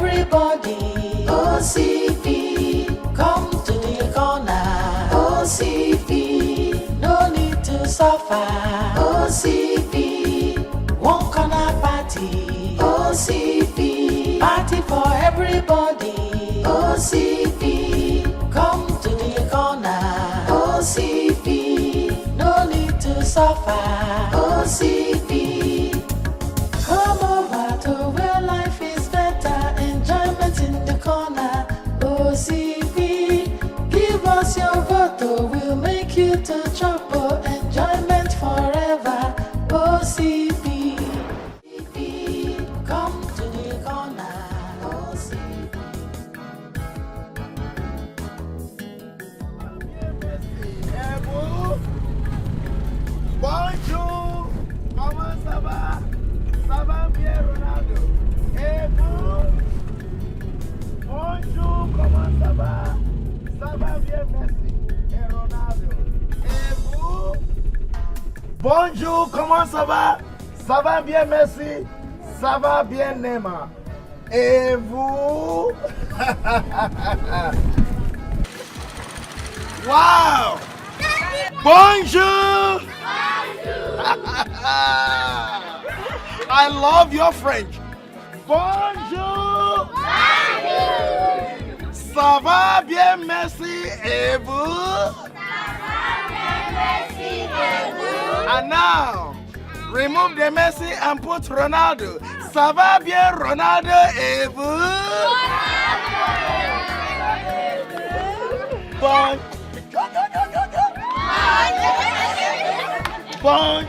everybody. OCP, come to the corner. OCP, no need to suffer. OCP, one corner party. OCP, party for everybody. OCP, come to the corner. OCP, no need to suffer. OCP, come over to where life is better. Enjoyment in the corner. OCP, give us your vote, we'll make you to trouble. Enjoyment forever. OCP, come to the corner. OCP. Bonjour, comment ça va? Ça va bien, Ronaldo? Et vous? Bonjour, comment ça va? Ça va bien, merci. Et Ronaldo? Et vous? Bonjour, comment ça va? Ça va bien, merci. Ça va bien, Neymar. Et vous? Wow! Bonjour! I love your French. Bonjour! Ça va bien, merci. Et vous? And now, remove the Messi and put Ronaldo. Ça va bien, Ronaldo. Et vous? Bon. Bon.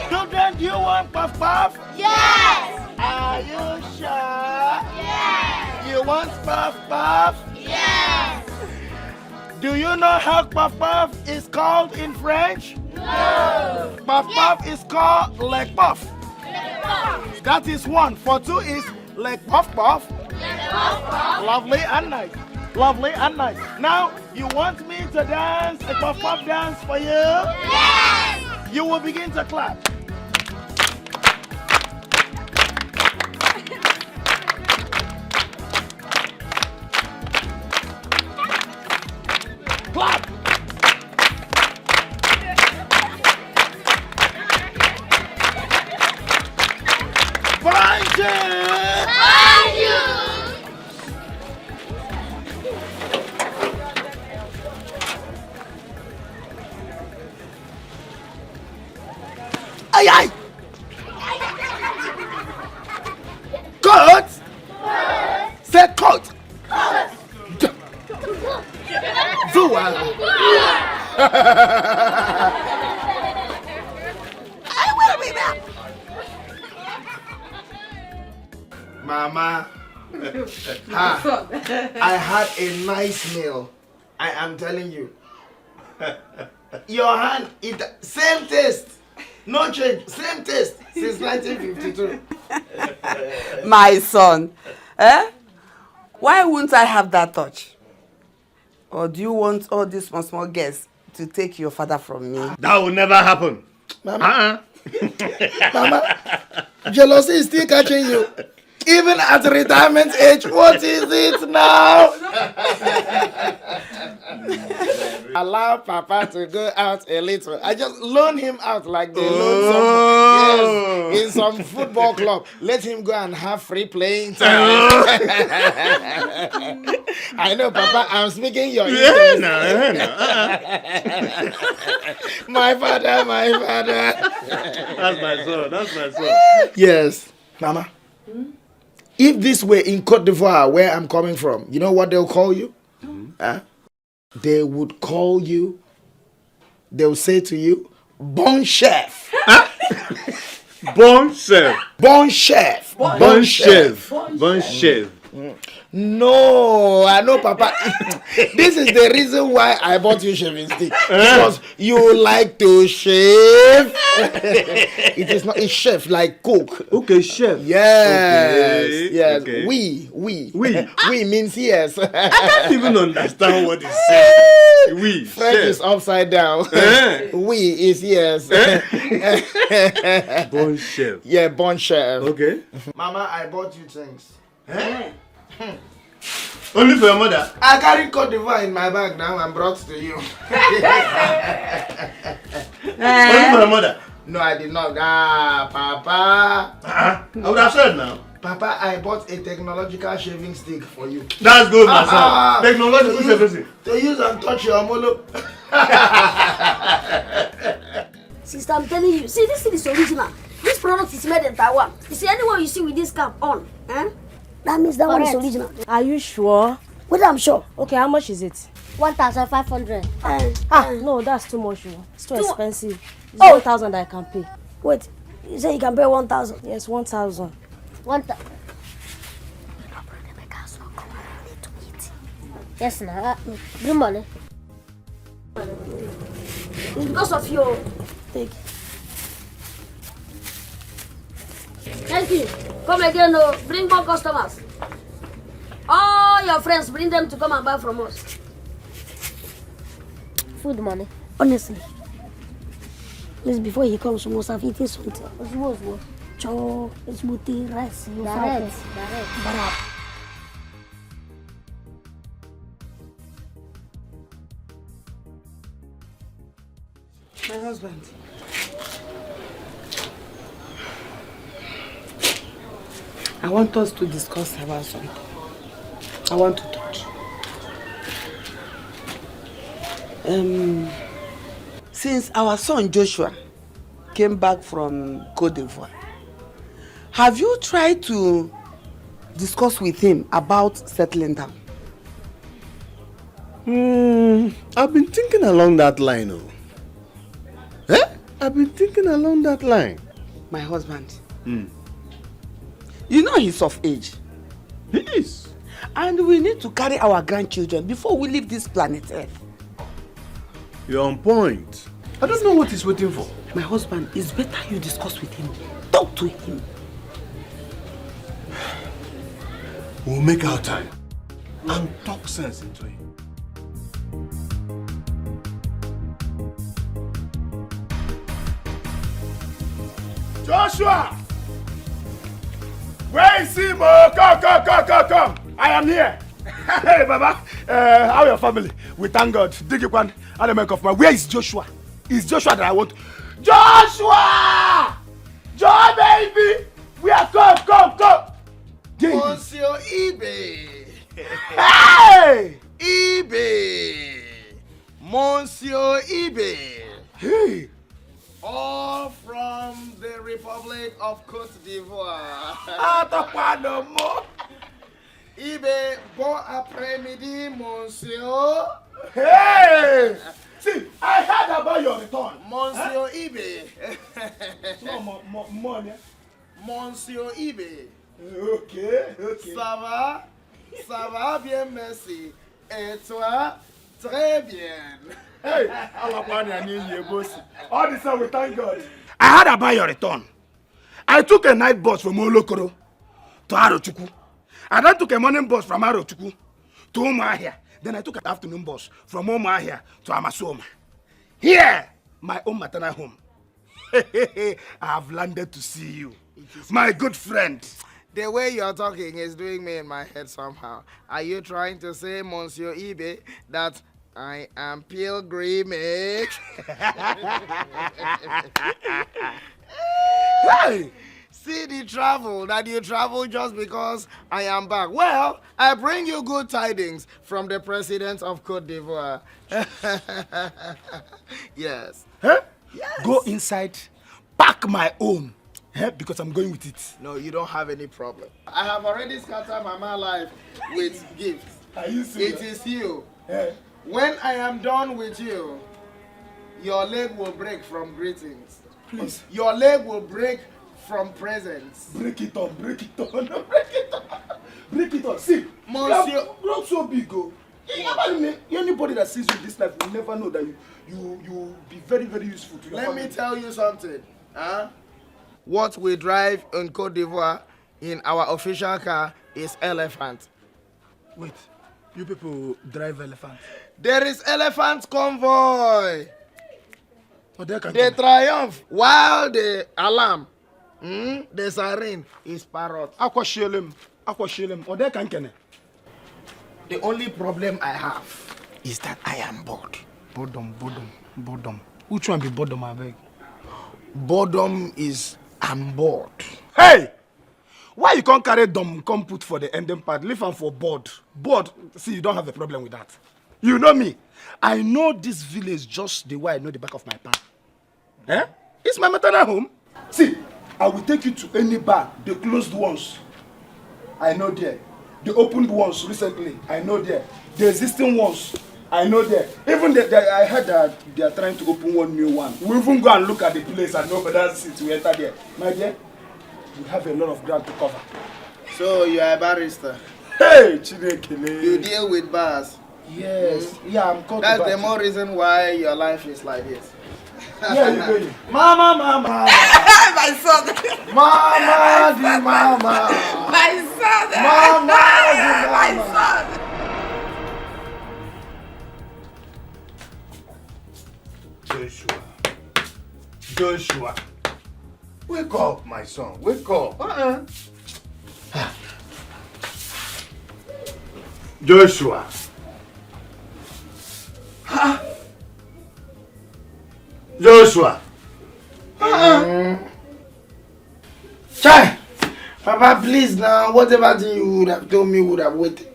Children, do you want puff puff? Yes! Are you sure? Yes! You want puff puff? Yes! Do you know how puff puff is called in French? No! Puff puff is called leg puff. Yes. That is one. For two is leg puff puff. Yes. Lovely and nice. Lovely and nice. Now, you want me to dance a puff puff dance for you? Yes! You will begin to clap. Clap. Bonjour. Aye, aye. Coat. Say coat. Zua. I will be back. Mama. I had a nice meal. I am telling you. Your hand, same taste. No change, same taste since 1952. My son, why wouldn't I have that touch? Or do you want all these small girls to take your father from me? That will never happen. Mama, Mama, jealousy is still catching you. Even at retirement age, what is it now? Allow Papa to go out a little. I just loan him out like they loan someone. Yes, in some football club. Let him go and have free playing time. I know, Papa, I'm speaking your English. My father, my father. That's my son, that's my son. Yes, Mama. If this were in Cote d'Ivoire, where I'm coming from, you know what they'll call you? They would call you, they'll say to you, Bon Chef. Bon chef. Bon Chef. Bon chef. Bon chef. No, I know, Papa. This is the reason why I bought you shaving stick. Because you like to shave. It is not a chef like cook. Okay, chef. Yes. Okay. Yes. Okay. We. We means yes. I can't even understand what he said. We. French chef. is upside down. We is yes. Bon chef. Yeah, bon chef. Okay. Mama, I bought you things. Only for your mother? I carry Cote d'Ivoire in my bag now and brought to you. Only for your mother? No, I did not. Ah, Papa. I would have said now. Papa, I bought a technological shaving stick for you. That's good, my son. Technological shaving stick. To use and touch your molo. Sister, I'm telling you, see, this thing is original. This product is made in Taiwan. You see, anyone you see with this cap on, that means that one is original. Are you sure? Whether I'm sure. Okay, how much is it? 1,500. No, that's too much. It's too expensive. It's Oh. 1,000 I can pay. Wait, you say you can pay 1,000? Yes, 1,000. 1,000. Yes, nah. Bring money. It's because of you. Take. Thank you. Come again, no. Bring more customers. All your friends, bring them to come and buy from us. Food money. Honestly. Please, before he comes, we must have eaten something. What's Cho, it's booty, rice. Direct. My husband. I want us to discuss about something. I want to touch. Since our son Joshua came back from Cote d'Ivoire, have you tried to discuss with him about settling down? I've been thinking along that line. I've been thinking along that line. My husband. You know he's of age. He is. And we need to carry our grandchildren before we leave this planet Earth. You're on point. I don't know what he's waiting for. My husband, it's better you discuss with him. Talk to him. We'll make our time and talk sense into him. Joshua! Where is he, Mo? Come. I am here. Hey, Baba. How your family? We thank God. Dikeh, where is Joshua? It's Joshua that I want. Joshua! Joy, baby! We are come. Monsieur eBay. Hey! eBay. Monsieur eBay. Hey! All from the Republic of Cote d'Ivoire. eBay, bon après-midi, monsieur. Hey! See, I heard about your return. Monsieur eBay. Money. Monsieur eBay. Okay. Ça va bien, merci. Et toi, très bien. Hey, all this time we thank God. I heard about your return. I took a night bus from Olokoro to Arochukwu. I then took a morning bus from Arochukwu to Umuahia. Then I took an afternoon bus from Umuahia to Amasoma. Here, my own maternal home. I have landed to see you, my good friend. The way you are talking is doing me in my head somehow. Are you trying to say, Monsieur eBay, that I am pilgrimage? Hey! See the travel, that you travel just because I am back. Well, I bring you good tidings from the president of Cote d'Ivoire. Yes. Huh? Yes. Go inside, pack my own. Because I'm going with it. No, you don't have any problem. I have already scattered my life with gifts. Are you serious? It is you. When I am done with you, your leg will break from greetings. Please. Your leg will break from presents. Break it on, break it on, break it on. Break it on. See, Monsieur. you're not so big, oh. Anybody that sees you in this life will never know that you be very, very useful to your Let family. me tell you something. Huh? What we drive in Côte d'Ivoire in our official car is elephant. Wait, you people drive elephant? There is elephant convoy. Oh, they They triumph while the alarm, the siren is parrot. Aqua Shelem. Or they can kene. The only problem I have is that I am bored. Boredom. Which one be boredom, I beg? Boredom is I'm bored. Hey! Why you can't carry dumb come put for the ending part? Leave am for bored. Bored. See, you don't have a problem with that. You know me. I know this village just the way I know the back of my palm. Eh? It's my maternal home. See, I will take you to any bar, the closed ones. I know there. The opened ones recently, I know there. The existing ones, I know there. Even I heard that they are trying to open one new one. We even go and look at the place and nobody seats we enter there. My dear, we have a lot of ground to cover. So you are a barrister. Hey, Chinekele. You deal with bars. Yes. Yeah, I'm called. That's the more reason why your life is like this. Yeah, you going. Mama. My son. Mama, the mama. My son. Mama, the My mama. son. Joshua. Wake up, my son. Wake up. Joshua. Joshua. Chai! Papa, please now, whatever thing you would have told me would have waited.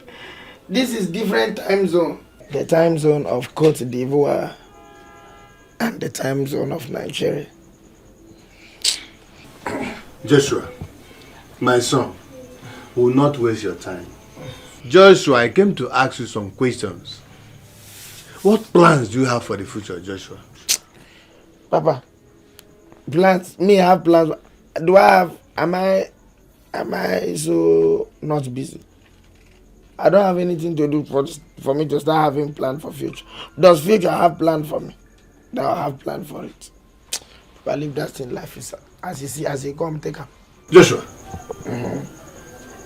This is different time zone. The time zone of Côte d'Ivoire and the time zone of Nigeria. Joshua, my son, will not waste your time. Joshua, I came to ask you some questions. What plans do you have for the future, Joshua? Papa, plans? Me have plans. Do I have? Am I so not busy? I don't have anything to do for me to start having plan for future. Does future have plan for me? Do I have plan for it? But I live that in life is as you see, as you come, take up. Joshua,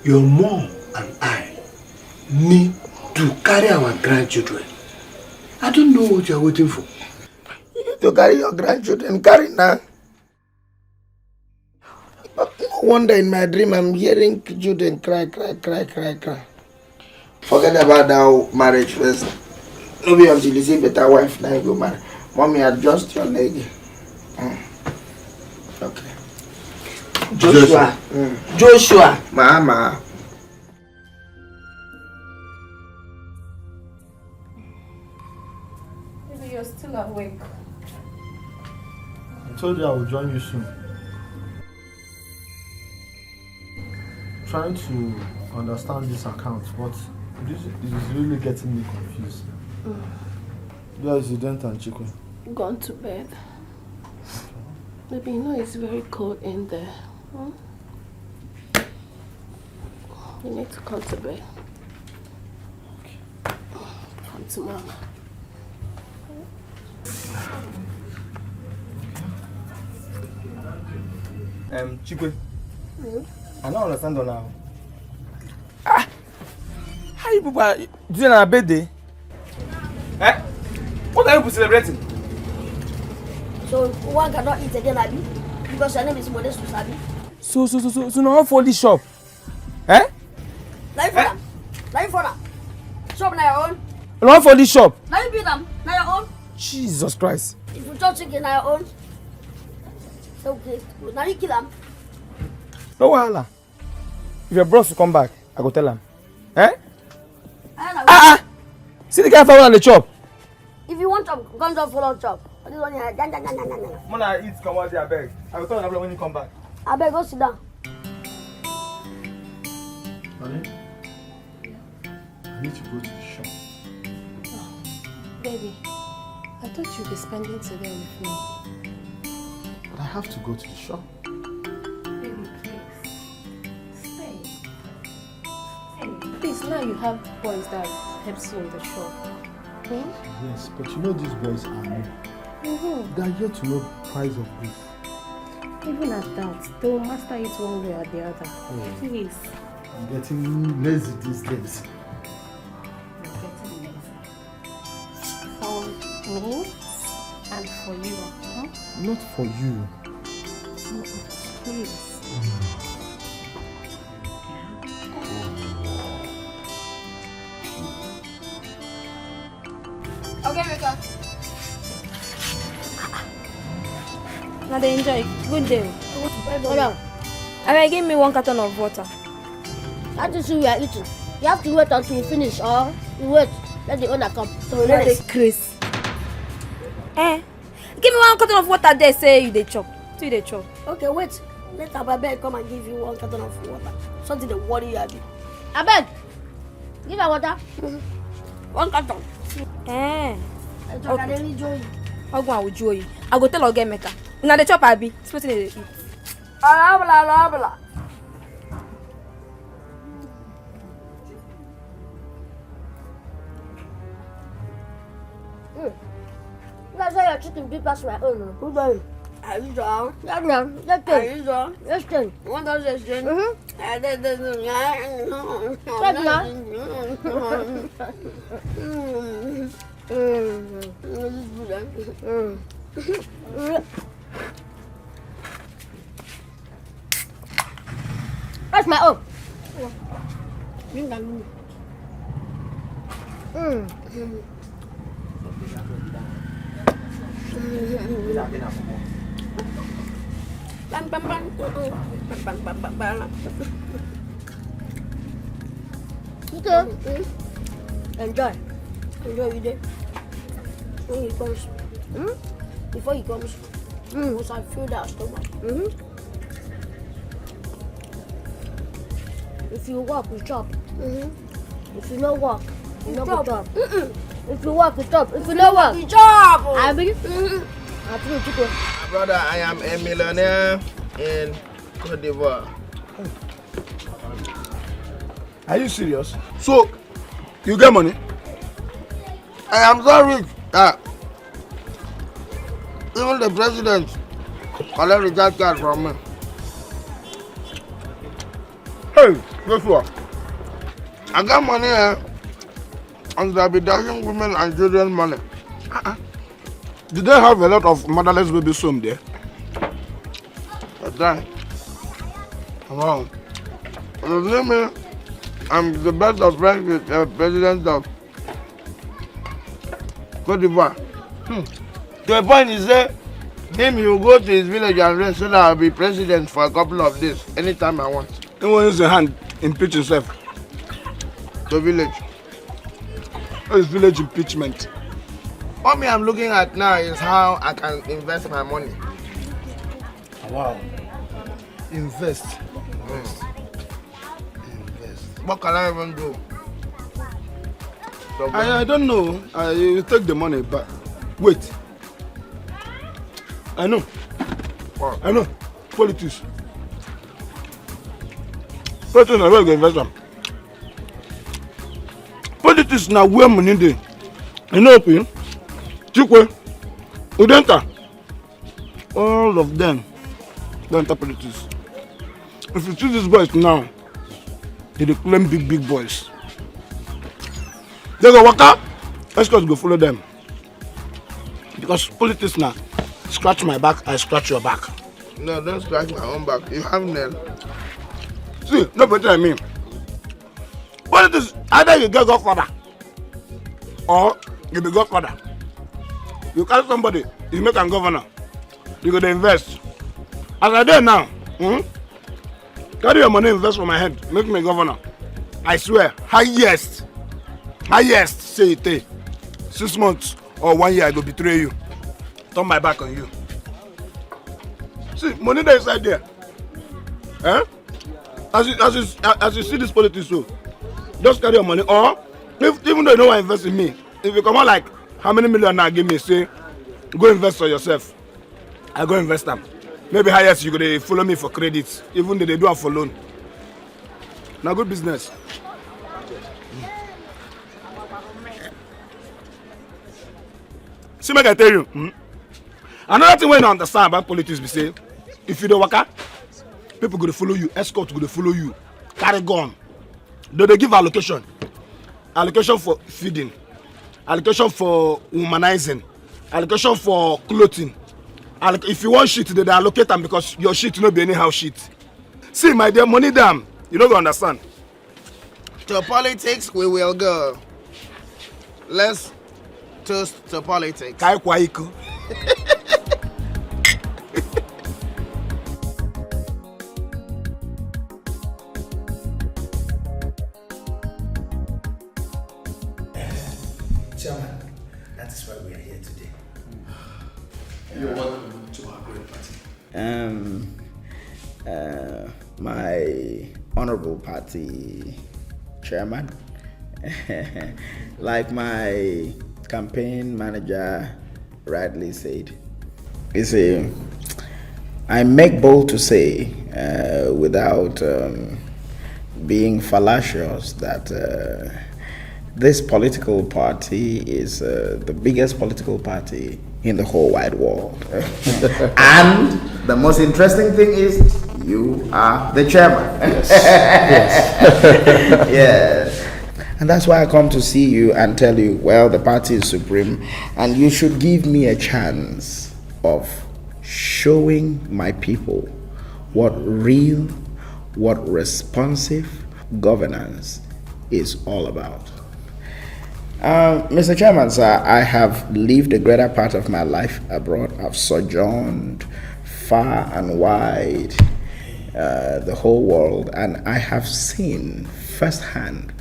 your mom and I need to carry our grandchildren. I don't know what you are waiting for. You need to carry your grandchildren. Carry now. But no wonder in my dream I'm hearing children cry. Forget about that marriage first. No be until you see better wife now you go marry. Mommy, adjust your leg. Okay. Joshua. Joshua. Mama. Maybe you're still awake. I told you I will join you soon. Trying to understand this account, but this is really getting me confused. Where is Ident and Chikwe? Gone to bed. Maybe you know it's very cold in there. You need to come to bed. Okay. Come to Mama. Chikwe, I don't understand now. How you people are doing a birthday? Eh? What are you celebrating? So one cannot eat again, Abi, because your name is Modest Sabi. So now for this shop. Eh? Now for that. Shop na your own. Now for this shop. Now you beat them. Now your own. Jesus Christ. If you chop chicken, na your own. So okay. Now you kill them. No wahala. If your bros will come back, I go tell him. Eh? See the guy found on the chop. If you want chop, come just follow chop. This one here. When I eat, come out there, I beg. I will tell him when you come back. I beg, go sit down. Honey, I need to go to the shop. Baby, I thought you'd be spending today with me. But I have to go to the shop. Now you have boys that helps you in the shop. Yes, but you know these boys are new. They are yet to know price of this. Even at that, they will master it one way or the other. Please. I'm getting lazy these days. You're getting lazy. For me and for you. Huh? Not for you. Please. Okay, Mika. Now they enjoy. Good day. Hold on. I give me 1 carton of water. That is we are eating. You have to wait until you finish, or you wait. Let the owner come. So let the Chris. Give me 1 carton of water. They say you they chop. So you they chop. Okay, wait. Let Ababel come and give you 1 carton of water. Something to worry you about. Abeg, give her water. 1 carton. Okay. Okay. I'll go with Joey. I go tell again Mecca. Now the chop Abby. It's what they eat. Alabla. That's why your chicken be past my own. Who does? Are you done? Yeah, let's go. Are you done? Let's go. What does this do? That's my own. Bring that me. Okay. Enjoy your day. When he comes, before he comes, once I fill that stomach. If you walk, you chop. If you no walk, you no go chop. If you walk, you chop. If you no walk, you chop. I mean, Brother, I am a millionaire in Cote d'Ivoire. Are you serious? So, you get money? I am so rich that even the president collect recharge card from me. Hey, guess what? I got money here, and I'll be dashing women and children money. Did they have a lot of motherless babies home there? That's right. Wow. You me, I'm the best of friends with the president of Cote d'Ivoire. To a point, he said, him, he will go to his village and rest so that I'll be president for a couple of days, anytime I want. He will use a hand impeach himself. The village. What is village impeachment? What me I'm looking at now is how I can invest my money. Wow. Invest. What can I even do? So, I don't know. You take the money, but wait. I know. What? I know. Politics. Politics na where you go invest am. Politics na where money dey. You know, Chikwe, Udenta, all of them don't enter politics. If you choose these boys now, they claim big boys. They go waka, escorts go follow them. Because politics now, scratch my back, I scratch your back. No, don't scratch my own back. You have nail. See, no better I mean. Politics, either you get godfather or you be godfather. You carry somebody, you make am governor, you go to invest. As I do now, carry your money, invest for my head, make me governor. I swear, highest, say it take 6 months or 1 year, I go betray you. Turn my back on you. See, money there inside there. As you see this politics, so just carry your money. Or even though you don't want to invest in me, if you come out like how many million now give me, say go invest for yourself. I go invest them. Maybe highest you go to follow me for credits, even though they do have for loan. Now good business. See, make I tell you. Another thing when you understand about politics, we say, if you don't work, people go to follow you, escort go to follow you, carry gun. They give allocation for feeding, allocation for humanizing, allocation for clothing. If you want shit, they allocate them because your shit no be anyhow shit. See, my dear, money damn, you don't understand. To politics, we will go. Let's toast to politics. Kai kwaiko. Chairman, that is why we are here today. You're welcome to our great party. My honorable party chairman, like my campaign manager rightly said, you see, I make bold to say, without being fallacious, that this political party is the biggest political party in the whole wide world. And the most interesting thing is you are the chairman. Yes. Yes. And that's why I come to see you and tell you, well, the party is supreme and you should give me a chance of showing my people what real, what responsive governance is all about. Mr. Chairman, sir, I have lived a greater part of my life abroad. I've sojourned far and wide, the whole world, and I have seen firsthand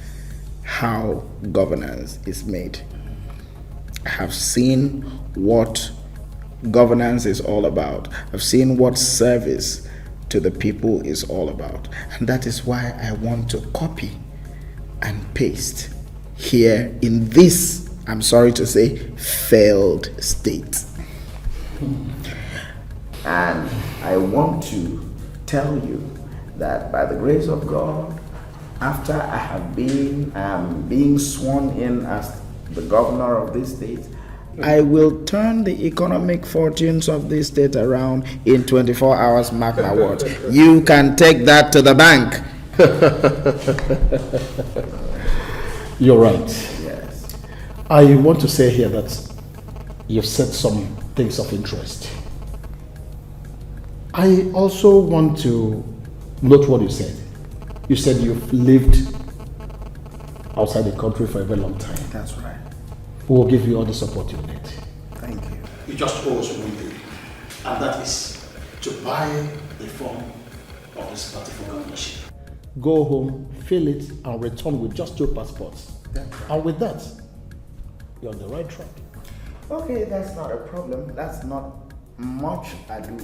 how governance is made. I have seen what governance is all about. I've seen what service to the people is all about. And that is why I want to copy and paste here in this, I'm sorry to say, failed state. And I want to tell you that by the grace of God, after I have been being sworn in as the governor of this state, I will turn the economic fortunes of this state around in 24 hours, mark my words. You can take that to the bank. You're right. Yes. I want to say here that you've said some things of interest. I also want to note what you said. You said you've lived outside the country for a very long time. That's right. We will give you all the support you need. Thank you. You just owe us one thing, and that is to buy the form of this party for governorship. Go home, fill it, and return with just 2 passports. And with that, you're on the right track. Okay, that's not a problem. That's not much ado.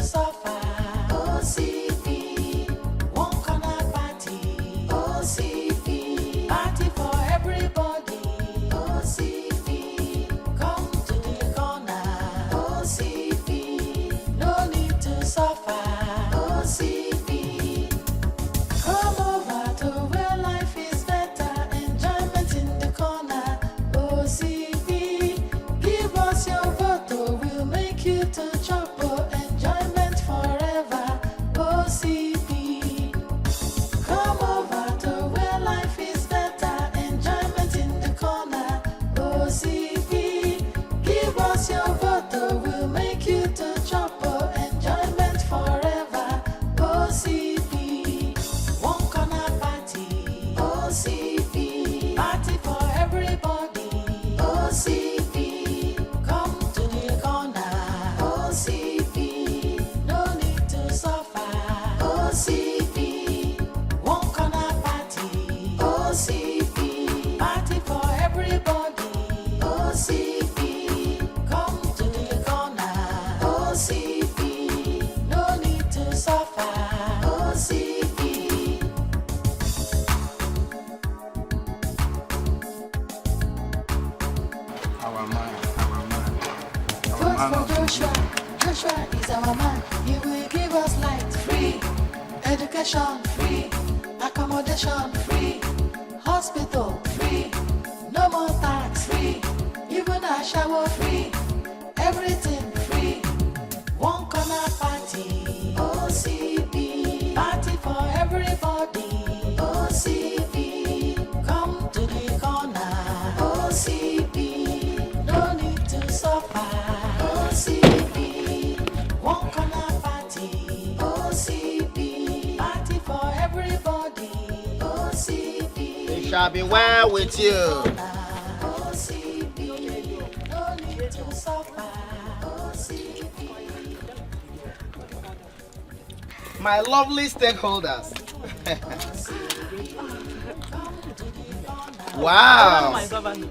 Suffer, OCP, one corner party. for Joshua. Joshua is our man. He will give us light, free education, free accommodation, free hospital, free no more tax, free even a shower, free everything free. One corner party, OCP, party for everybody. OCP, come to the corner. OCP, no need to suffer. OCP, one corner party. OCP, party for everybody. OCP, It shall be well with you. OCP, no need to suffer. OCP. My lovely stakeholders. Wow. My governor.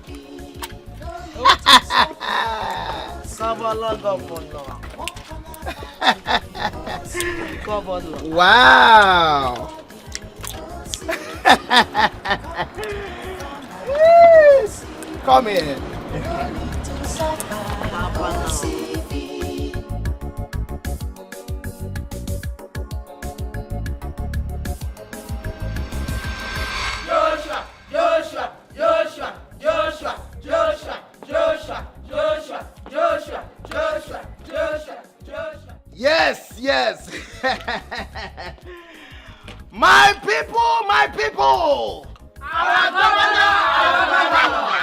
Governor. Wow. Come in. Joshua, Joshua, Joshua, Joshua, Joshua, Joshua, Joshua, Joshua, Joshua, Joshua, Joshua. Yes, yes. My people, my people. Our governor, our governor.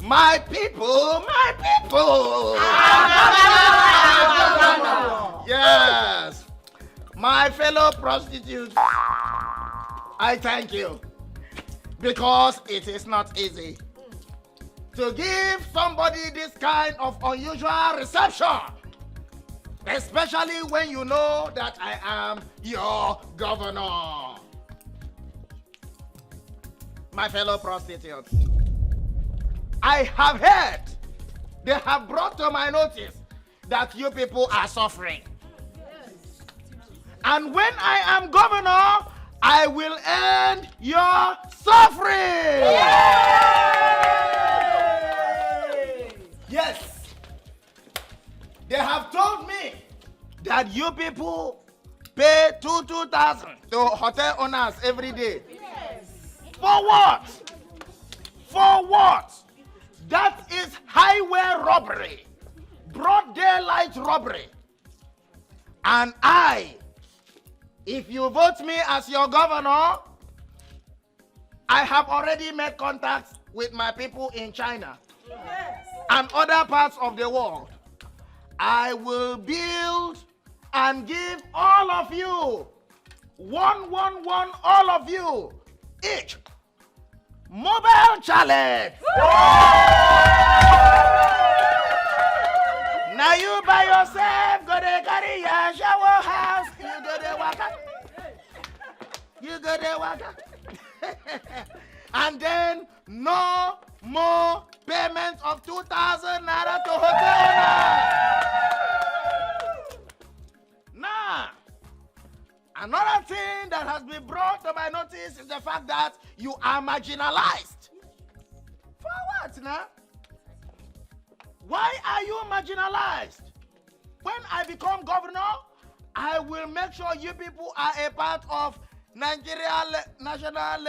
My people, my people. Our governor, our governor. Yes. My fellow prostitutes, I thank you. Because it is not easy to give somebody this kind of unusual reception. Especially when you know that I am your governor. My fellow prostitutes, I have heard, they have brought to my notice that you people are suffering. And when I am governor, I will end your suffering. Yes. They have told me that you people pay 2,000 to hotel owners every day. Yes. For what? For what? That is highway robbery, broad daylight robbery. And I, if you vote me as your governor, I have already made contacts with my people in China and other parts of the world. I will build and give all of you, all of you, each, mobile chalet. Now you by yourself, go to carry your shower house, you go to waka. You go to waka. And then no more payment of 2,000 naira to hotel owner. Now, another thing that has been brought to my notice is the fact that you are marginalized. For what now? Why are you marginalized? When I become governor, I will make sure you people are a part of Nigeria National.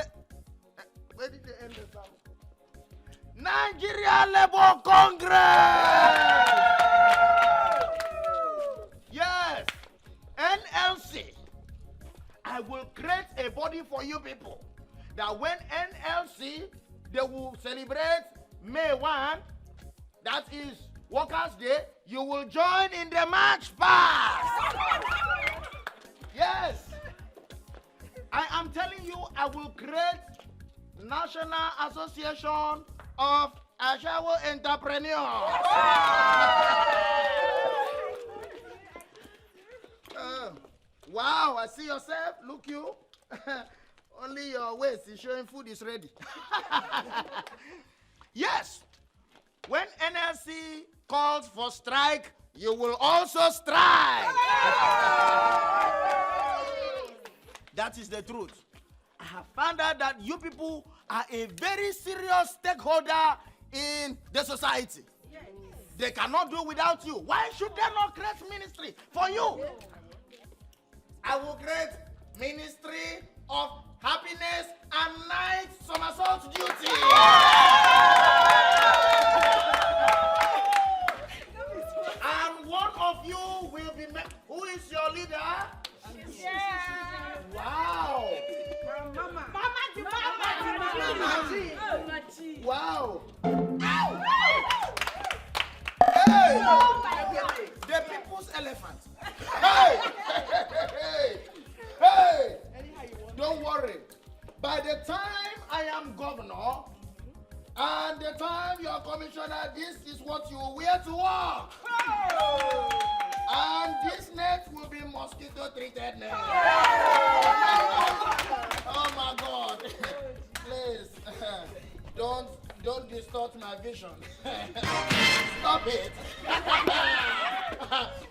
Where did they end the song? Nigeria Labour Congress. Yes, NLC. I will create a body for you people that when NLC, they will celebrate May 1, that is Workers' Day, you will join in the march past. Yes. I am telling you, I will create National Association of Ashawo Entrepreneurs. Wow, I see yourself. Look you. Only your waist is showing food is ready. Yes. When NLC calls for strike, you will also strike. That is the truth. I have found out that you people are a very serious stakeholder in the society. Yes. they cannot do without you. Why should they not create ministry for you? I will create ministry of happiness and night somersault duty. And one of you will be who is your leader? Yeah. Wow. Mama. Wow. Hey. The people's elephant. Hey. Hey. Don't worry. By the time I am governor and the time you are commissioner, this is what you will wear to work. And this net will be mosquito treated net. Oh my God. Please, don't distort my vision. Stop it.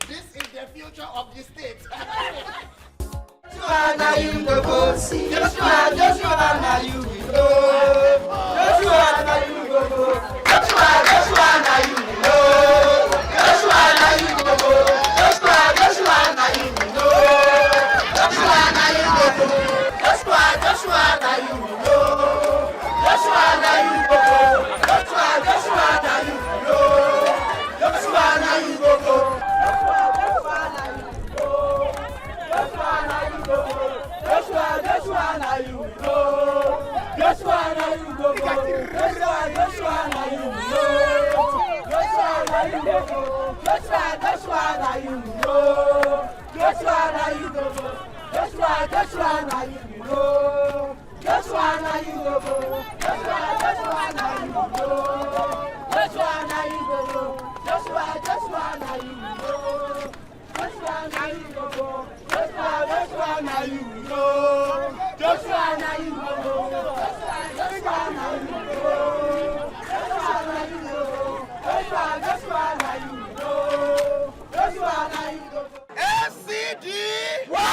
This is the future of the state. Joshua, now you go go. Joshua, now you go. Joshua, now you go go. Joshua, now you go. Joshua, now you go go. Joshua, now you go. Joshua, now you go go. Joshua, now you go. Joshua, now you go go. Joshua, now you go. Joshua, now you go go. Joshua, now you go. Joshua, now you go. Joshua, now you go. Joshua, now you go. Joshua, now you go. Joshua, now you go. Joshua, now you go. Joshua, now you go. Joshua, now you go. Joshua, now you go. Joshua, now you go. Joshua, now you go. Joshua, now you go. Joshua, now you go. Joshua, now you go. Joshua, now you go. Joshua, now you go. Joshua, now you go. SCD. One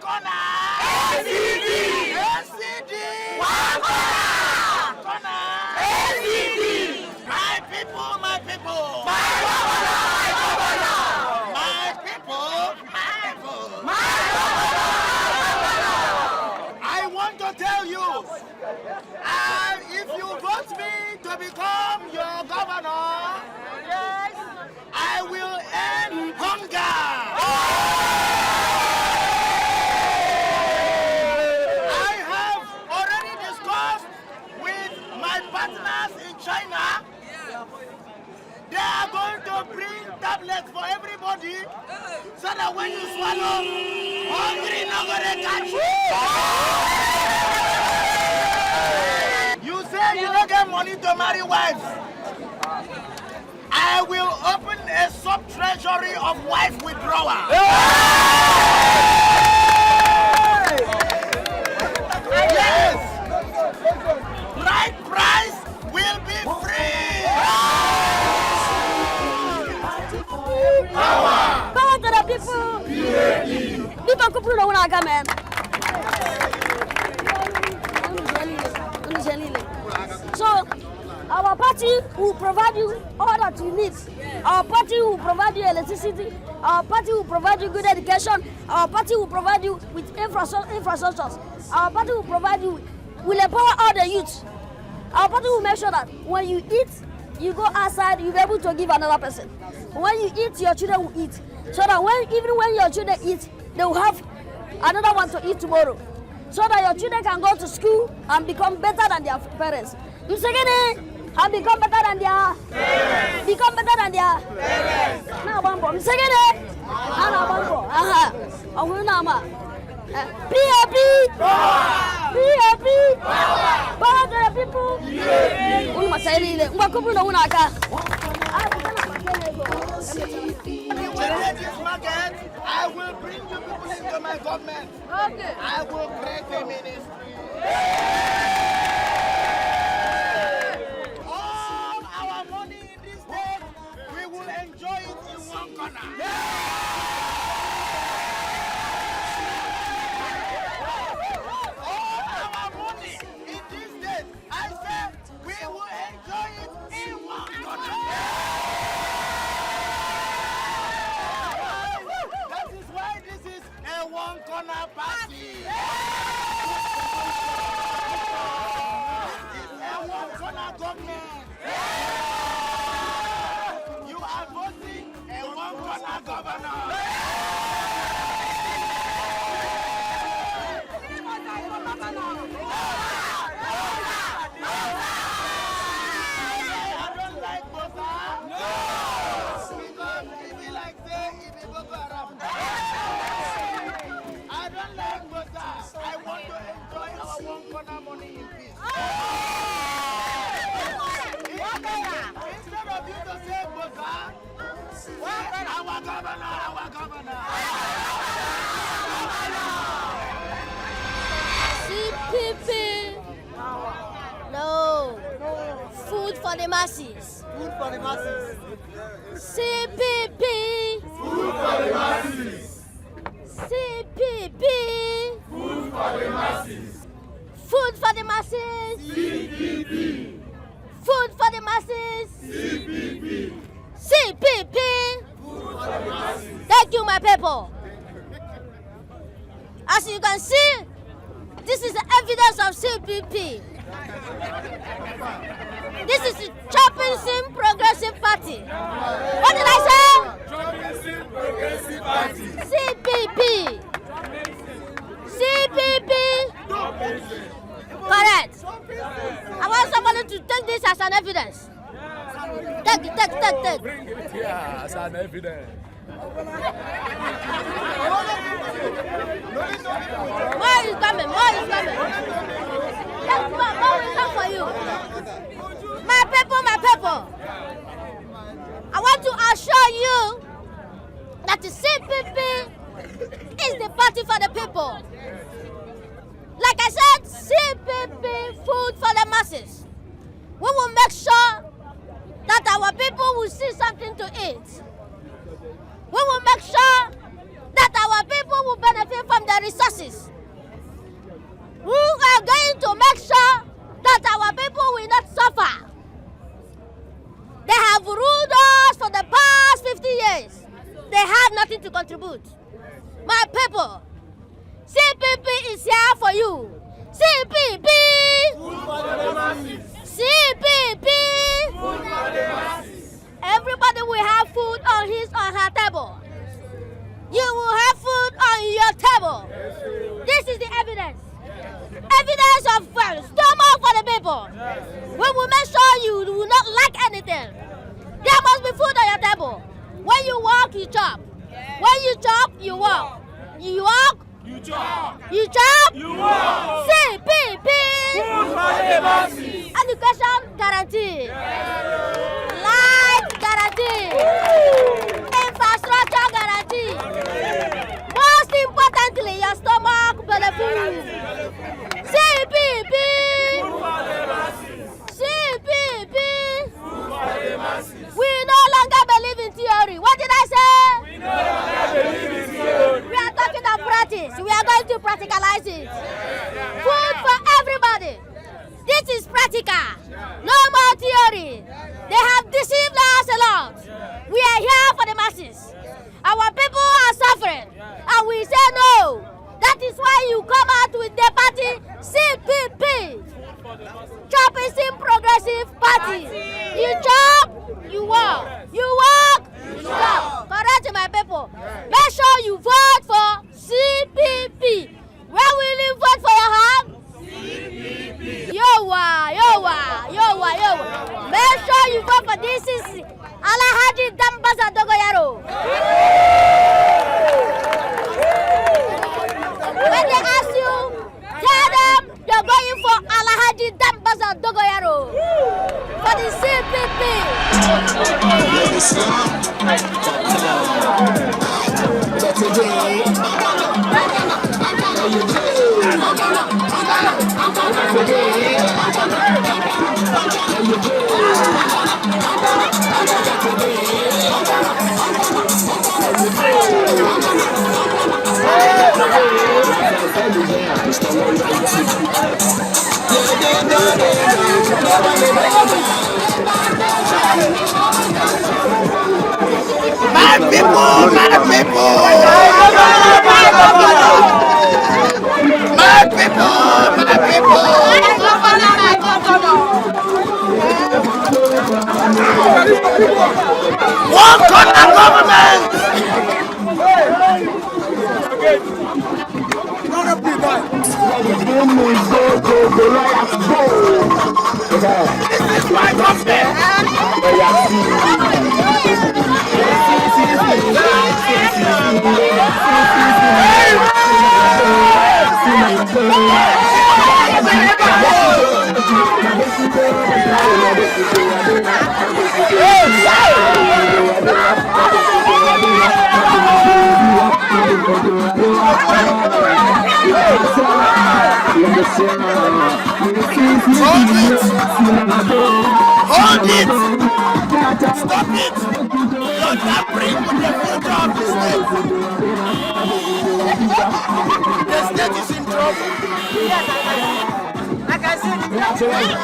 corner. SCD. SCD. One corner. SCD. My people, my people. My governor. My people, my people. My governor. I want to tell you, if you vote me to become your governor, yes, I will end hunger. I have already discussed with my partners in China. They are going to bring tablets for everybody so that when you swallow, hungry not gonna catch you. You say you don't get money to marry wives. I will open a sub-treasury of wife withdrawal. Yes! Right price will be free! Power to the people! People could put on our man. So, our party will provide you all that you need. Our party will provide you electricity. Our party will provide you good education. Our party will provide you with infrastructures. Our party will provide you, will empower all the youth. Our party will make sure that when you eat, you go outside, you'll be able to give another person. When you eat, your children will eat. So that even when your children eat, they will have another one to eat tomorrow. So that your children can go to school and become better than their parents. You say and become better than their parents. Become better than their parents. Now, Bambo. You say be happy. Be happy. Power to the people. This market, I will bring you people into my government. Okay. I will create a ministry. All our money in this state, we will enjoy it in one corner. All our money in this state, I said, we will enjoy it in one corner. one corner party. This is a one corner government. You are voting a one corner governor. I don't like Bosa. No. Because it be like say it be Boko Haram. I don't like Bosa. I want to enjoy our one corner money in peace. Instead of you to say Bosa, our governor. CPP. No. Food for the masses. Food for the masses. CPP. Food for the masses. CPP. Food for the masses. Food for the masses. CPP. Food for the masses. CPP. CPP. Food for the masses. Thank you, my people. As you can see, this is the evidence of CPP. This is the Chopping Progressive Party. What did I say? Chopping Progressive Party. CPP. CPP. Correct. I want somebody to take this as an evidence. Take. Bring it here as an evidence. More is coming. More will come for you. My people. I want to assure you that the CPP is the party for the people. Like I said, CPP, food for the masses. We will make sure that our people will see something to eat. We will make sure that our people will benefit from the resources. We are going to make sure that our people will not suffer. They have ruled us for the past 50 years. They have nothing to contribute. My people, CPP is here for you. CPP! CPP! Everybody will have food on his or her table. You will have food on your table. This is the evidence. Evidence of stomach for the people. We will make sure you will not lack anything. There must be food on your table. When you walk, you chop. When you chop, you walk. You walk, you chop. You chop, you walk. CPP. Education guarantee. Life guarantee. Infrastructure guarantee. Most importantly, your stomach benefit. CPP. CPP. We no longer believe in theory. What did I say? We no longer believe in theory. We are talking of practice. We are going to practicalize it. Food for everybody. This is practical. No more theory. They have deceived us a lot. We are here for the masses. Our people are suffering. And we say no. That is why you come out with the party CPP. Chopping Progressive Party. You chop, you walk. You walk, you chop. Correct, my people. Make sure you vote for CPP. Where will you vote for your hand? CPP. Yowa. Make sure you vote for this is Alhaji Dambaza Dogoyaro. When they ask you, tell them you're going for Alhaji Dambaza Dogoyaro for the My people! Hold it! Stop it! You're tampering with the future of the state. The state is in trouble. Like I said, my people!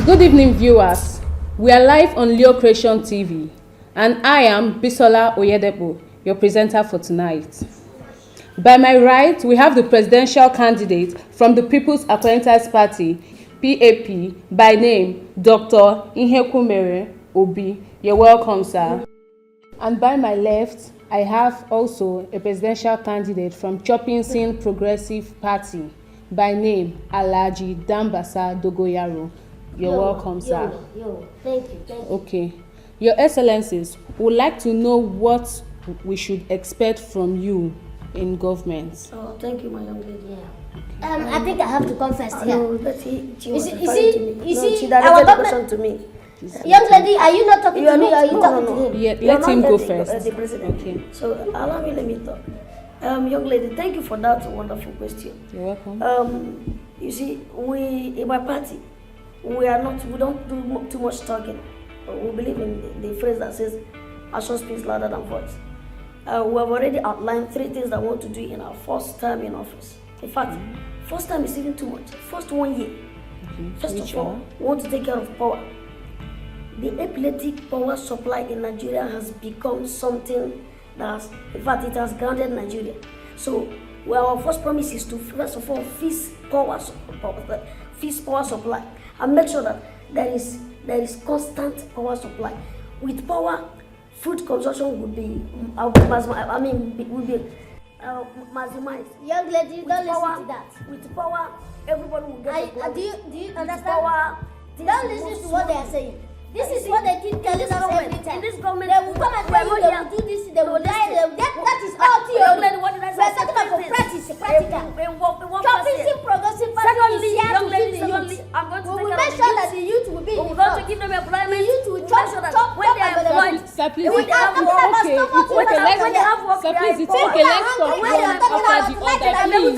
Good evening, viewers. We are live on Leo Creation TV, and I am Bisola Oyedepo, your presenter for tonight. By my right, we have the presidential candidate from the People's Acquaintance Party, PAP, by name Dr. Iheme Obi. You're welcome, sir. And by my left, I have also a presidential candidate from Chopping Scene Progressive Party, by name Alhaji Dambasa Dogoyaro. You're welcome, sir. Thank you. Okay. Your Excellencies, would like to know what we should expect from you in government. Oh, thank you, my young lady. I think I have to come first here. No, but you see, she directed the question to me. Young lady, are you not talking to me or are you talking to him? Yeah, let him go first. The president. Okay. So allow me, let me talk. Young lady, thank you for that wonderful question. You're welcome. You see, we in my party, we don't do too much talking. We believe in the phrase that says, action speaks louder than voice. We have already outlined 3 things that we want to do in our first term in office. In fact, first time is even too much. First 1 year. First of all, we want to take care of power. The epileptic power supply in Nigeria has become something that, in fact, it has grounded Nigeria. So, our first promise is to, first of all, feast power supply and make sure that there is constant power supply. With power, food consumption would be, maximized. Young lady, don't listen to that. With power, everybody will get do you understand? Don't listen to what they are saying. This is what they keep telling us every time. In this government, they will come and tell you they will do this, they will lie, that is all theory. We are talking about practice, practical. Chopping Scene Progressive Party is here to feed the youth. We will make sure that the youth will be in the front. to give them employment. The youth will chop when they are employed. Sir, please, okay, let's stop. Sir, please, it's okay, let's stop one after the other, please.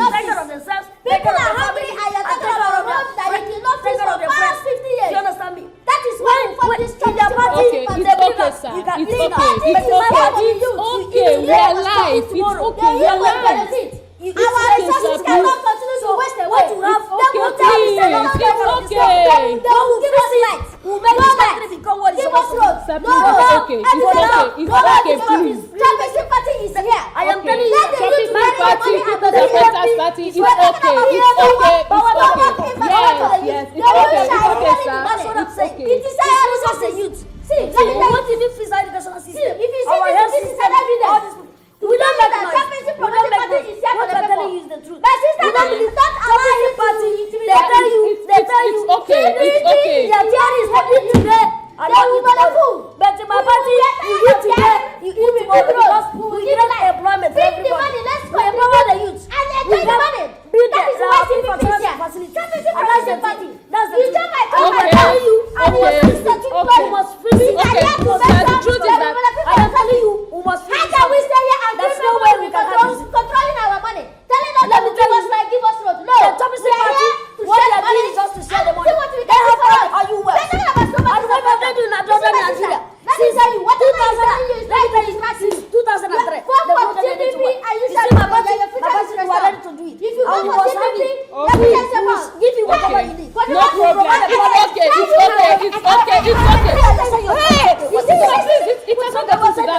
People are hungry and you're talking about a road that you cannot fix for the past 50 years. You understand me? That is why we fought this struggle. Okay, it's okay, sir. It's okay. We are live. It's okay. We are live. Our resources cannot continue to waste away. It's okay. They will give us light. We'll make this country become what it's supposed to be. Okay. It's okay, please. Chopping Scene Party is here. I am telling you, Chopping Scene Party, People's Acquaintance Party, it's okay. It's okay. Yes. It's okay, sir. It's okay. It is our youth. See, what if you freeze educational system? If you see this is an evidence. We don't know that Chopping Scene Progressive Party is here for the people. You the truth. My sister, please don't allow you to be They tell you. It's okay. It's okay. Their theory is happening today. They will be the fool. But in my party, you eat today, you eat tomorrow because we give employment for everybody. Bring the money, let's go. We empower the youth. And they take the money. That is why CPP is here. Chopping Scene Progressive Party. You jump my tongue and tell you, and you must fix it. You must fix it. Okay, the truth is that I am telling you, we must fix it. How can we stay here and There's give no them way money we can have this. controlling our money? Telling us Let that me will tell give us you. right, give us road. No, The Chopping Scene we are Party, here to what share they are money. doing is just to share the money. See what we They can do have for money. us. Are you well? We're talking about so much. And what they do in Nigeria. Let me tell you, whatever is that, let me tell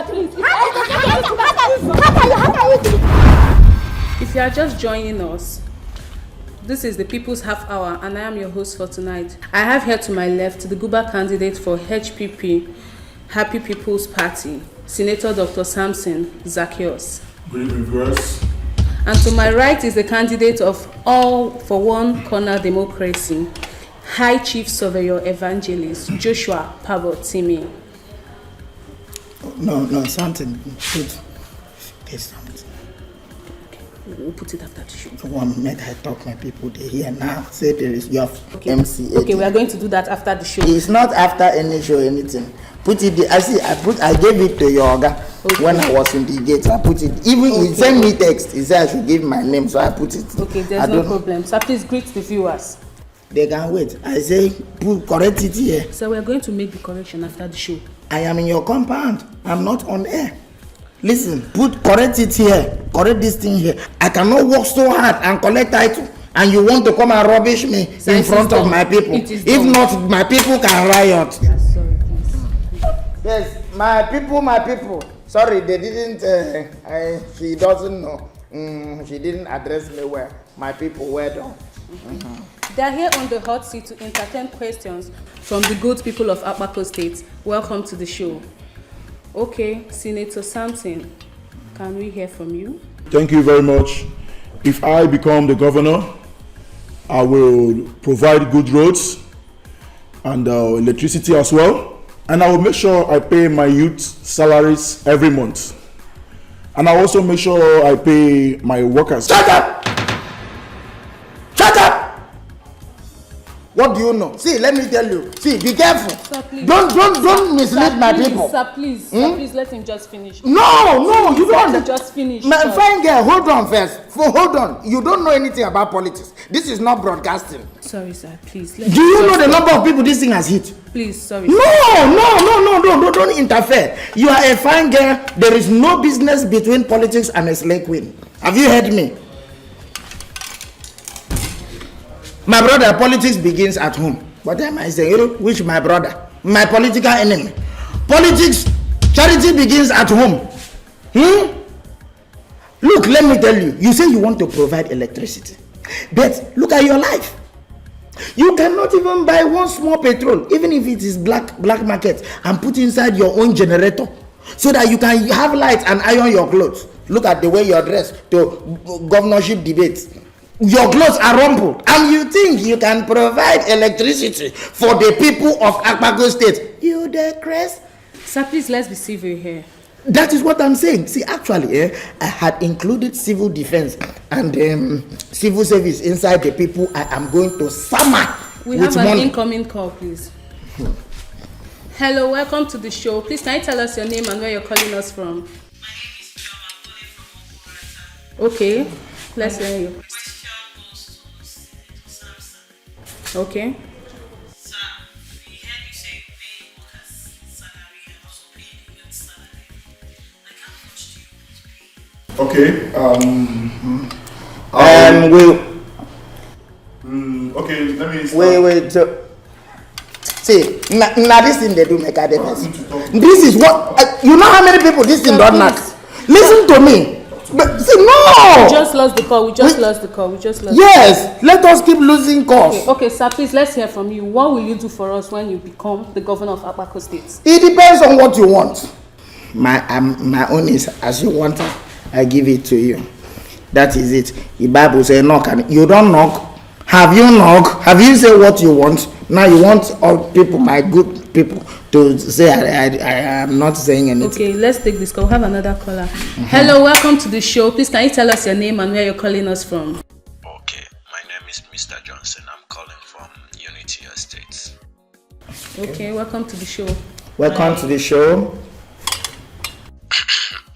If you are just joining us, this is the People's Half Hour, and I am your host for tonight. I have here to my left the Guba candidate for HPP, Happy People's Party, Senator Dr. Samson Zacchaeus. Good evening, viewers. And to my right is the candidate of All for One Corner Democracy, High Chief Surveyor Evangelist Joshua Pabotimi. No, something. There's something. We'll put it after the show. One minute I talk, my people, they hear now. Say there is your MC. Okay, we are going to do that after the show. It's not after any show, anything. Put it there. I gave it to Yoga when I was in the gate. I put it. Even he sent me text. He said I should give my name, so I put it. Okay, there's no problem. So please greet the viewers. They can wait. I say, correct it here. So we are going to make the correction after the show. I am in your compound. I'm not on air. Listen, correct it here. Correct this thing here. I cannot work so hard and collect title, and you want to come and rubbish me in front of my people. If not, my people can riot. Yes, sorry, please. Yes, my people. Sorry, they didn't. She doesn't know. She didn't address me well. My people were done. They are here on the hot seat to entertain questions from the good people of Akpako State. Welcome to the show. Okay, Senator Samson, can we hear from you? Thank you very much. If I become the governor, I will provide good roads and electricity as well. And I will make sure I pay my youth salaries every month. And I also make sure I pay my workers. Shut up! Shut up! What do you know? See, let me tell you. See, be careful. Sir, please. Don't mislead my people. Sir, please. Sir, please let him just finish. No, you don't. Let him just finish. My fine girl, hold on first. Hold on. You don't know anything about politics. This is not broadcasting. Sorry, sir. Please. Do you know the number of people this thing has hit? Please, sorry. No, don't interfere. You are a fine girl. There is no business between politics and a slave queen. Have you heard me? My brother, politics begins at home. What am I saying? Which my brother? My political enemy. Politics, charity begins at home. Look, let me tell you. You say you want to provide electricity. But look at your life. You cannot even buy one small petrol, even if it is black market, and put inside your own generator so that you can have light and iron your clothes. Look at the way you're dressed to governorship debates. Your clothes are rumpled, and you think you can provide electricity for the people of Akpako State. You digress. Sir, please, let's be civil here. That is what I'm saying. See, actually, I had included civil defense and civil service inside the people I am going to summer. We have an incoming call, please. Hello, welcome to the show. Please, can you tell us your name and where you're calling us from? My name is Chioma, calling from Okurata. Okay, let's hear you. Okay. Sir, we heard you say you pay workers salary and also pay the youth salary. Like how much do you want to pay? Okay. Let me start. Wait. So, see, now this thing they do make a difference. This is what you know how many people this thing don't knock. Listen to me. But see, no! We just lost the call. Yes, let us keep losing calls. Okay, sir, please, let's hear from you. What will you do for us when you become the governor of Akpako State? It depends on what you want. My own is as you want it, I give it to you. That is it. The Bible says knock and you don't knock. Have you knock? Have you said what you want? Now you want all people, my good people, to say I am not saying anything. Okay, let's take this call. We have another caller. Hello, welcome to the show. Please, can you tell us your name and where you're calling us from? Okay, my name is Mr. Johnson. I'm calling from Unity Estates. Okay, welcome to the show. Welcome to the show.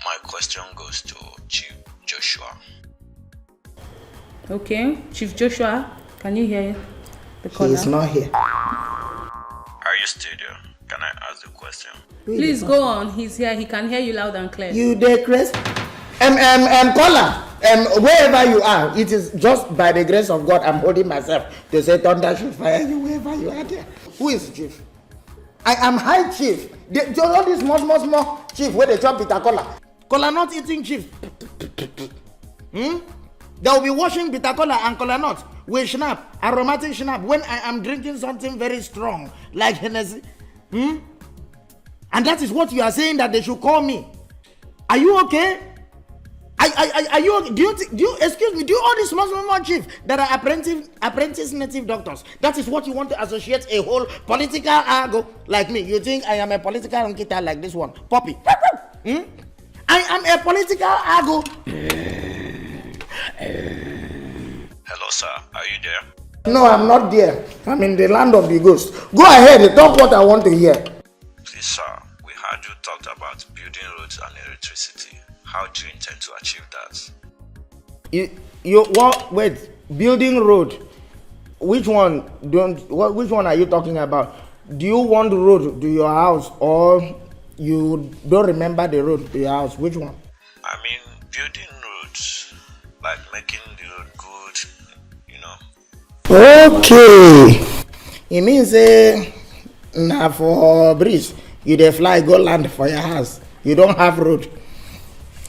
My question goes to Chief Joshua. Okay, Chief Joshua, can you hear the caller? He is not here. Are you still there? Can I ask the question? Please go on. He's here. He can hear you loud and clear. You digress. Caller. Wherever you are, it is just by the grace of God I'm holding myself to say thunder should fire you wherever you are there. Who is Chief? I am high chief. All these small chief where they chop bitter cola. Cola not eating chief. They will be washing bitter cola and cola nut with schnapp, aromatic schnapp, when I am drinking something very strong like Hennessy. And that is what you are saying that they should call me. Are you okay? Are you okay? Do you excuse me? Do you all these small chief that are apprentice native doctors? That is what you want to associate a whole political argo like me? You think I am a political unkita like this one, Poppy? I am a political argo. Hello, sir. Are you there? No, I'm not there. I'm in the land of the ghost. Go ahead, talk what I want to hear. Please, sir. We heard you talked about building roads and electricity. How do you intend to achieve that? You what? Wait, building road. Which one? Which one are you talking about? Do you want the road to your house, or you don't remember the road to your house? Which one? I mean, building roads, like making the road good, you know. Okay. It means now for breeze, you dey fly go land for your house. You don't have road.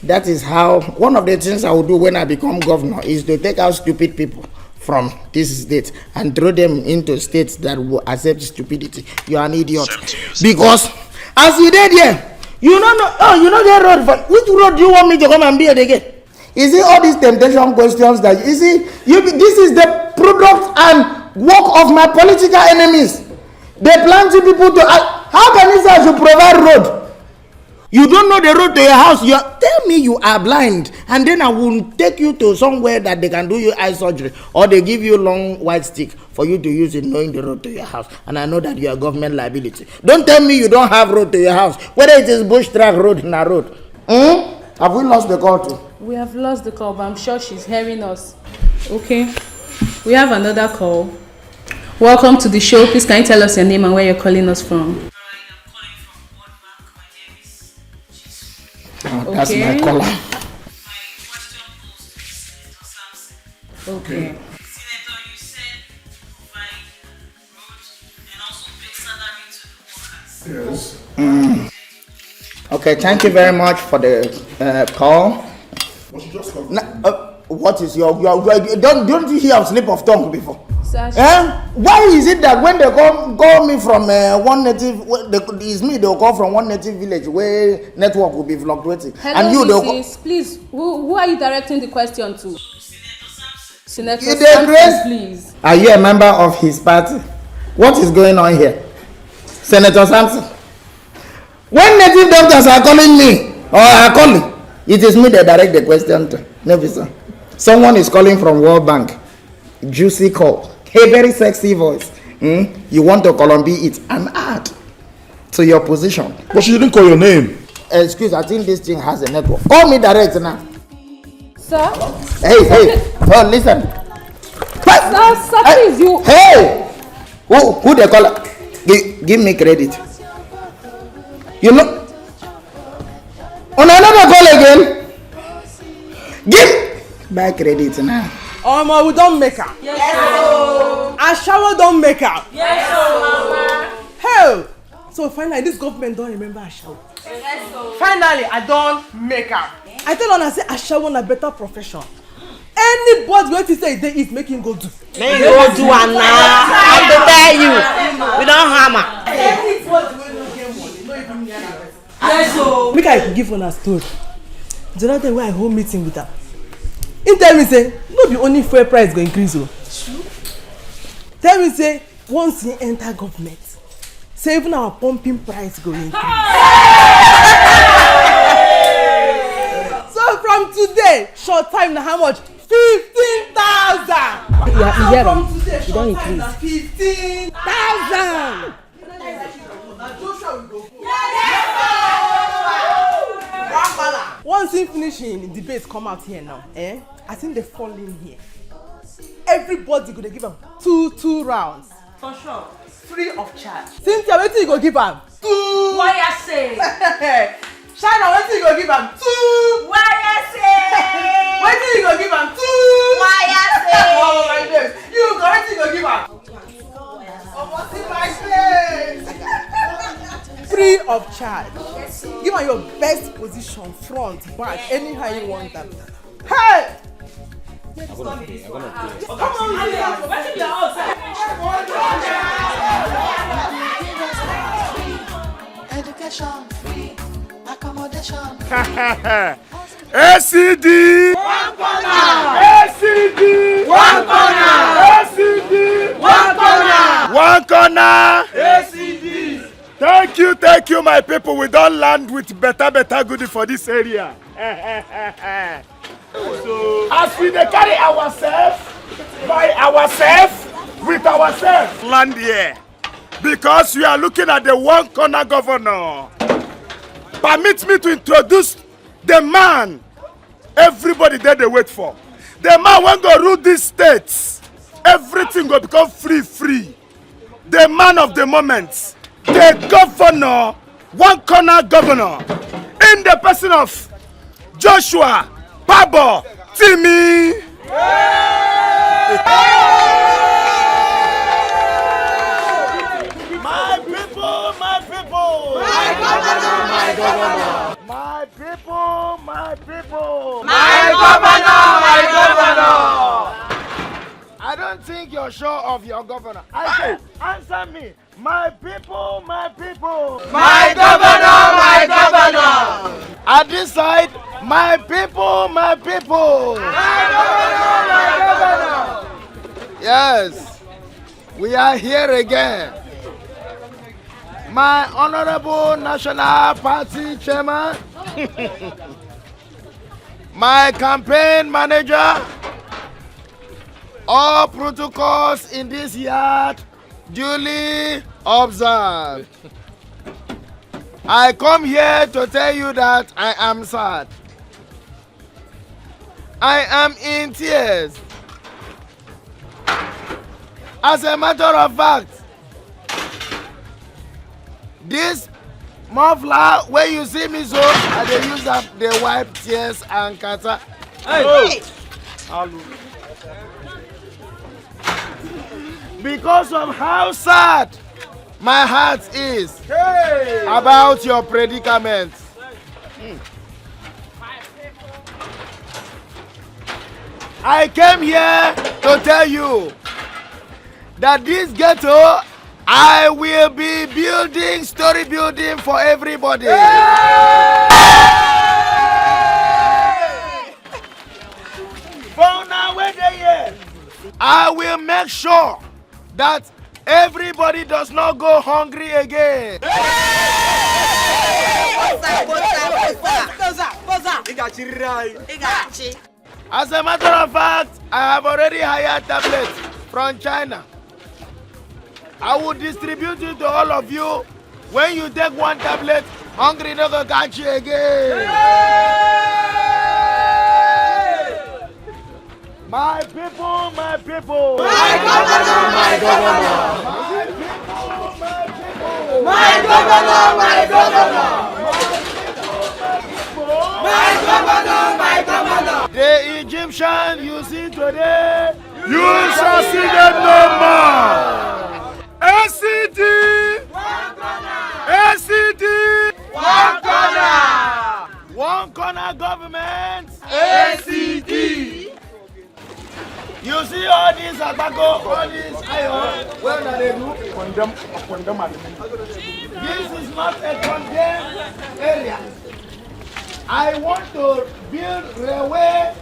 That is how one of the things I will do when I become governor is to take out stupid people from this state and throw them into states that will accept stupidity. You are an idiot. Because as you did here, you don't know. Oh, you know that road. Which road do you want me to come and build again? You see all these temptation questions that you see. This is the product and work of my political enemies. They plan to people to. How can you say I should provide road? You don't know the road to your house. Tell me you are blind, and then I will take you to somewhere that they can do you eye surgery, or they give you long white stick for you to use in knowing the road to your house. And I know that you are government liability. Don't tell me you don't have road to your house, whether it is bush track road or road. Have we lost the call too? We have lost the call, but I'm sure she's hearing us. Okay, we have another call. Welcome to the show. Please can you tell us your name and where you're calling us from? Oh, that's my caller. Okay. Senator, you said provide roads and also pay salary to the workers. Yes. Okay, thank you very much for the call. What is your don't you hear of slip of tongue before? Why is it that when they call me from one native, it's me they'll call from one native village where network will be fluctuating? Hello, and you Mrs. Please, who are you directing the question to? Senator Samson, please. Are you a member of his party? What is going on here? Senator Samson. When native doctors are calling me or are calling, it is me they direct the question to. Never, sir. Someone is calling from World Bank. Juicy call. A very sexy voice. You want to Columbia it and add to your position. But she didn't call your name. Excuse, I think this thing has a network. Call me direct now. Sir? Hey, oh, listen. Sir, please, you. Hey! Who they call? Give me credit. You know? On another call again? Give my credit now. We don't make her. Yes, sir. Ashawo don't make her. Yes, sir. Hell. So finally, this government don't remember Ashawo. Yes, sir. Finally, I don't make her. I tell her, I say Ashawo na better profession. Anybody wey think say is making go do. Make go do am now. I tell you, we don't hammer. Anybody wey no get money, no even near her. Yes, sir. Make I give una story. The other day when I hold meeting with her, he tell me say no be only fuel price go increase o. Tell me say once he enter government, say even our pumping price go increase. So from today, short time na how much? 15,000. Yeah, from today, you don't short time na increase. 15,000. Once he finish in debate come out here now, I think they fall in here. Everybody go to give him two rounds. For sure. Free of charge. Cynthia, wetin you go give am? 2. Why I say? Shana, wetin you go give am? 2. Why I say? Wetin you go give am? 2. Why I say? Oh my days. You go wetin you go give am? Oh, what's in my face? of charge. Give her your best position, front, back, anyhow you want them. Hey! Come on, education free, accommodation. ACD! One corner! ACD! One corner! ACD! One corner! One corner! ACD! Thank you, my people. We don't land with better goodie for this area. So, as we dey carry ourselves, by ourselves, with ourselves, land here. Because we are looking at the one corner governor. Permit me to introduce the man everybody there they wait for. The man when go rule these states, everything will become free. The man of the moment, the governor, one corner governor, in the person of Joshua Pawpaw Timmy. My people, my people. My governor, my governor. My people, my people. My governor, my governor. I don't think you're sure of your governor. I say, answer me. My people, my people. My governor, my governor. At this side, my people, my people. My governor, my governor. Yes, we are here again. My honorable National Party Chairman, my campaign manager, all protocols in this yard duly observed. I come here to tell you that I am sad. I am in tears. As a matter of fact, this muffler where you see me so, I dey use up the wipe tears and kata. Hey. Because of how sad my heart is about your predicament. I came here to tell you that this ghetto, I will be building story building for everybody. For now, where they here, I will make sure that everybody does not go hungry again. As a matter of fact, I have already hired tablets from China. I will distribute it to all of you. When you take one tablet, hungry no go catch you again. My people, my people. My governor, my governor. My governor, my governor. My governor, my governor. The Egyptian you see today, you shall see them no more. ACD! ACD! One corner! One corner government! ACD! You see all these tobacco, all these iron, where are they do? Condemn. This is not a condemned area. I want to build railway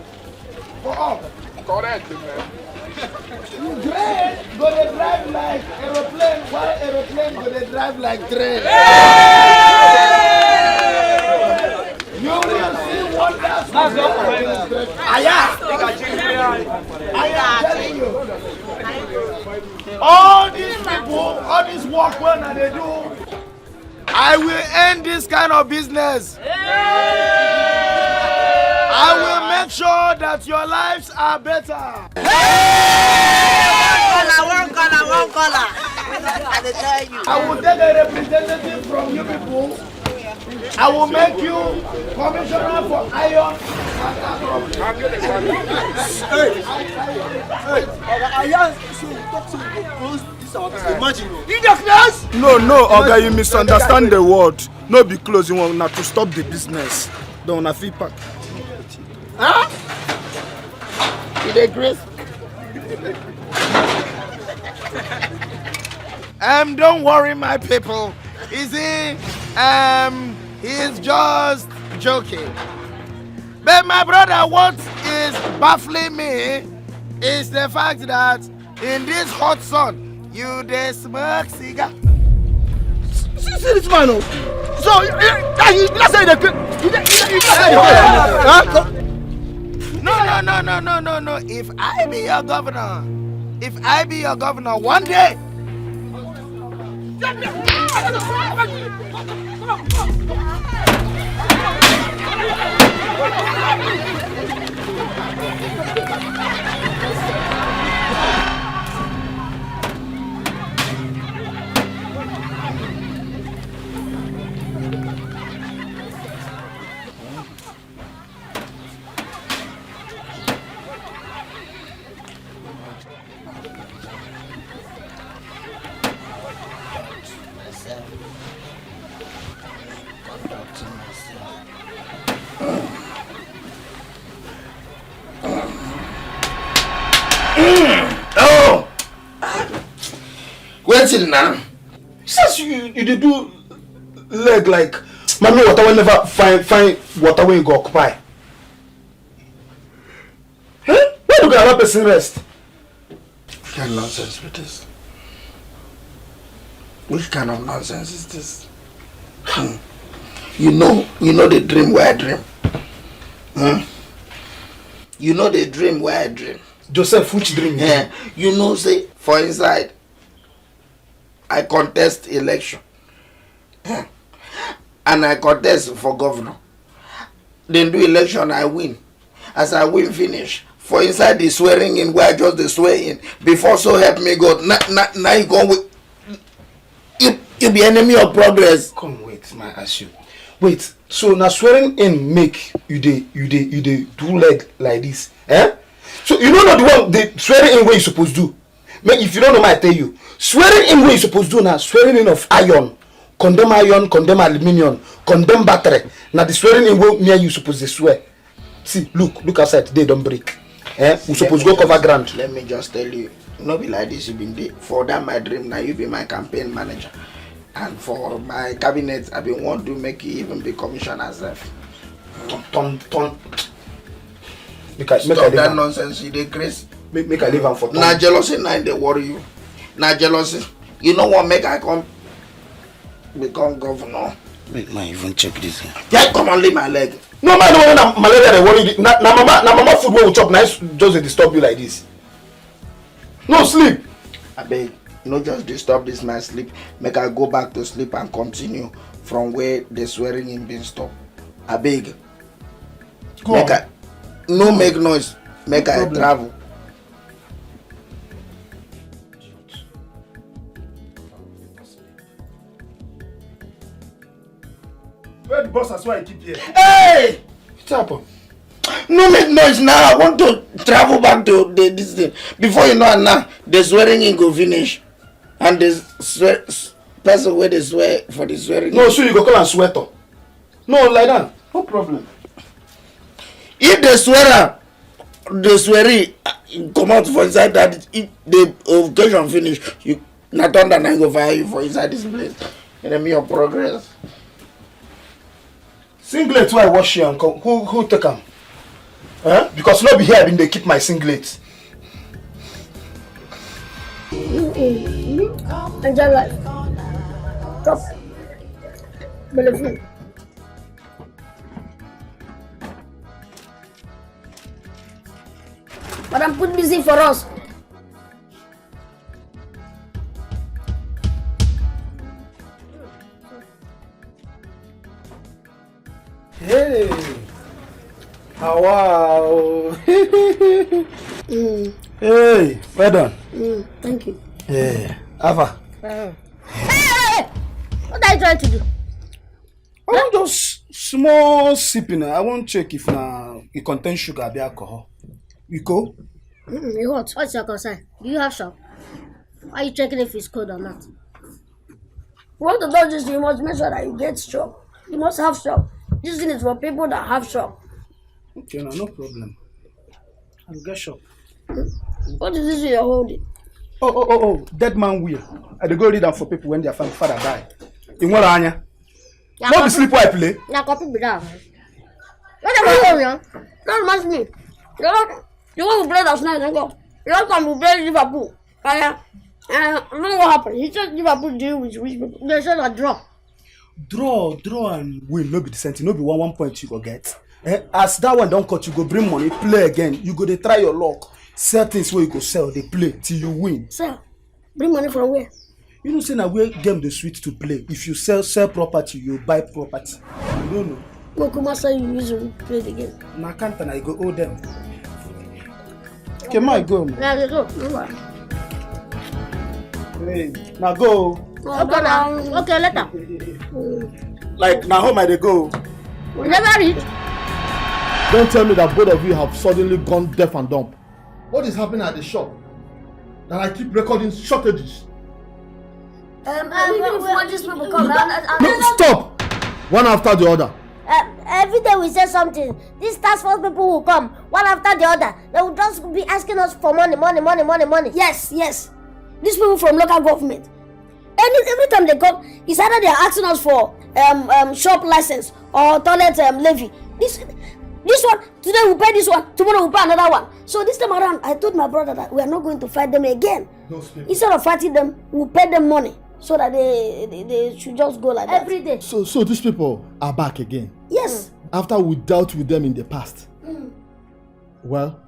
for all. Correct, man. Train gonna drive like aeroplane, while aeroplane gonna drive like train. You will see wonders. I am telling you. All these people, all this work when they do, I will end this kind of business. I will make sure that your lives are better. One color. I will take a representative from you people. I will make you commissioner for iron. Hey. Imagine. You the class? No, Oga, you misunderstand the word. No be closing one now to stop the business. Don't have feedback. Huh? You the grace? Don't worry, my people. Is he? He's just joking. But my brother, what is baffling me is the fact that in this hot sun, you dey smoke cigar. See this man, oh. So, let's say No. If I be your governor, one day. Oh! Waiting now. Since you did do leg like mommy water will never find water when you go occupy. Huh? Where do you allow person rest? What kind of nonsense with this? Which kind of nonsense is this? You know the dream where I dream. You know the dream where I dream. Joseph, which dream? Yeah. You know, say, for inside, I contest election. And I contest for governor. Then do election, I win. As I win, finish. For inside the swearing in, where I just the swear in. Before, so help me God. Now you go with... You be enemy of progress. Come wait, my ask you. Wait, so now swearing in make you do leg like this, eh? So you know not the one the swearing in way you supposed to do. If you don't know, I tell you. Swearing in way you supposed to do now. Swearing in of iron, condemn aluminium, condemn battery. Now the swearing in way near you supposed to swear. See, look outside. They don't break. Eh? We supposed to go cover ground. Let me just tell you, not be like this. You been there. For that my dream. Now you be my campaign manager. And for my cabinet, I been want to make you even be commissioner self. Stop that nonsense, you dey crazy. Make I leave am for Now jealousy, now they worry you. Now jealousy. You know what make I come become governor? Make me even check this here. Yeah, come and leave my leg. No man, no malaria they worry. Na mama food wey we chop nice just disturb you like this. No sleep. I beg. No, just disturb this my sleep. Make I go back to sleep and continue from where the swearing in been stopped. I beg. Make I no make noise. Make I travel. Where the boss as why I keep here? Hey! What's happened? No make noise now. I want to travel back to this thing. Before you know now, the swearing in go finish. And the person where they swear for the swearing. No, so you go call and sweater. No, like that. No problem. If the swearer, the swearing come out for inside that, if the occasion finish, you not under and I go fire you for inside this place. Enemy of progress. Singlet where I wash here and come. Who take them? Huh? Because no be here I been they keep my singlet. Enjoy life. Stop. Believe. Madam, put busy for us. Hey. Wow. Hey, well done. Thank you. Yeah. Ava. Hey! What are you trying to do? I want just small sipping. I want check if it contains sugar or alcohol. You go? What? What's your concern? Do you have shop? Why are you checking if it's cold or not? You want to do this, you must make sure that you get strong. You must have strong. This thing is for people that have strong. Okay, no problem. I'll get shop. What is this you're holding? Oh, dead man will. I go read that for people when their father die. In what anya? Not the sleep while I play. Now copy me down. What am I doing? Don't remind me. You want to play last night and go. You don't come to play Liverpool. I don't know what happened. He said Liverpool deal with rich people. They said a draw. Draw and win. No be the same thing. No be 1 point you go get. As that one don't cut, you go bring money, play again. You go they try your luck. Sell things where you go sell, they play till you win. Sell? Bring money from where? You know, say now where game the sweet to play. If you sell property, you buy property. You don't know. No, come on, say you use to play the game. Now can't I go owe them. Okay, my go. Yeah, they go. Hey, now go. Okay, now. Okay, later. Like now home I they go. We never reach. Don't tell me that both of you have suddenly gone deaf and dumb. What is happening at the shop? That I keep recording shortages. Even if one these people come, No, stop! One after the other. Every day we say something. These task force people will come one after the other. They will just be asking us for money. Yes. These people from local government. Every time they come, it's either they are asking us for shop license or toilet levy. This one, today we pay this one, tomorrow we pay another one. So this time around, I told my brother that we are not going to fight them again. Instead of fighting them, we'll pay them money so that they should just go like that. Every day. So these people are back again? Yes. After we dealt with them in the past? Well,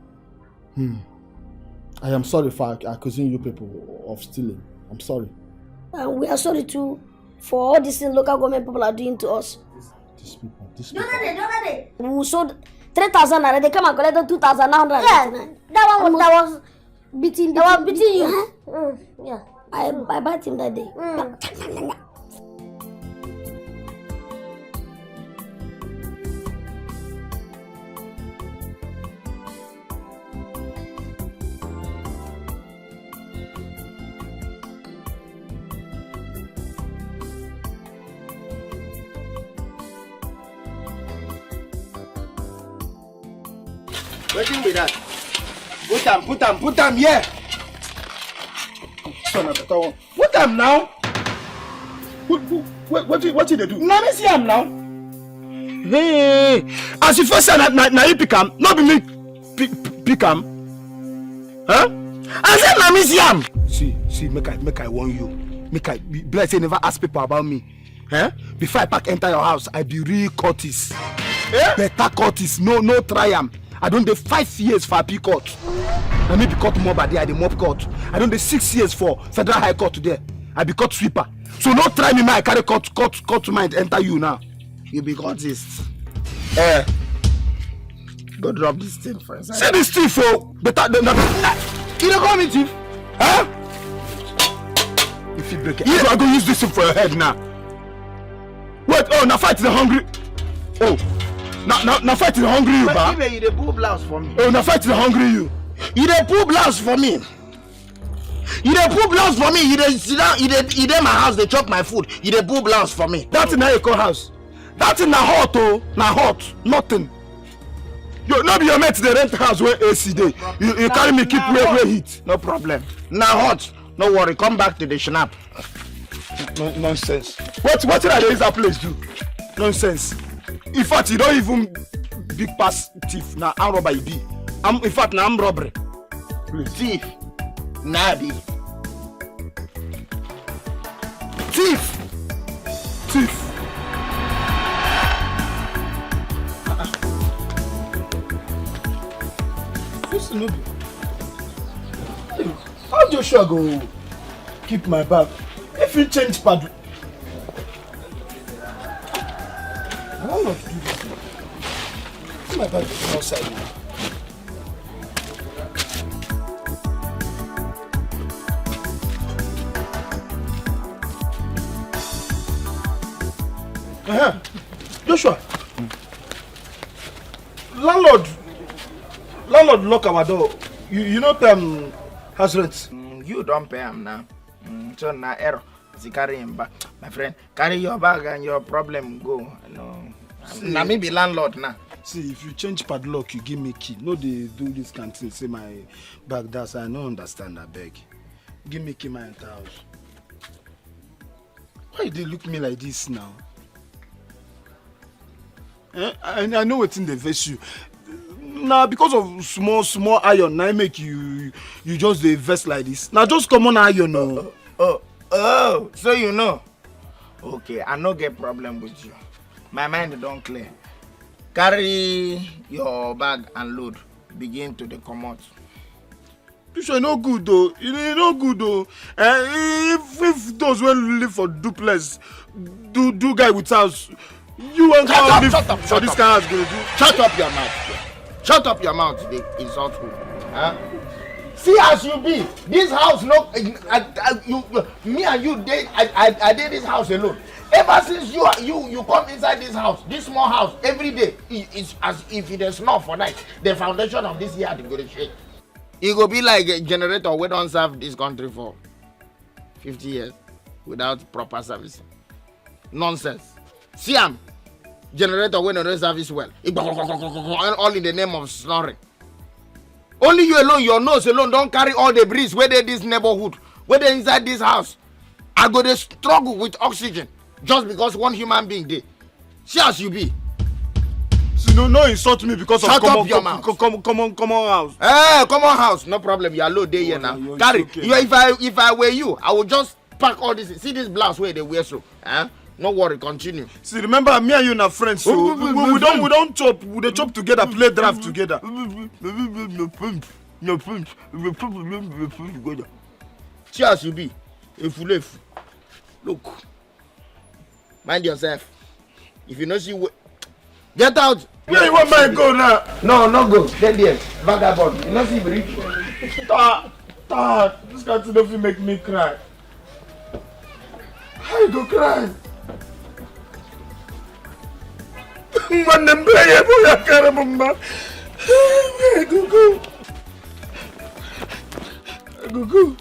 I am sorry for accusing you people of stealing. I'm sorry. And we are sorry too for all these things local government people are doing to us. These people. We sold 3,000 naira. They come and collect 2,900. Yeah, that was beating. They were beating you. Yeah, I bought him that day. Waiting with that. Put them here. Son of a tower. Put them now. What did they do? Now me see them now. Hey, as you first said na you pick them, not be me pick them. Huh? I said na me see them. See, make I warn you. Make I bless you never ask people about me. Huh? Before I enter your house, I be real courteous. Better courteous, no try am. I don't do 5 years for appeal court. I may be court more by there, I the mob court. I don't do 6 years for federal high court today. I be court sweeper. So no try me, I carry court to mind enter you now. You be courtist. Go drop this thing first. Say this thief for better than that. You don't call me thief? Huh? If you break it, I go use this thing for your head now. Wait, now fight the hungry. Now fight the hungry you, ba. You dey pull blouse for me. Now fight the hungry you. You dey pull blouse for me. You dey pull blouse for me. You dey sit down. You dey my house. They chop my food. You dey pull blouse for me. That's in your house. That's in na hot na hot. Nothing. You no be your mate. They rent house where AC dey. You carry me keep where heat. No problem. Na hot. No worry. Come back to the snap. Nonsense. What did I use that place do? Nonsense. In fact, you don't even big pass thief. Now I'm robber you be. In fact, now I'm robbery. Please. Thief. Nabi. Thief. Listen, how Joshua go keep my bag? If you change pad. I don't know what to do this. See my bag is outside now. Joshua. Landlord lock our door. You know house rent. you don't pay him now. So now error. See, carry him back. My friend, carry your bag and your problem go. No. Now me be landlord now. See, if you change padlock, you give me key. No, they do this canteen. Say my bag, that's I don't understand that beg. Give me key my entire house. Why they look me like this now? I know it's in the vest you. Now because of small iron, now make you just the vest like this. Now just come on iron no. Oh, so you know. Okay, I no get problem with you. My mind don't clear. Carry your bag and load. Begin to the commode. This is no good though. It no good though. If those who live for duplex do guy with house, you won't live for this kind of house. Shut up your mouth. Shut up your mouth. They insult you. Huh? See as you be. This house no. Me and you I did this house alone. Ever since you come inside this house, this small house, every day, it's as if it is snow for night. The foundation of this yard is going to shake. It will be like a generator we don't serve this country for 50 years without proper service. Nonsense. See generator we don't service well. All in the name of snoring. Only you alone, your nose alone, don't carry all the breeze where they this neighborhood, where they inside this house. I go to struggle with oxygen just because one human being did. See as you be. See, no insult me because Shut of up your mouth. Common house. Common house, no problem. You are low day here now. Carry. Okay. If I were you, I would just pack all this. See this blouse where they wear so. No worry, continue. See, remember me and you are friends, so we don't chop. We dey chop together, play draft together. No friends. See as you be. If you live, look. Mind yourself. If you don't see, get out. Where you want my go now? No go. Get there, vagabond. You don't see rich. This guy don't make me cry. I go cry. Man, them play boy, I can't remember. I go.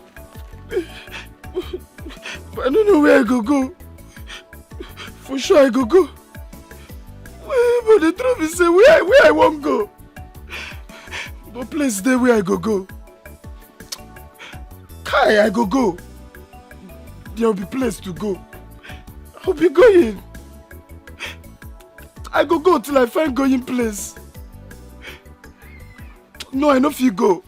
But I don't know where I go. For sure I go. But the truth is say where I won't go. But place there where I go. Kai I go. There will be place to go. I'll be going. I go till I find going place. No, I no fit go.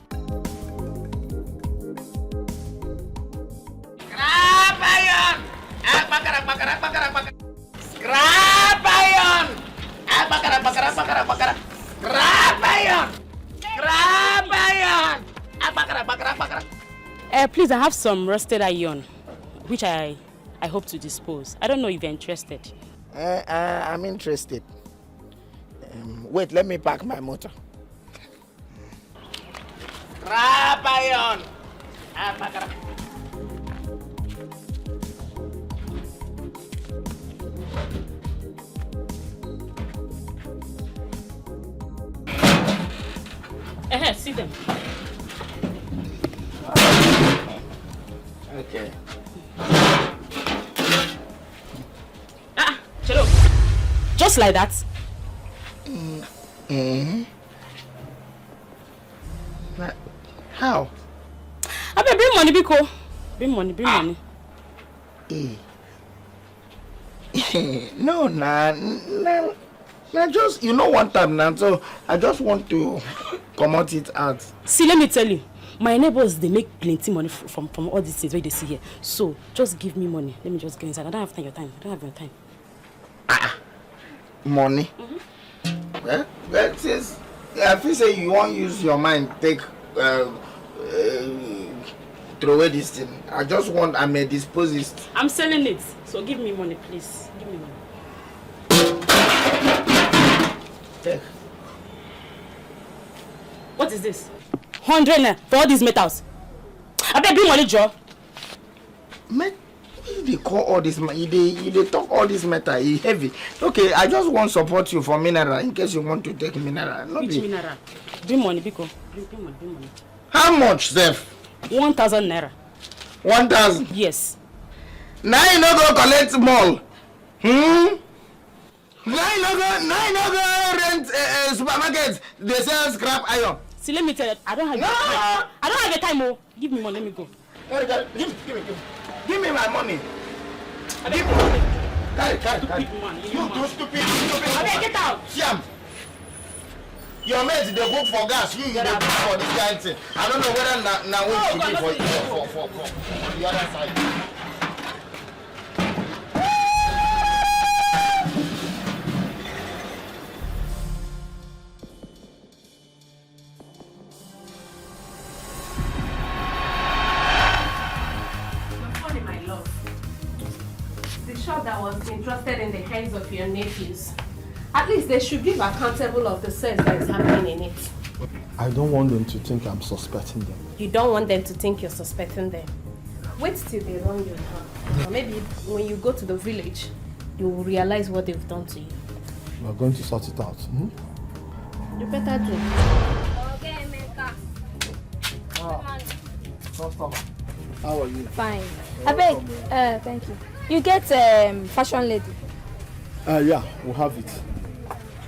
Please, I have some rusted iron, which I hope to dispose. I don't know if you're interested. I'm interested. Wait, let me park my motor. Scrap iron. See them. Okay. Chelo. Just like that. How? I better bring money, Biko. Bring money. No, nah, just one time now, so I just want to come it out. See, let me tell you, my neighbors they make plenty money from all these things where they see here. So just give me money. Let me just go inside. I don't have your time. Money? Well, since I feel say you won't use your mind, take throw away this thing. I just want I may dispose it. I'm selling it, so give me money, please. Give me money. Take. What is this? 100 naira for all these metals. I better bring money, Joe. They call all this they talk all this metal heavy. Okay, I just want support you for mineral in case you want to take mineral. Which mineral? Bring money, Biko. Bring money. How much, Zef? 1,000 naira. 1,000. Yes. Now you no go collect mall. Now you no go rent supermarket. They sell scrap iron. See, let me tell you, I don't have time. I don't have the time. Oh, give me money. Let me go. Give me my money. Give me money. Stupid man. You do stupid. Okay, get out. Siam. Your mate they book for gas. You they book for this kind of thing. I don't know whether now we should be for the other side. That was entrusted in the hands of your nephews. At least they should give accountable of the sex that is happening in it. I don't want them to think I'm suspecting them. You don't want them to think you're suspecting them. Wait till they run you down. Or maybe when you go to the village, you will realize what they've done to you. We're going to sort it out. You better do. Okay, Meka. How are you? Fine. I beg, thank you. You get fashion lady. Yeah, we'll have it.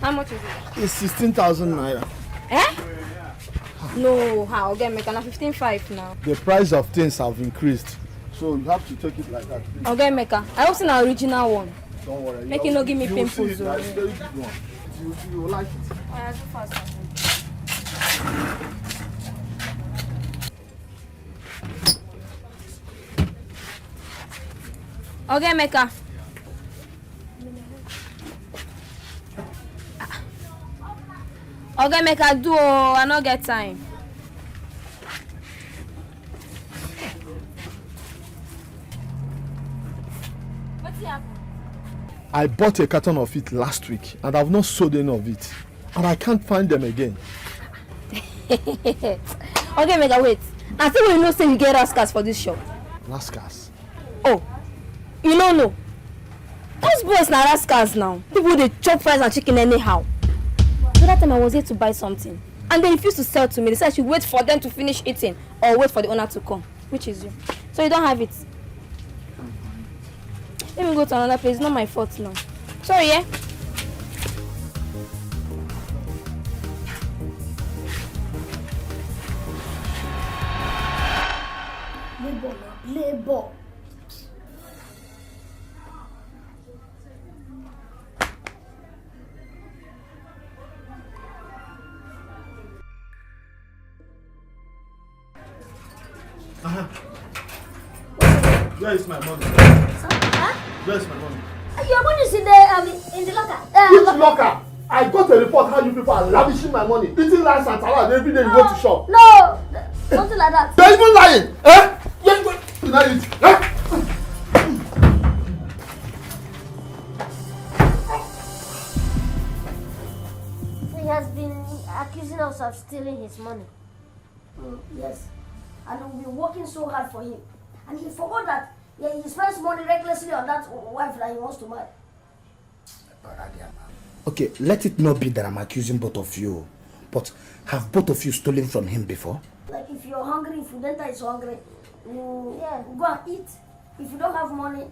How much is it? It's 16,000 naira. Eh? No, how? Okay, make 15.5 now. The price of things have increased, so you have to take it like that. Please. Okay, Meka. I also an original one. Don't worry. Make it not give me pimples. It's a very good one. You will like it. I do fast. Okay, Meka. Okay, Meka, do. I don't get time. What's happening? I bought a carton of it last week, and I've not sold any of it, and I can't find them again. Okay, Meka, wait. I think we know say you get rascals for this shop. Rascals? Oh, you don't know. Those boys are rascals now. People they chop fries and chicken anyhow. The other time I was here to buy something, and they refused to sell to me. They said I should wait for them to finish eating or wait for the owner to come, which is you. So you don't have it. Let me go to another place. It's not my fault now. Sorry, yeah. Labor. Where is my money? Huh? Where is my money? Your money is in the locker. Which locker? I got a report how you people are lavishing my money, eating rice and salad every day you go to shop. No, something like that. They're even lying. Eh? You ain't going to deny it. Eh? He has been accusing us of stealing his money. Yes. And we've been working so hard for him. And he forgot that he spends money recklessly on that wife that he wants to marry. Okay, let it not be that I'm accusing both of you, but have both of you stolen from him before? Like if you're hungry, if Udenta is hungry, we'll go and eat. If you don't have money,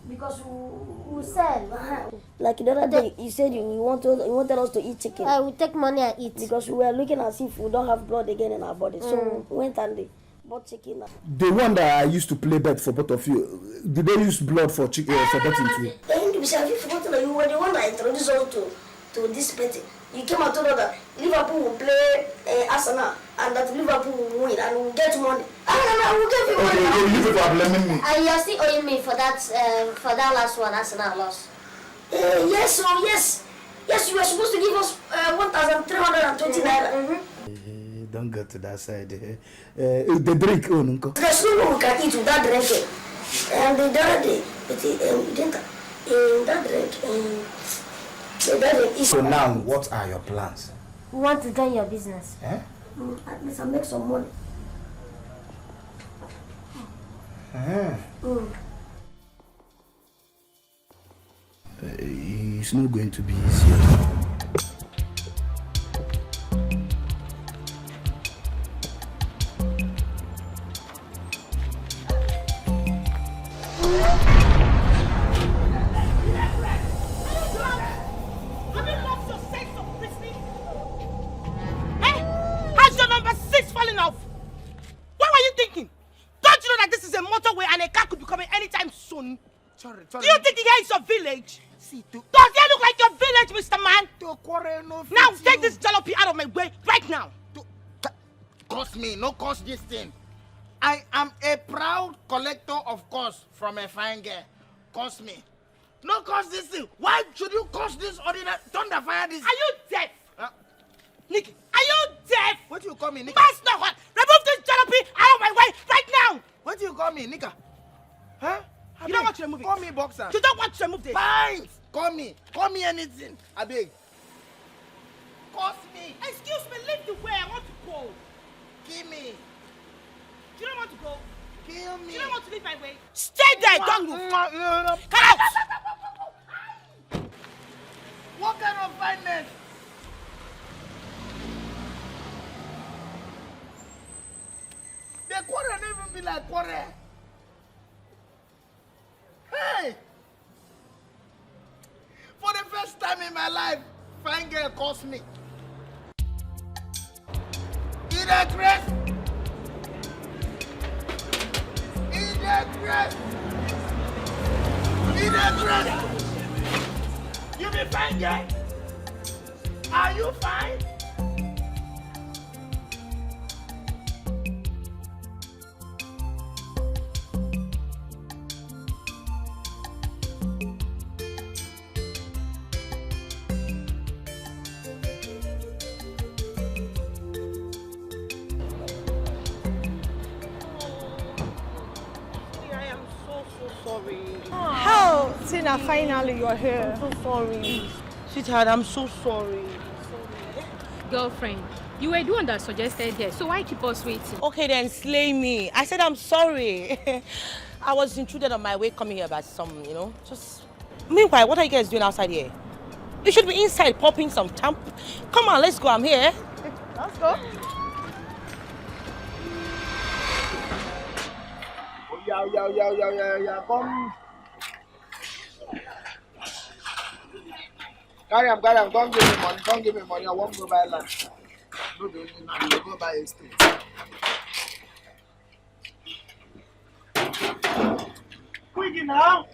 because we'll sell. Like the other day, you said you wanted us to eat chicken. I will take money and eat. Because we were looking as if we don't have blood again in our body. So we went and they bought chicken. The one that I used to play bet for both of you, did they use blood for chicken for betting too? Have you forgotten that you were the one that introduced us to this betting? You came and told us that Liverpool will play Arsenal and that Liverpool will win and we'll get money. We'll give you money. Okay, you people are blaming me. And you're still owing me for that last one, Arsenal loss. Yes, you were supposed to give us 1,320 naira. Don't go to that side. The drink, There's no one we can eat without drinking. And the other day, that drink, So now, what are your plans? We want to join your business. At least I'll make some money. It's not going to be easy at all. village? See, does it look like your village, Mr. Man? Now take this jalopy out of my way right now. Cost me, no cost this thing. I am a proud collector of cost from a fine girl. Cost me. No cost this thing. Why should you cost this ordinary thunder fire this? Are you deaf? Nikki, are you deaf? What do you call me, Nika? Master, what? Remove this jalopy out of my way right now! What do you call me, Nika? Huh? You don't want to remove it. Call me boxer. You don't want to remove this. Fine. Call me anything. I beg. Cost me. Excuse me, leave the way. I want to go. Kill me. You don't want to go. Kill me. You don't want to leave my way. Stay there, don't move. Come out. What kind of fineness? The quarrel never even be like quarrel. Hey! For the first time in my life, fine girl cost me. Idiots! You be fine girl? Are you fine? How? Tina, finally you're here. I'm so sorry. Sweetheart, I'm so sorry. Girlfriend, you were the one that suggested this, so why keep us waiting? Okay then, slay me. I said I'm sorry. I was intruded on my way coming here by some, just... Meanwhile, what are you guys doing outside here? You should be inside popping some champ. Come on, let's go, I'm here. Let's go. Yeah, come. Carry him, don't give me money, I won't go buy land. No, you go buy a estate. Quick now!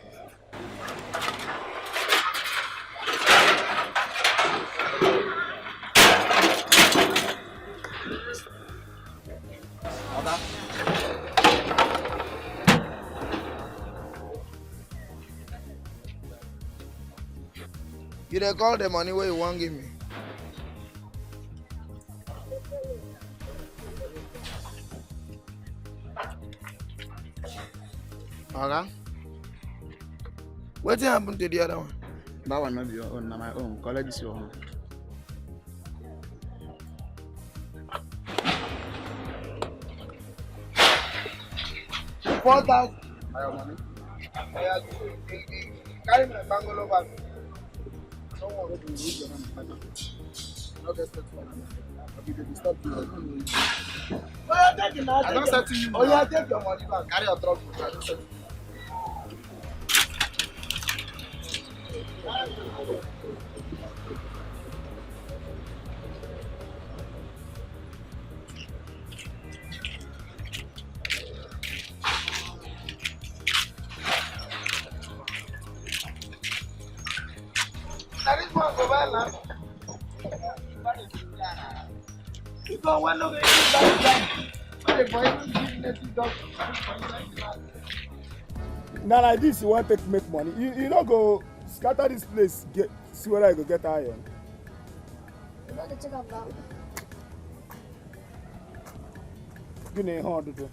You dey call the money where you won't give me. Okay. What happened to the other one? That one not your own, not my own. Collect this your own. $4,000. Your money? Carry my bungalow back. Don't worry, you use your hand. Not get set for I don't set to you. Oh, yeah, take your money back. Carry your truck. I don't set to you. That is one go buy land. You don't want to get Now like this, you want to make money. You don't go scatter this place, see whether you go get iron. You got to check out that. Give me a hand, do.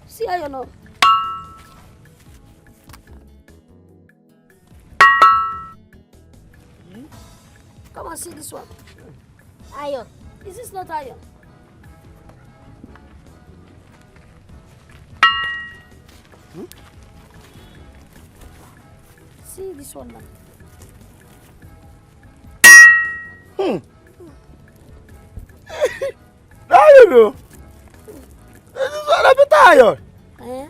See how you know. Come and see this one. Iron. Is this not iron? See this one now. Now you know. This is one a bit iron. Eh?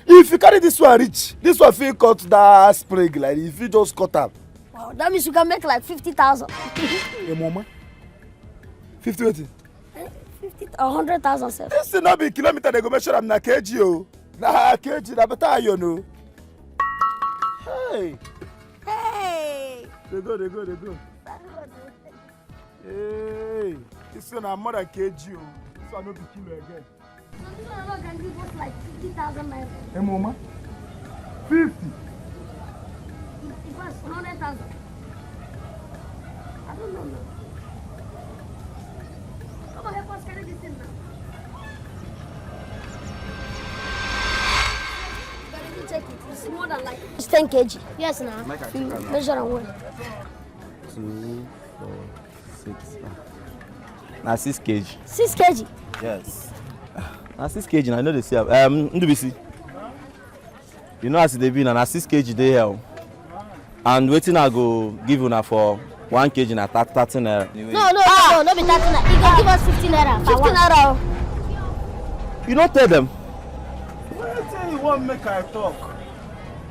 If you carry this one rich, this one feel cut that sprig like if you just cut up. Wow, that means you can make like 50,000. Hey, mama. 50 what? 50,000. 100,000 sef. This is not be kilometer they go measure am na kg o. Na kg na better iron o. Hey. Hey. They go. Hey. This one na more than kg o. This one no be kilo again. So this one can give us like 50,000 naira. Hey mama. 50. It was 100,000. I don't know now. Come on, help us carry this thing now. Check it. It's more than like. It's 10 kg. Yes, now. Measure and weigh. 2, 4, 6. Now 6 kg. 6 kg. Yes. Now 6 kg. Now I know they say. NDBC. You know as they be now 6 kg they here. And waiting I go give you for 1 kg na 30 naira. No, be 30 naira. You can give us 15 naira. 15 naira. You don't tell them. Well, tell you what make I talk.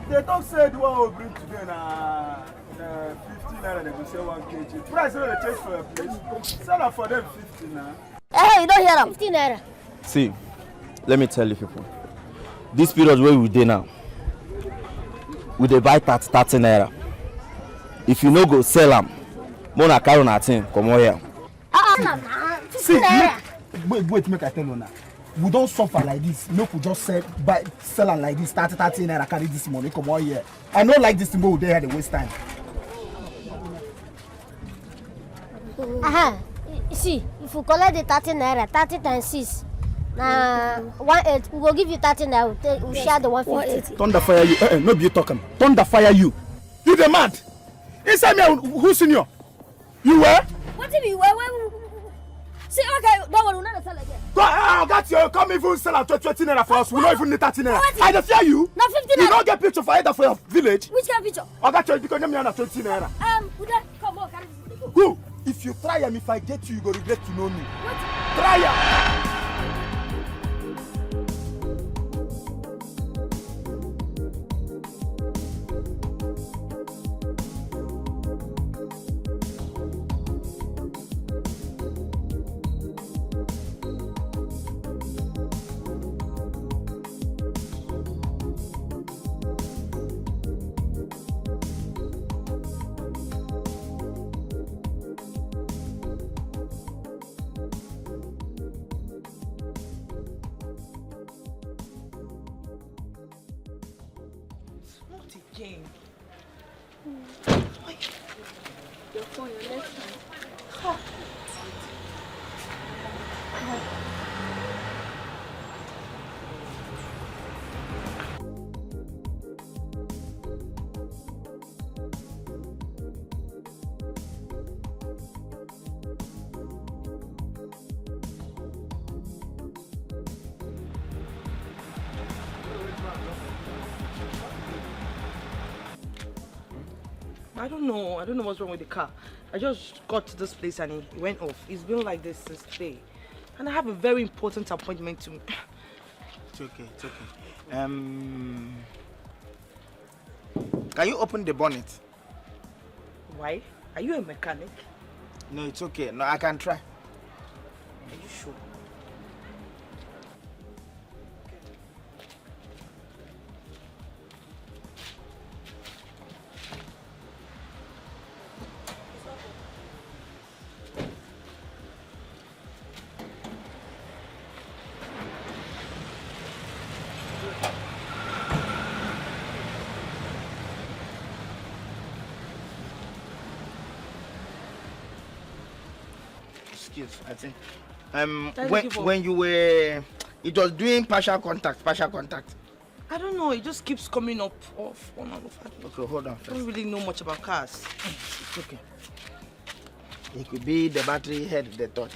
They don't say the one we bring today na 15 naira. They go say 1 kg. Price no dey change for your place. Sell am for them 50 na. Hey, you don't hear them. 15 naira. See, let me tell you people. This period where we dey now, we dey buy 30 naira. If you no go sell am, Mona carry na thing come on here. See, wait, make I tell you now. We don't suffer like this. Make we just sell am like this. 30 naira carry this money come on here. I don't like this thing we dey here the waste time. See, if you collect the 30 naira, 30 times 6, 180, we will give you 30 naira. We share the 150. Thunder fire you. No be you talking. Thunder fire you. You the mad? Inside me, who's senior? You were? What do you mean? See, okay, don't worry, we're not sell again. That's you. Come even sell at 20 naira for us. We don't even need 30 naira. I just fear you. No, 50 naira. You don't get picture for either for your village. Which kind of picture? I got you because you're not 20 naira. Come on, carry this. Who? If you try him, if I get you, you go regret to know me. What? Try him. Again. Your phone, your left hand. I don't know what's wrong with the car. I just got to this place and it went off. It's been like this since today. And I have a very important appointment to... It's okay. Can you open the bonnet? Why? Are you a mechanic? No, it's okay. No, I can try. Are you sure? I think. When you were, it was doing partial contact. I don't know. It just keeps coming up, off, on and off. Okay, hold on first. I don't really know much about cars. It's okay. It could be the battery head, the touch.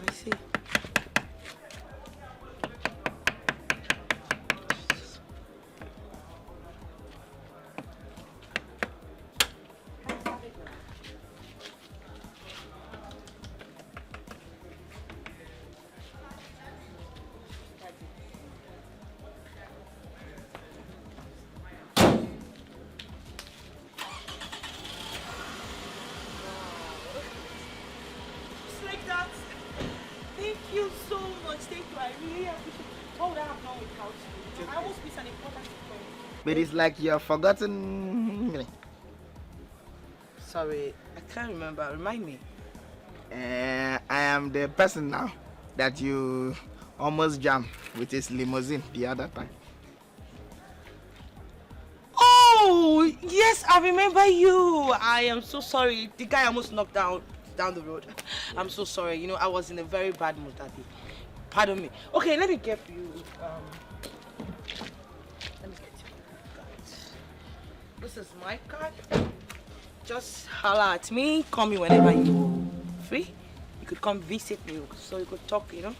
I see. But it's like you're forgotten. Sorry, I can't remember. Remind me. I am the person now that you almost jammed with his limousine the other time. Oh, yes, I remember you. I am so sorry. The guy almost knocked down the road. I'm so sorry. You know, I was in a very bad mood that day. Pardon me. Okay, let me get you. Let me get you. This is my card. Just holler at me. Call me whenever you're free. You could come visit me so you could talk, you know.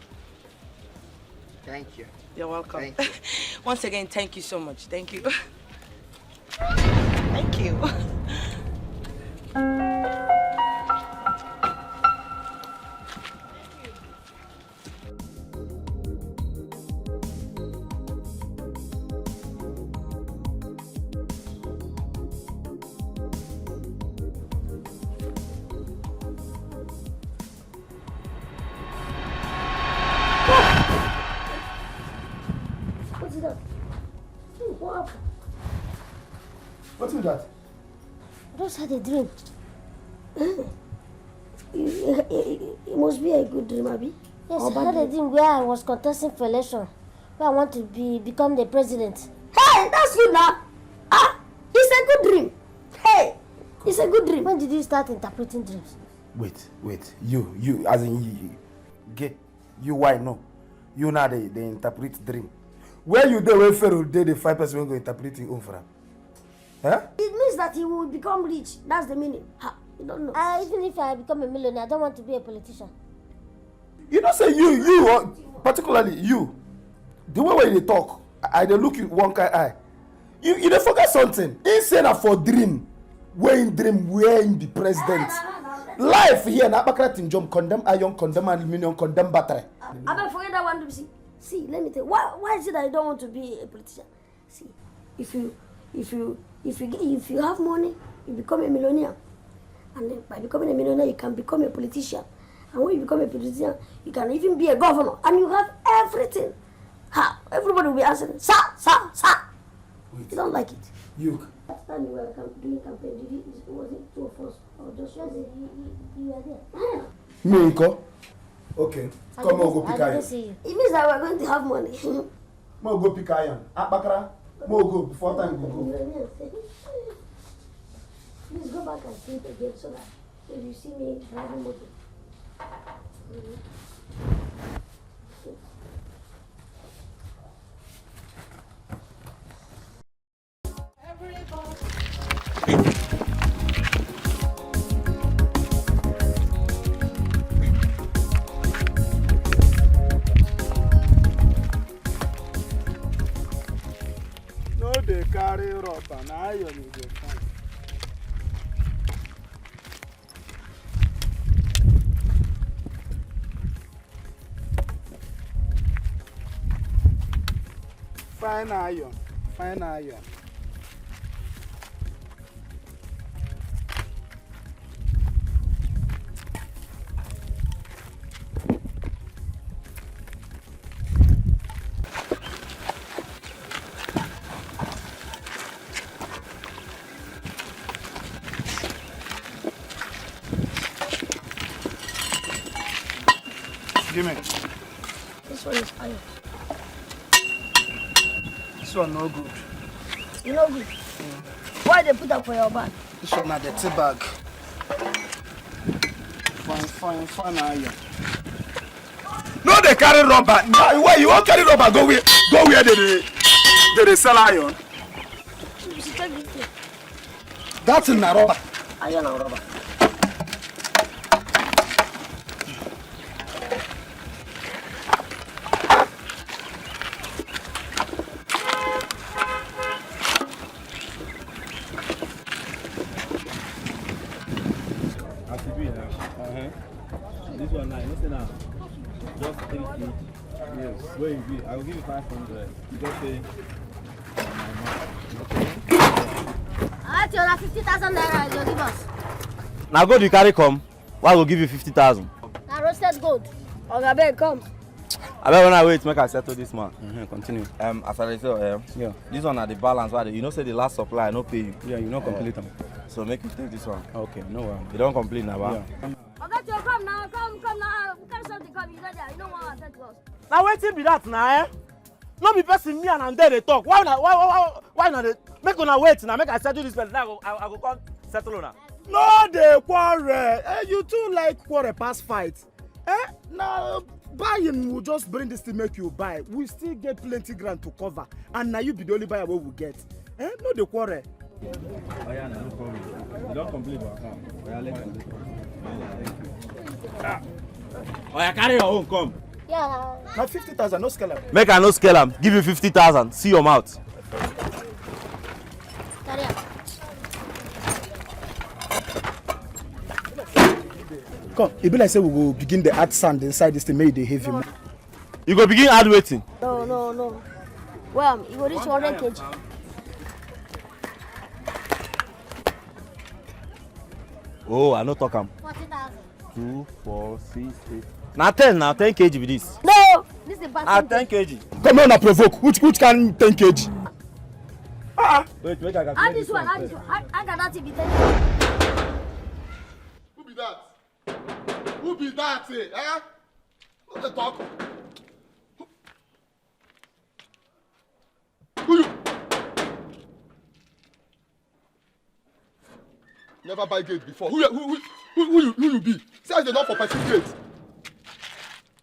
Thank you. You're welcome. Thank you. Once again, thank you so much. Thank you. Thank you. What's that? What happened? What's with that? I just had a dream. It must be a good dream, Abi. Yes, Or I bad had a dream. dream where I was contesting for election, where I want to become the president. Hey, that's good now. Ah, it's a good dream. Hey, it's a good dream. When did you start interpreting dreams? Wait. You, as in you, why no? You now they interpret dream. Where you there when Pharaoh did the 5 person when go interpret in Umfra? Huh? It means that he will become rich. That's the meaning. Ha, you don't know. Even if I become a millionaire, I don't want to be a politician. You don't say you, particularly you. The way you talk, I dey look you one kind eye. You dey forget something. He say na for dream. When dream, where in the president. Life here na Abakara Tinjom condemn iron, condemn aluminium, condemn battery. I don't forget that one. See, let me tell you. Why is it that I don't want to be a politician? See, if you have money, you become a millionaire. And then by becoming a millionaire, you can become a politician. And when you become a politician, you can even be a governor. And you have everything. Ha! Everybody will be answering, sir. Wait. You don't like it. You. Last time you were doing campaign, was it 2 of us? Or just you were there? Me, Nko? Okay. Come on, go pick iron. It means that we're going to have money. Mo go pick iron. Abakara, mo go before time go go. Please go back and sleep again so that if you see me driving motor. No, they carry rubber. Now iron you go find. Fine iron. Give me. This one is iron. This one no good. You know good? Why they put that for your bag? This one na dirty bag. Fine iron. No, they carry rubber. No, why you won't carry rubber? Go where they sell iron. You should take this thing. That's in a rubber. Iron and rubber. This one now, listen now. Just take it. Yes, where you be? I will give you 500. You just say I have 50,000 naira you give us. now go you carry come. Why will give you 50,000? Now roasted gold. Oga, come. I bet when I wait, make I settle this man. Continue. As I say, yeah. This one are the balance. Why you know say the last supply I no pay you. Yeah, you no complete them. So make you take this one. Okay, no worry. You don't complete now, ba? Yeah. Okay, come now, come now. Carry something, come. You there. You don't want to attend to us. Now waiting be that now, eh? No be person me and there they talk. Why not they make una wait now? Make I settle this person. Now I go come settle now. No, they quarrel. You two like quarrel past fight. Now buying will just bring this to make you buy. We still get plenty grant to cover, and now you be the only buyer we will get. No, they quarrel. Oh yeah, no problem. You don't complete your account. Oh yeah, let's do it. Oh yeah, carry your own, come. Yeah. Now 50,000, no scale. Make I no scale am. Give you 50,000. See your mouth. Carry on. Come, it be like say we will begin the add sand inside this to make the heavy. No. You go begin add waiting. No. Well, you go reach 100 kg. Oh, I no talk am. 40,000. 2, 4, 6, 8. Now 10 kg with this. No, this is the bad. 10 kg. Come on, provoke. Which can 10 kg? Wait, I got Add this one. I got that to be 10 kg. Who be that? Who be that? Eh? What the talk? Who you? Never buy gate before. Who you be? Say they not for person gate.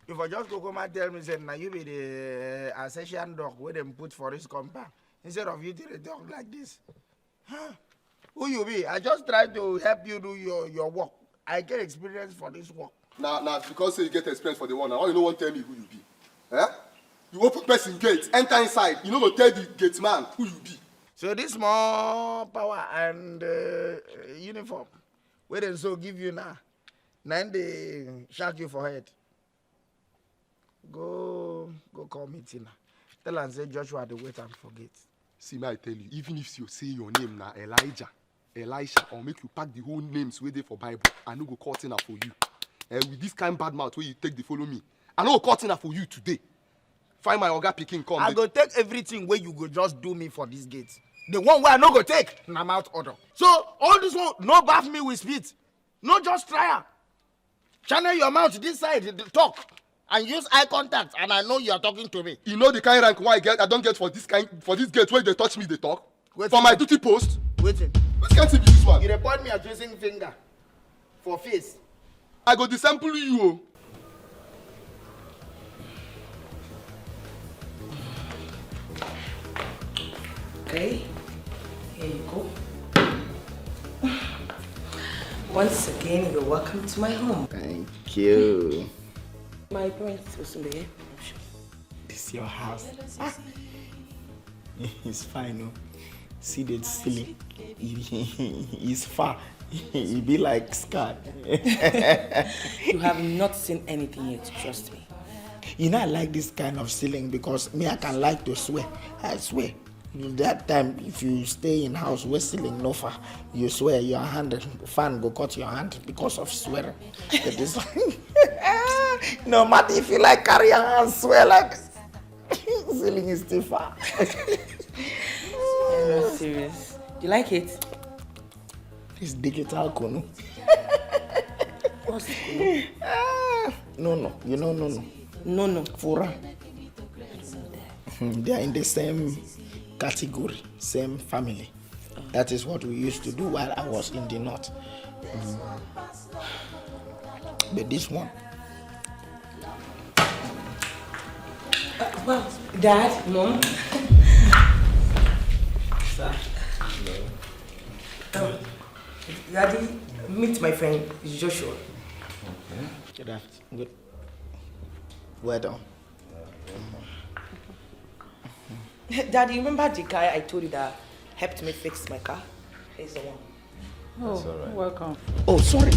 If I just go come and tell me, say, now you be the accession dog where them put for this compound. Instead of you to talk like this. Huh? Who you be? I just try to help you do your work. I get experience for this work. Nah, because you get experience for the one. Now you don't want to tell me who you be. Eh? You open person gate, enter inside. You know go tell the gate man who you be. So this more power and uniform, where they so give you now, they shock you for head. Go call me Tina. Tell and say Joshua the wait and forget. See me, I tell you, even if you say your name now, Elijah, Elisha, I'll make you pack the whole names where they for Bible. I no go cut in for you. And with this kind of bad mouth where you take the follow me, I no go cut in for you today. Find my Oga Pikin come. I go take everything where you go just do me for this gate. The one where I no go take, na mouth order. So all this one, no bath me with spit. No just try am. Channel your mouth this side, talk. And use eye contact, and I know you are talking to me. You know the kind of rank why I don't get for this gate where they touch me, they talk. Wait for my duty post. Waiting. What can't be this one? You report me accusing finger for face. I go dissample you. Okay, here you go. Once again, you're welcome to my home. Thank you. My parents will soon be here, I'm sure. This is your house. It's fine, no? See the ceiling? It's far. It be like scarred. You have not seen anything yet, trust me. You know, I like this kind of ceiling because me, I can like to swear. I swear. That time, if you stay in house where ceiling no far, you swear your hand, fan go cut your hand because of swearing. No matter if you like carry your hand, swear like ceiling is too far. I'm not serious. Do you like it? It's digital kunu. What's kunu? No. You know no. No. Fura. They are in the same category, same family. That is what we used to do while I was in the north. But this one. Well, Dad, Mom. Sir. Hello. Daddy, meet my friend Joshua. Okay. Good. Well done. Daddy, remember the guy I told you that helped me fix my car? He's the one. That's all right. Welcome. Oh, sorry.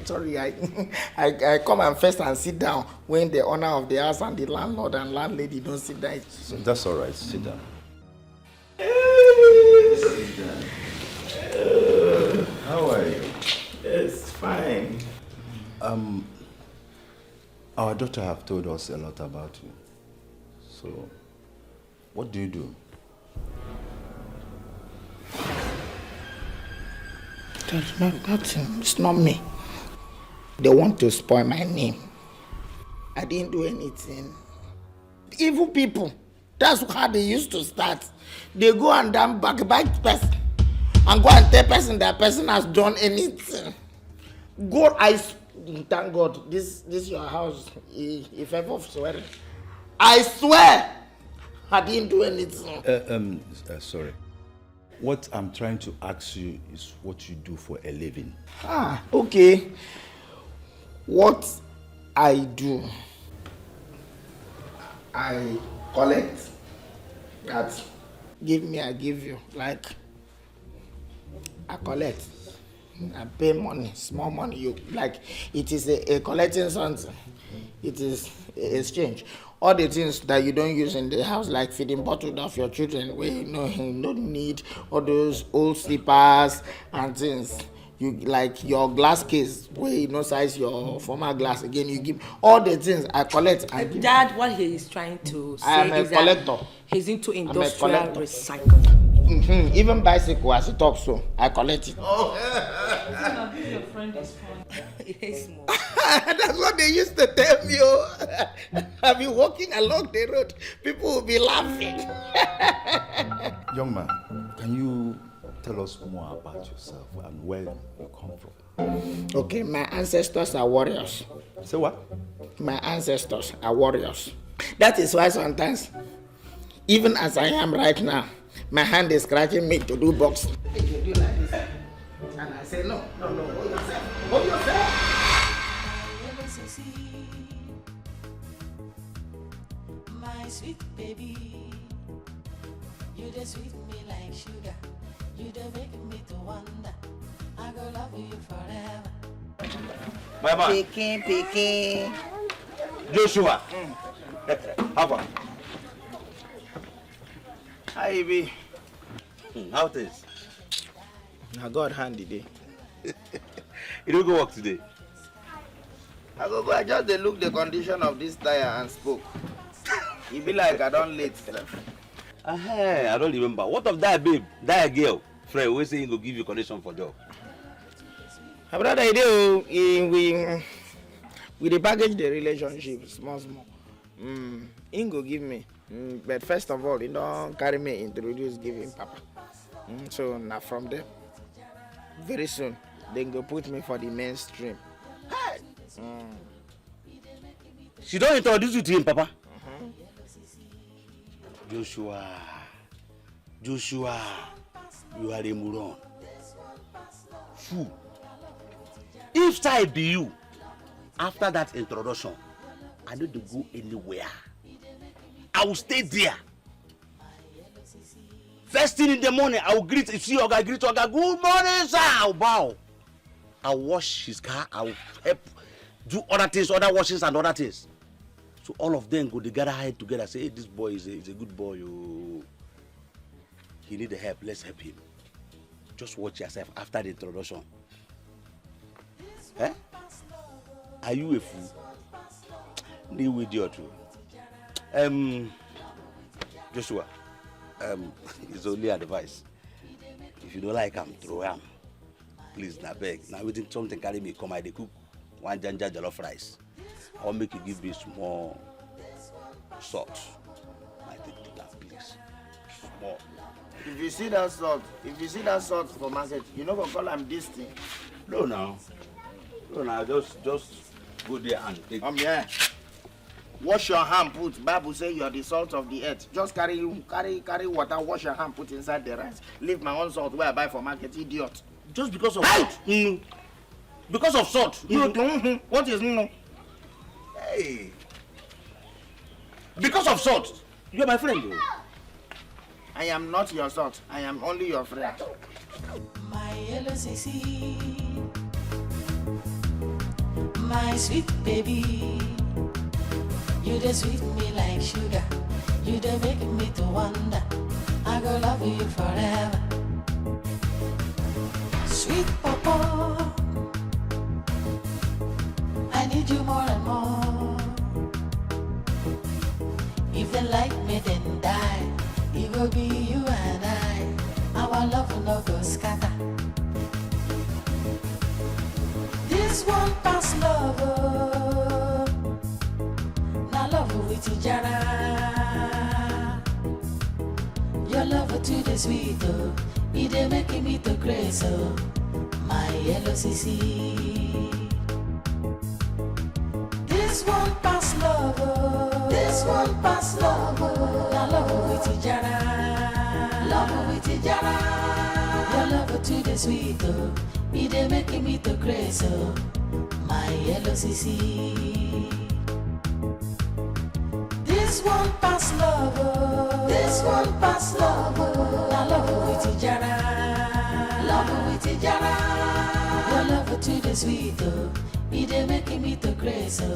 sorry. I come and first and sit down when the owner of the house and the landlord and landlady don't sit down. So that's all right. Sit down. How are you? Yes, fine. Our Our daughter have told us a lot about you. So, what do you do? There's nothing. It's not me. They want to spoil my name. I didn't do anything. Evil people. That's how they used to start. They go and then backbite person and go and tell person that person has done anything. God, thank God, this your house. If ever swear, I swear, I didn't do anything. Sorry. What I'm trying to ask you is what you do for a living. Okay. What I do, I collect that. Give me, I give you. Like, I collect. I pay money, small money. You like, it is a collecting something. It is a exchange. All the things that you don't use in the house, like feeding bottle of your children, where you don't need all those old slippers and things. You like your glass case, where you size your former glass again. You give all the things I collect. Dad, what he is trying to say I am is a collector. That he's into industrial recycling. Even bicycle, as he talks, so I collect it. Your friend is fun. It's small. That's what they used to tell me. I've been walking along the road, people will be laughing. Young man, can you tell us more about yourself and where you come from? Okay, my ancestors are warriors. Say what? My ancestors are warriors. That is why sometimes, even as I am right now, my hand is scratching me to do boxing. You do like this, and I say, no, hold yourself, hold yourself. My sweet baby, you just sweet me like sugar. You don't make me to wonder. I go love you forever. My man. Picking. Joshua. How far? Hi, Ibi. How things? Now God handy day. You don't go work today? I just look the condition of this tire and spoke. It be like I don't late. I don't remember. What of that babe, that girl, Fred, we say he go give you condition for job. My brother, we dey package the relationship small. He go give me. But first of all, he don't carry me introduce, give him papa. So now from there, very soon, they go put me for the mainstream. She don't introduce you to him, papa? Joshua, you are a moron. Fool. If I be you, after that introduction, I need to go anywhere. I will stay there. First thing in the morning, I will greet Oga, good morning, sir. I'll bow. I'll wash his car. I'll help do other things, other washings and other things. So all of them go together, head together, say, hey, this boy is a good boy. Oh. He need the help. Let's help him. Just watch yourself after the introduction. Eh? Are you a fool? New idiot. Joshua, it's only advice. If you don't like him, throw him. Please, na beg. Now within something carry me, come I dey cook one ginger jollof rice. I will make you give me small salt. I think that, please. Small. If you see that salt for market, you know what call them this thing. No, now. Just go there and take. Yeah. Wash your hand, put. Bible say you are the salt of the earth. Just carry water, wash your hand, put inside the rice. Leave my own salt where I buy for market, idiot. Just because of salt? Because of salt? What is no? Hey. Because of salt? You're my friend, though. I am not your salt. I am only your friend. My yellow CC, my sweet baby, you just sweet me like sugar. You don't make me to wonder. I go love you forever. Sweet Pawpaw, I need you more and more. go scatter. This one pass love, oh. Now love with Ijana. Your love to the sweet, oh. It dey make me to crazy, oh. My yellow CC. This one pass love, oh. This one pass love, oh. Now love with Ijana. Love with Ijana. Your love to the sweet, oh. It dey make me to crazy, oh. My yellow CC. This one pass love, oh. This one pass love, oh. Now love with Ijana. Love with Ijana. Your love to the sweet, oh. It dey make me to crazy, oh.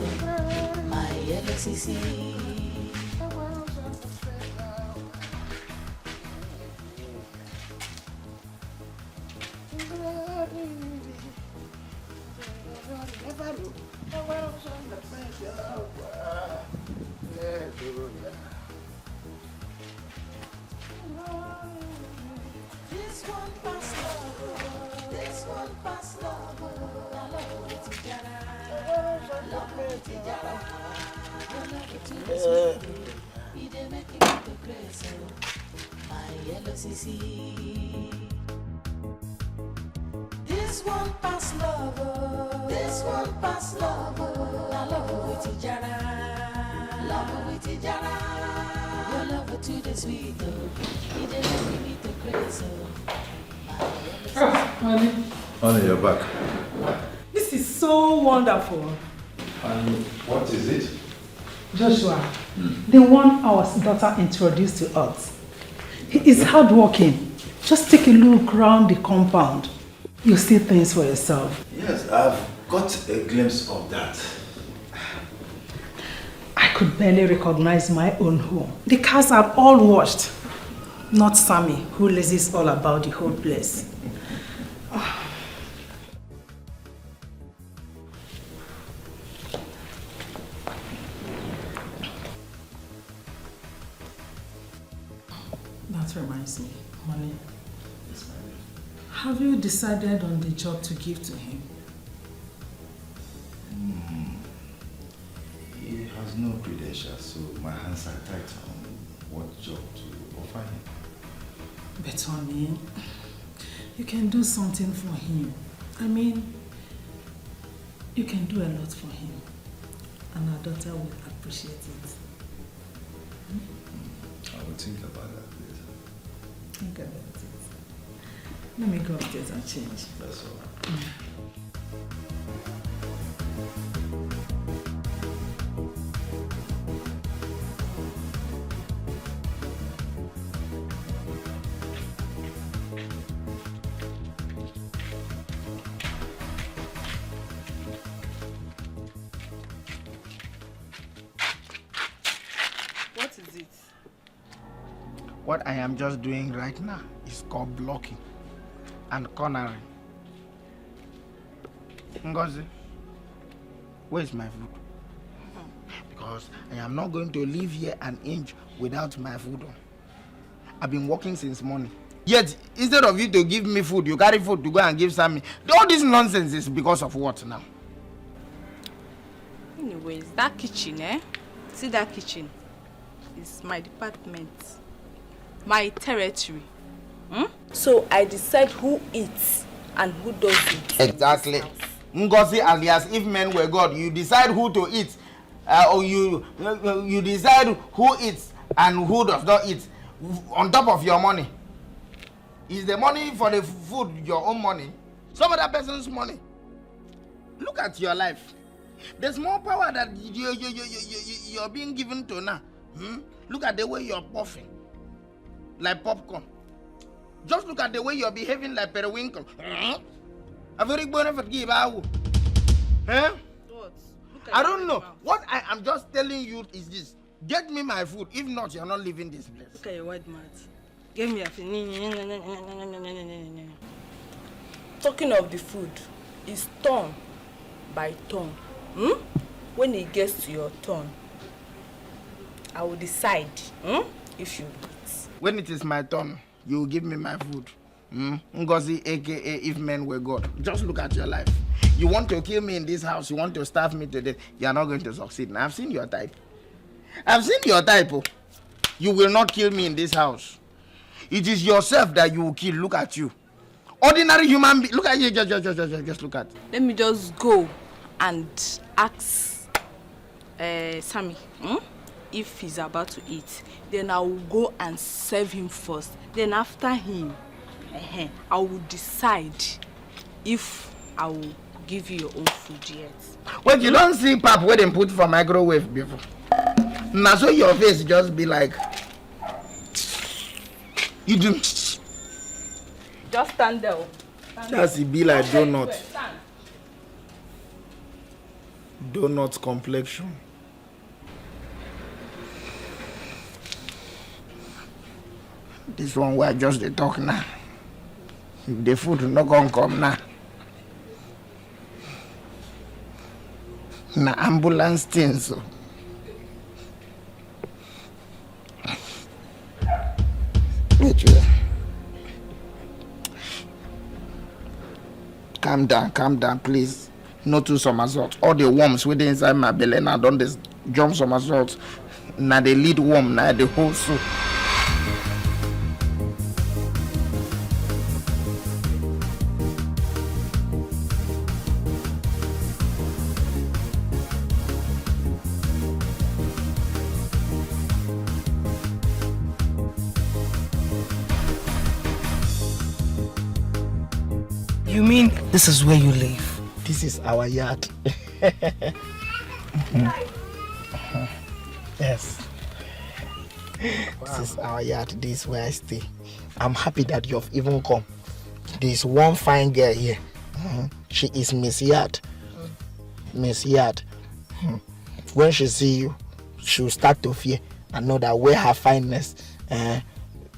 My yellow CC. This one pass love, this one pass love, now love with Ijana, love with Ijana, your love to the sweet, it dey make me to crazy, my yellow CC. This one pass love, this one pass love, now love with Ijana, love with Ijana, your love to the sweet, it dey make me to crazy. Honey, you're back. This is so wonderful. And what is it? Joshua, the one our daughter introduced to us. He is hardworking. Just take a look around the compound. You'll see things for yourself. Yes, I've got a glimpse of that. I could barely recognize my own home. The cars are all washed. Not Sammy, who lazes all about the whole place. That reminds me, Money. Yes, ma'am. Have you decided on the job to give to him? He has no credentials, so my hands are tight on what job to offer him. But honey, you can do something for him. I mean, you can do a lot for him. And our daughter will appreciate it. I will think about that later. Think about it. Let me go upstairs and change. That's all right. What is it? What I am just doing right now is called blocking and cornering. Ngozi, where's my food? Because I am not going to live here an inch without my food on. I've been working since morning. Yet, instead of you to give me food, you carry food to go and give Sammy. All this nonsense is because of what now? Anyways, that kitchen, see that kitchen? It's my department. My territory. So I decide who eats and who doesn't. Exactly. Ngozi alias, if men were God, you decide who to eat, or you decide who eats and who does not eat on top of your money. Is the money for the food your own money? Some other person's money. Look at your life. There's more power that you're being given to now. Look at the way you're puffing, like popcorn. Just look at the way you're behaving like periwinkle. A very benefit give out. Huh? I don't know. What I am just telling you is this. Get me my food. If not, you're not leaving this place. Look at your white mouth. Give me a Talking of the food, it's turn by turn. When it gets to your turn, I will decide if you eat. When it is my turn, you will give me my food. Ngozi, aka If Men Were God. Just look at your life. You want to kill me in this house, you want to starve me to death, you are not going to succeed. Now, I've seen your type. I've seen your type. Oh. You will not kill me in this house. It is yourself that you will kill. Look at you. Ordinary human being. Look at you. Just look at. Let me just go and ask Sammy if he's about to eat. Then I will go and serve him first. Then after him, I will decide if I will give you your own food yet. Wait, you don't see pap where they put for microwave before? Now so your face just be like you do. Just stand there. That's it be like donut. Donut complexion. This one where just the talk now. If the food not gonna come now. Na ambulance thing so. Calm down, please. No too somersault. All the worms within inside my belly now don't just jump somersault. Now the lead worm, now the whole soup. You mean this is where you live? This is our yard. Yes. Wow. This is our yard. This is where I stay. I'm happy that you've even come. There's one fine girl here. She is Miss Yard. Miss Yard. When she see you, she'll start to fear and know that where her fineness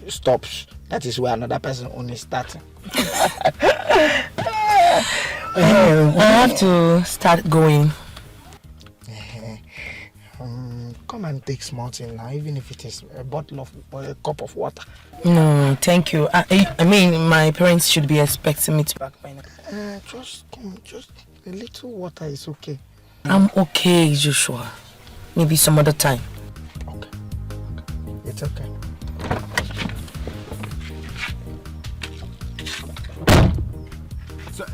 stops, that is where another person only starts. I have to start going. Come and take small thing now, even if it is a bottle of or a cup of water. No, thank you. I mean, my parents should be expecting me to back by now. Just a little water is okay. I'm okay, Joshua. Maybe some other time. Okay. It's okay. So,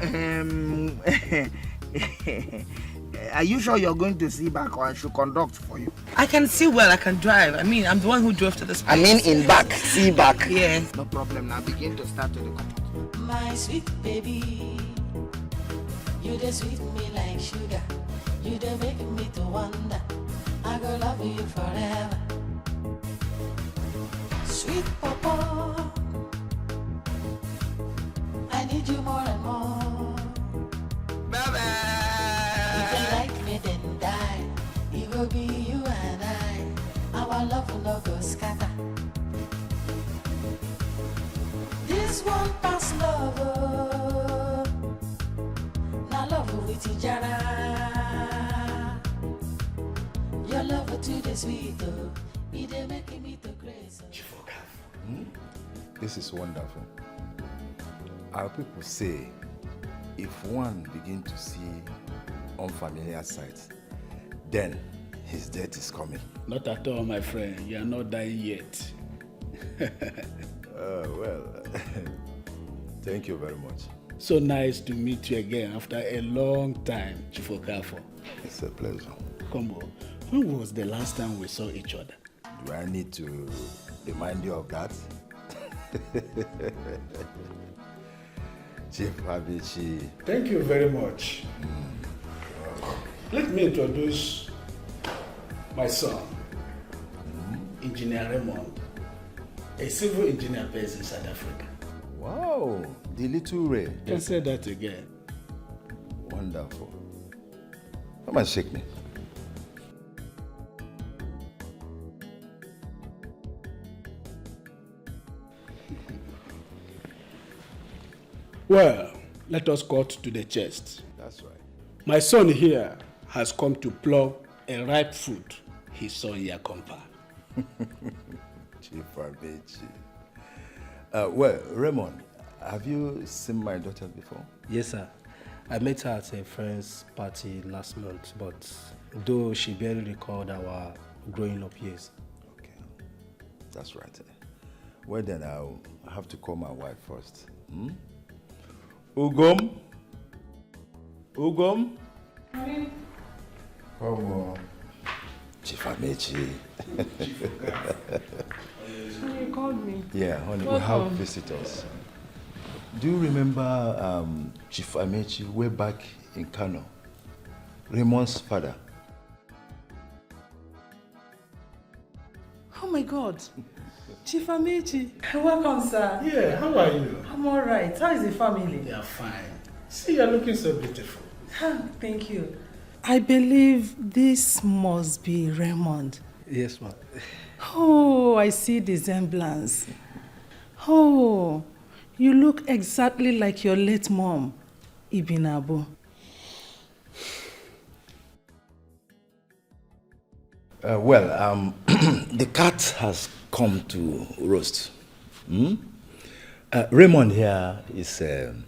are you sure you're going to see back, or I should conduct for you? I can see well, I can drive. I mean, I'm the one who drove to this place. I mean in back, see back. Yes. No problem, now begin to start to the comfort. My sweet baby, you dey sweet me like sugar. You dey make me to wonder. I go love you forever. Sweet pawpaw, I need you more and more. Bye-bye. If you like me, then die. It will be you and I. Our love will not go scatter. This one pass love, oh. Now love with each other. Your love to the sweet, oh. It dey make me to grace. This is wonderful. Our people say, if one begin to see unfamiliar sights, then his death is coming. Not at all, my friend. You are not dying yet. Well, thank you very much. So nice to meet you again after a long time, Chief Okafo. It's a pleasure. Come on. When was the last time we saw each other? Do I need to remind you of that? Chief Abichi. Thank you very much. Let me introduce my son, Engineer Raymond, a civil engineer based in South Africa. Wow, the little Ray. You can say that again. Wonderful. Come and shake me. Well, let us cut to the chest. That's right. My son here has come to pluck a ripe fruit he saw in your compound. Chief Abichi. Well, Raymond, have you seen my daughter before? Yes, sir. I met her at a friend's party last month, but though she barely recalled our growing up years. Okay, that's right. Well then, I'll have to call my wife first. Ugom? Ugom? Come on. Chief Amechi. You called me. Yeah, honey, we Welcome. have visitors. Do you remember Chief Amechi way back in Kano? Raymond's father. Oh my God. Chief Amechi. Welcome, sir. Yeah, how are you? I'm all right. How is the family? They are fine. See, you're looking so beautiful. Thank you. I believe this must be Raymond. Yes, ma'am. Oh, I see the resemblance. Oh, you look exactly like your late mom, Ibn Abu. The cat has come to roast. Raymond here is an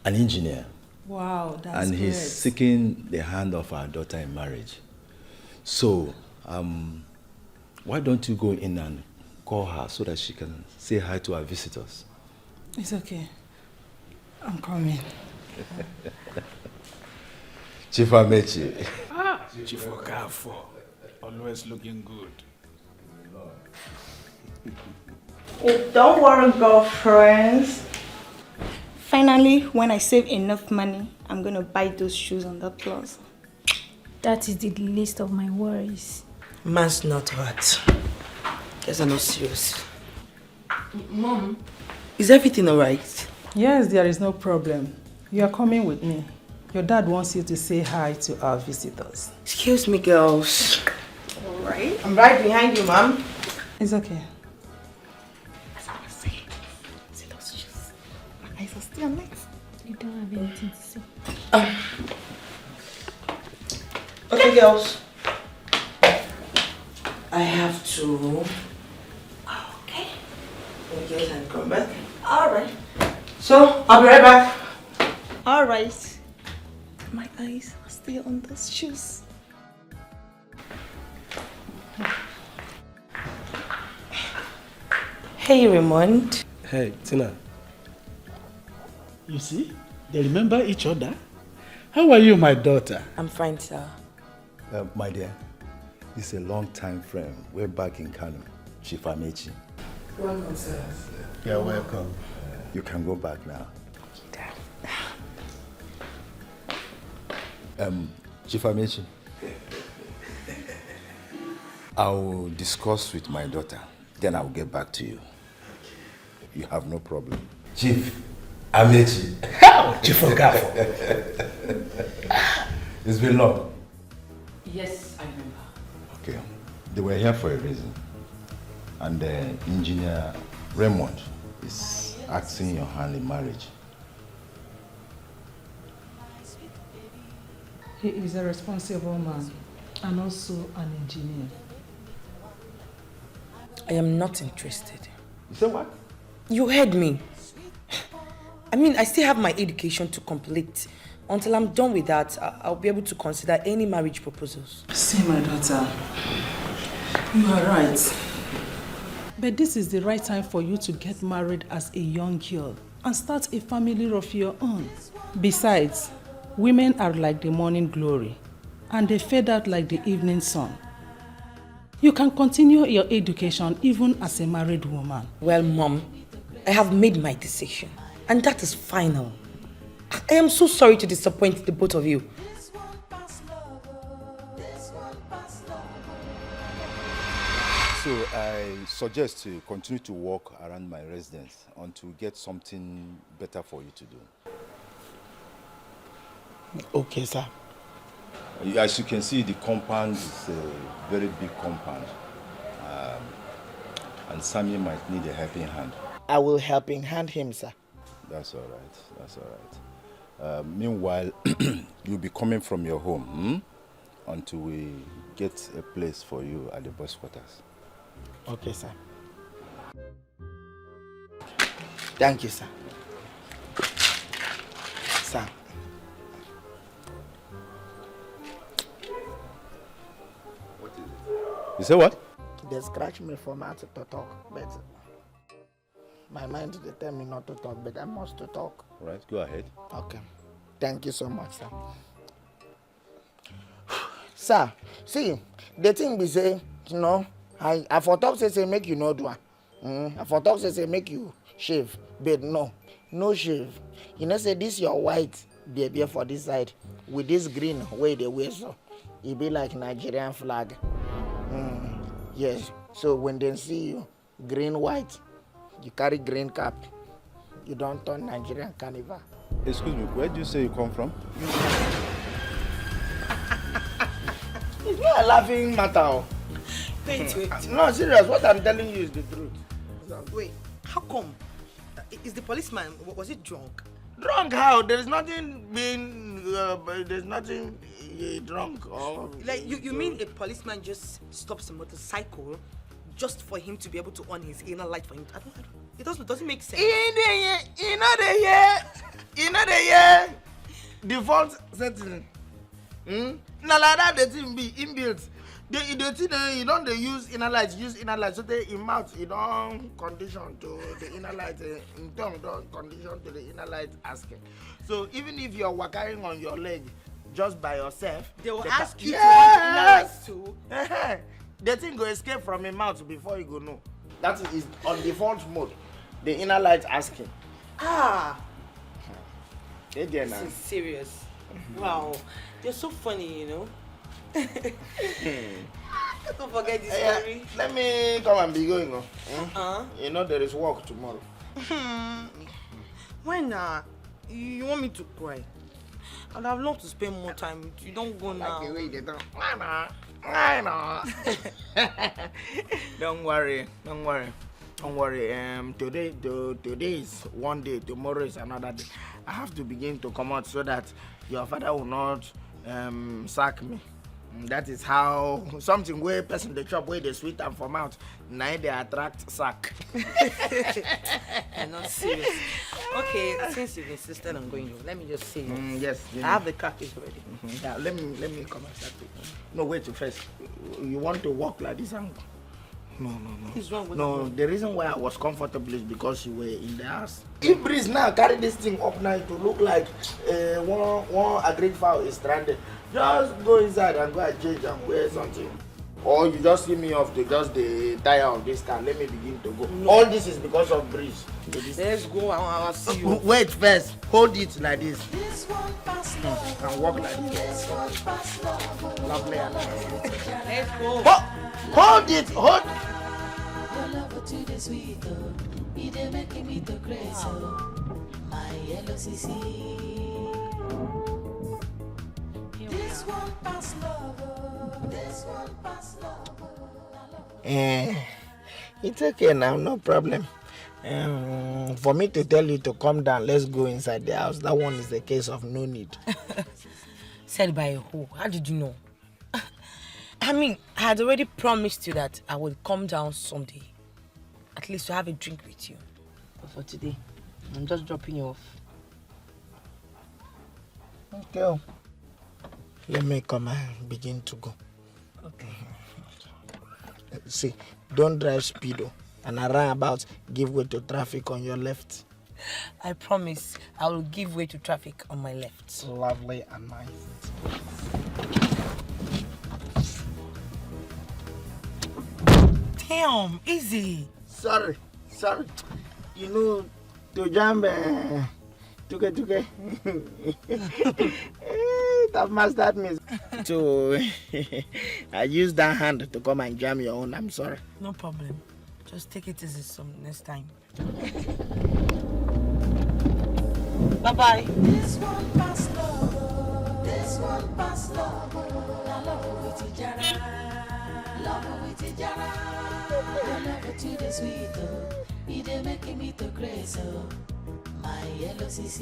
engineer. Wow, that's and he's great. seeking the hand of our daughter in marriage. So, why don't you go in and call her so that she can say hi to our visitors? It's okay. I'm coming. Chief Amechi. Chief Okafo, always looking good. Don't worry, girlfriends. Finally, when I save enough money, I'm gonna buy those shoes on the plaza. That is the least of my worries. Man's not hurt. Guess I'm not serious. Mom. Is everything alright? Yes, there is no problem. You are coming with me. Your dad wants you to say hi to our visitors. Excuse me, girls. Alright. I'm right behind you, Mom. It's okay. See those shoes? My eyes are still on it. You don't have anything to say. Okay, girls. I have to... Okay. Okay, and come back. Alright. So, I'll be right back. Alright. My eyes are still on those shoes. Hey, Raymond. Hey, Tina. You see, they remember each other. How are you, my daughter? I'm fine, sir. My dear, he's a long-time friend. We're back in Kano, Chief Amechi. Welcome, sir. You're welcome. You can go back now. Chief Amechi, I'll discuss with my daughter, then I'll get back to you. You have no problem. Chief Amechi. Chief Okafo. It's been long. Yes, I remember. Okay. They were here for a reason. And engineer Raymond is asking your hand in marriage. He is a responsible man and also an engineer. I am not interested. You said what? You heard me. I mean, I still have my education to complete. Until I'm done with that, I'll be able to consider any marriage proposals. See, my daughter, you are right. But this is the right time for you to get married as a young girl and start a family of your own. Besides, women are like the morning glory and they fade out like the evening sun. You can continue your education even as a married woman. Well, Mom, I have made my decision and that is final. I am so sorry to disappoint the both of you. So I suggest you continue to walk around my residence until we get something better for you to do. Okay, sir. As you can see, the compound is a very big compound. And Sammy might need a helping hand. I will helping hand him, sir. That's all right. That's all right. Meanwhile, you'll be coming from your home until we get a place for you at the boss quarters. Okay, sir. Thank you, sir. Sir. You say what? They scratch me for mouth to talk, but my mind they tell me not to talk, but I must to talk. All right, go ahead. Okay. Thank you so much, sir. Sir, see, the thing be say, you know, I for talk say make you no do I for talk say make you shave, but no shave. You know say this your white baby for this side with this green way they wear so it be like Nigerian flag. Yes. So when they see you green white, you carry green cap, you don't turn Nigerian carnival. Excuse me, where do you say you come from? It's not a laughing matter. Wait. No, serious. What I'm telling you is the truth. Wait, how come? Is the policeman, was he drunk? Drunk how? There's nothing being, there's nothing drunk or... Like, you mean a policeman just stops a motorcycle just for him to be able to on his inner light for him? It doesn't make sense. You know the year default setting. Now like that the thing be inbuilt. The thing you don't use inner light, so they in mouth you don't condition to the inner light, in tongue don't condition to the inner light asking. So even if you're walking on your leg just by yourself, they will ask you to want the inner light too. The thing go escape from your mouth before you go know. That is on default mode. The inner light asking. Again, this is serious. Wow, you're so funny, you know. Don't forget this story. Let me come and be going. You know there is work tomorrow. Why not? You want me to cry? I'd have loved to spend more time with you. Don't go now. Okay, wait, why not? Don't worry. Today is one day, tomorrow is another day. I have to begin to come out so that your father will not sack me. That is how something where person the chop where they sweet and from out. Now they attract sack. I'm not serious. Okay, since you've insisted on going, let me just say yes. I have the car keys ready. Yeah, let me come and start it. No, wait first. You want to walk like this and no. What's wrong with no, the reason why I was comfortable is because you were in the house. If breeze now carry this thing up now to look like one agreed fowl is stranded. Just go inside and go and change and wear something. Or you just see me off the tire of this car. Let me begin to go. No. All this is because of breeze. Let's go. I'll see you. Wait first. Hold it like this. And walk like this. Lovely and nice. Let's go. Hold it. Hold. Your love to the sweet, it making me the crazy. My yellow CC. This one pass love. This one pass love. It's okay now, no problem. For me to tell you to come down, let's go inside the house. That one is the case of no need. Said by who? How did you know? I mean, I had already promised you that I would come down someday. At least to have a drink with you. But for today, I'm just dropping you off. Okay. Let me come and begin to go. Okay. See, don't drive speedo and around about give way to traffic on your left. I promise I will give way to traffic on my left. Lovely and nice. Damn, easy. Sorry. You know, to jam, tuke. That mastered me. So, I used that hand to come and jam your own. I'm sorry. No problem. Just take it easy some next time. Bye-bye. This one pass love. This one pass love. Love with Ijara. Love with Ijara. Your love to the sweet, it making me to crazy. My yellow CC.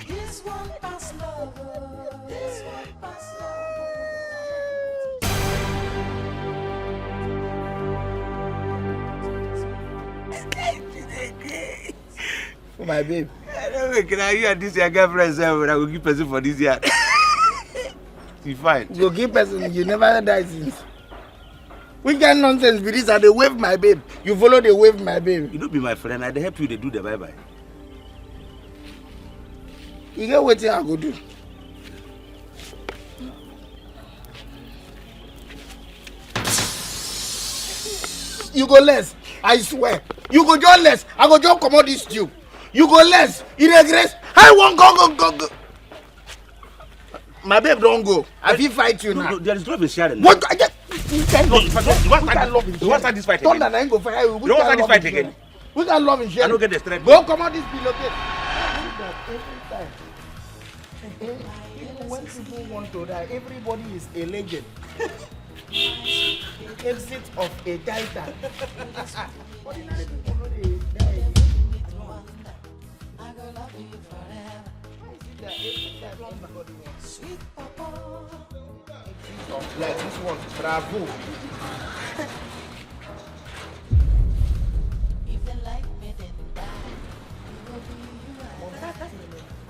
This one pass love. This one pass love. For my babe. Can I hear this your girlfriend say I will give person for this year? You fine. Go give person, you never die since. Which kind of nonsense be this? I dey wave my babe. You follow the wave my babe. You don't be my friend. I dey help you. They do the bye-bye. You get what I go do. You go less. I swear. You go just less. I go just come out this tube. You go less. You regress. I won't go. My babe don't go. I feel fight you now. No, there is love in sharing. What? I get. You want start this fight again? Don't I go fight you. You want start this fight again? We can love in sharing. I don't get the strength. Go come out this pillowcase. When people want to die, everybody is a legend. The exit of a titan. Ordinary people know they die. I go love you forever. Sweet Pawpaw. Like this one, bravo. If they like me, then die. You will be you and I.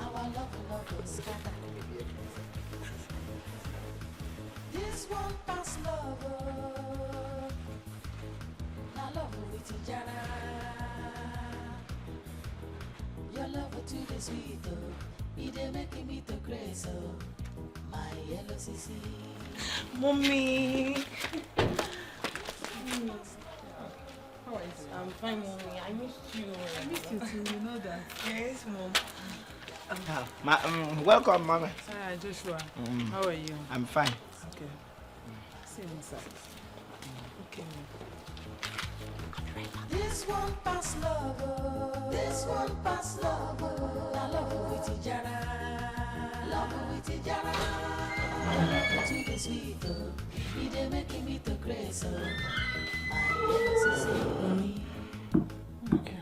Our love will scatter. This one pass love. Now love with each other. Your love to the suitor. It making me to crazy. My yellow CC. Mommy. How are you? I'm fine, Mommy. I missed you. I missed you too, you know that. Yes, Mom. Welcome, Mama. Hi, Joshua. How are you? I'm fine. Okay. See you inside. Okay. This one pass love. This one pass love. Now love with each other. Love with each other. To the sweeter. It making me to crazy. Okay.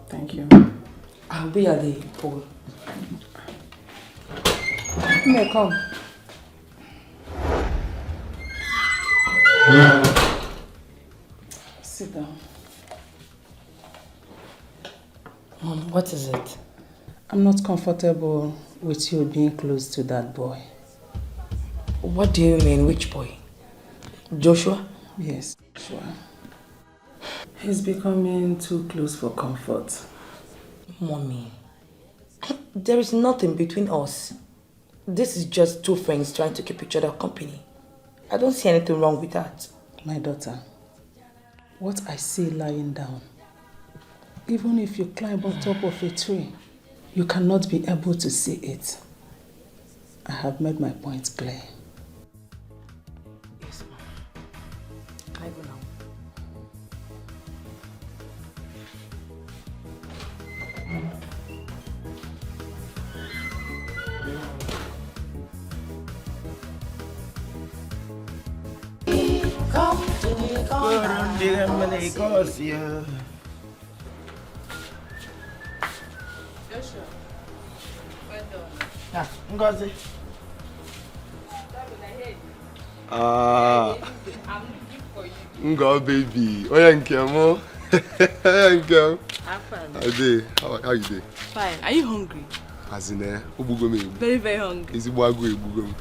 Thank you. I'll be at the pool. You may come. Sit down. Mom, what is it? I'm not comfortable with you being close to that boy. What do you mean, which boy? Joshua? Yes, Joshua. He's becoming too close for comfort. Mommy, there is nothing between us. This is just two friends trying to keep each other company. I don't see anything wrong with that. My daughter, what I see lying down, even if you climb on top of a tree, you cannot be able to see it. I have made my point clear. Yes, Mom. Can I go now? Come to the corner. Joshua. Well done. Ah, Ngozi. Ah, I'm looking for you. Ngo baby. Oya nkemo. Oya nkemo. I'm fine. How you dey? How you dey? Fine. Are you hungry? As in, obugo me. Very, very hungry. Ezigbo agụ egbugo m.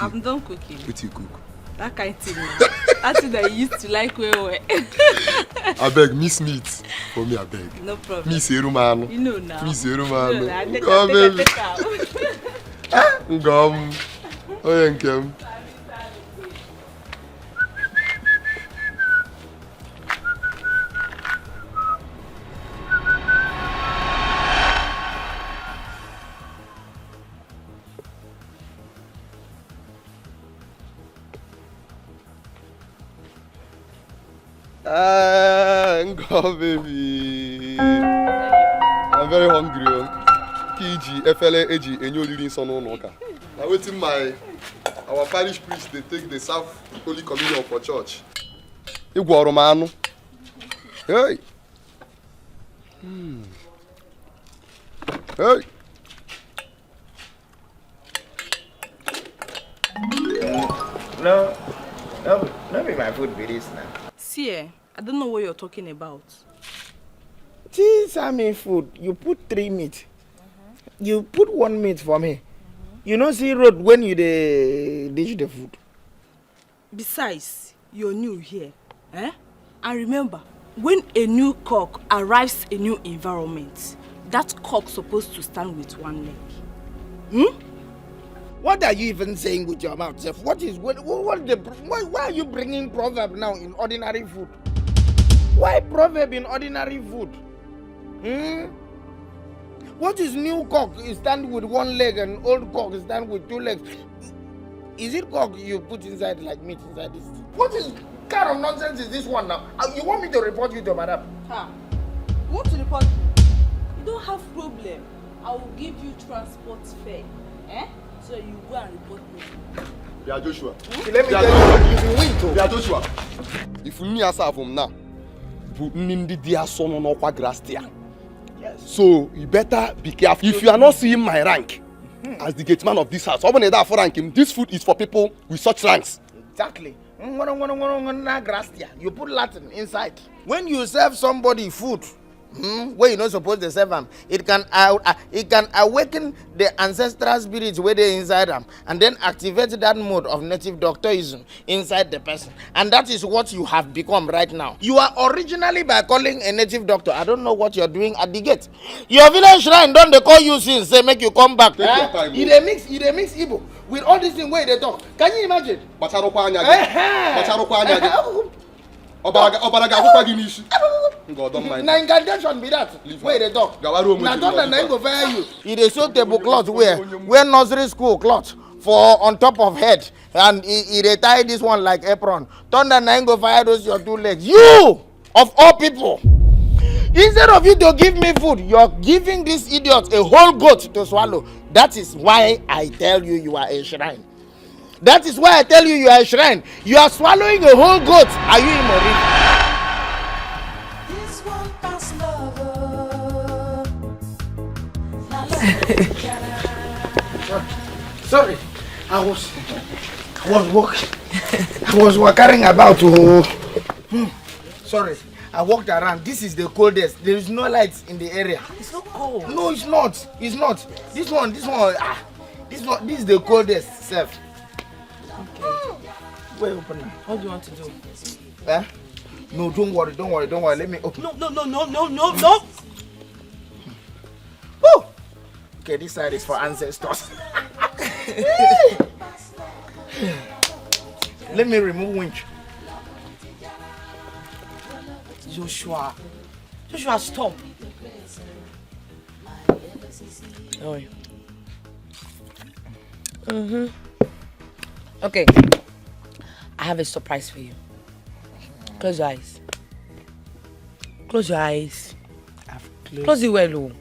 I'm done cooking. What you cook? That kind of thing. That thing that you used to like well. Abeg, miss meat for me, abeg. No problem. Miss erumanu. You know now. Miss erumanu. You know, I take Ngo baby. out. Ngom. Oya nkem. Ngo baby. I'm very hungry. Kiji efele eji enye oriri nsọ n'ụlọ ụka. Na wetin our parish priest they take the serve holy communion for church. Igwọrọ m anụ. Hey. Hey. No be my food be this now. See, I don't know what you're talking about. This serve me food, you put 3 meat. You put 1 meat for me. You know see road when you dish the food. Besides, you're new here. Eh? And remember, when a new cook arrives in a new environment, that cook supposed to stand with 1 leg. What are you even saying with your mouth, Chef? Why are you bringing proverb now in ordinary food? Why proverb in ordinary food? What is new cock is stand with 1 leg and old cock is stand with 2 legs? Is it cock you put inside like meat inside this? What is kind of nonsense is this one now? You want me to report you to madam? You want to report? You don't have problem. I will give you transport fare. Eh? So you go and report me. Yeah, Joshua. Let me tell you, you will win too. Yeah, Joshua. If you need a from now, you need the son on our grass there. Yes. So you better be careful. If you are not seeing my rank as the gateman of this house, open that for ranking. This food is for people with such ranks. Exactly. You put Latin inside. When you serve somebody food, where you're not supposed to serve them, it can awaken the ancestral spirits where they inside them, and then activate that mode of native doctorism inside the person. And that is what you have become right now. You are originally by calling a native doctor. I don't know what you're doing at the gate. Your village shrine don't they call you since say make you come back. Take your time. They mix Igbo with all this thing where they talk. Can you imagine? Na incantation be that. Where they talk. Na thunder na go fire you. It is so table cloth wear nursery school cloth for on top of head, and he tie this one like apron. Thunder na go fire those your 2 legs. You of all people. Instead of you to give me food, you're giving this idiot a whole goat to swallow. That is why I tell you you are a shrine. That is why I tell you you are a shrine. You are swallowing a whole goat. Are you immoral? This one pass lover. Sorry, I was walking about. Sorry, I walked around. This is the coldest. There is no lights in the area. It's not cold. No, it's not. It's not. This one. This is the coldest, Seth. Where open now? What do you want to do? No, don't worry. Let me open. No. Woo! Okay, this side is for ancestors. Let me remove winch. Joshua, stop. Oh. Okay. I have a surprise for you. Close your eyes. Close your eyes. Close it well.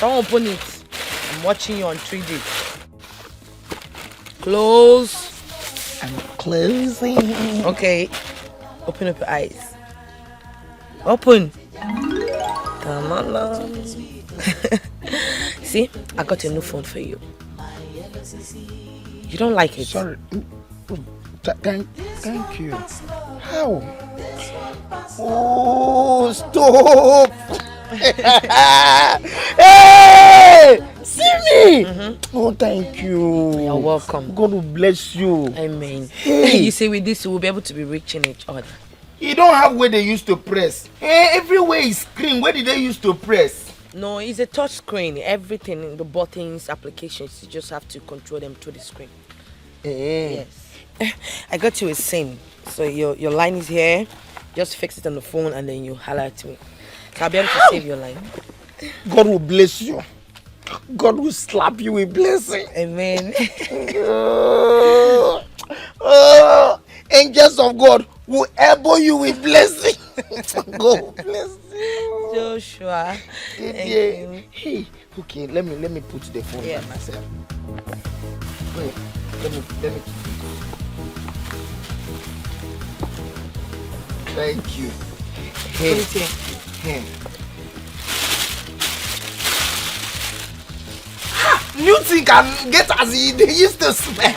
Don't open it. I'm watching you on 3D. Close. I'm closing. Okay. Open up your eyes. Open. Come on now. See, I got a new phone for you. You don't like it? Sorry. Thank you. How? Oh, stop! Hey! See me! Oh, thank you. You're welcome. God will bless you. Amen. Hey. You see, with this, we'll be able to be reaching each other. You don't have where they used to press. Everywhere is screen. Where did they used to press? No, it's a touch screen. Everything, the buttons, applications, you just have to control them through the screen. Yes. I got you a SIM. So your line is here. Just fix it on the phone and then you holler at me. So I'll be able to save your line. God will bless you. God will slap you with blessing. Amen. Angels of God will elbow you with blessing. God will bless you. Joshua. Thank you. Hey, okay, let me put the phone by myself. Wait, let me. Thank you. Hey. New thing can get as they used to smell.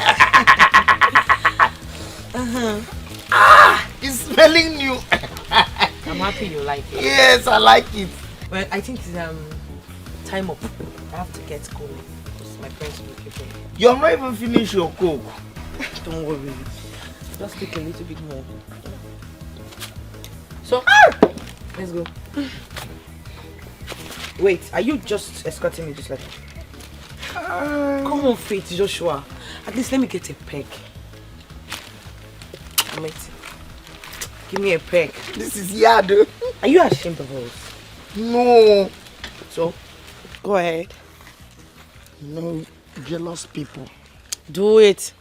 It's smelling new. I'm happy you like it. Yes, I like it. Well, I think it's time up. I have to get going because my friends will be people. You're not even finished your coke. Don't worry. Just take a little bit more. So, let's go. Wait, are you just escorting me just like that? Come on, Faith, Joshua. At least let me get a peg. Wait. Give me a peg. This is Yado. Are you ashamed of us? No. So, go ahead. No, jealous people. Do it.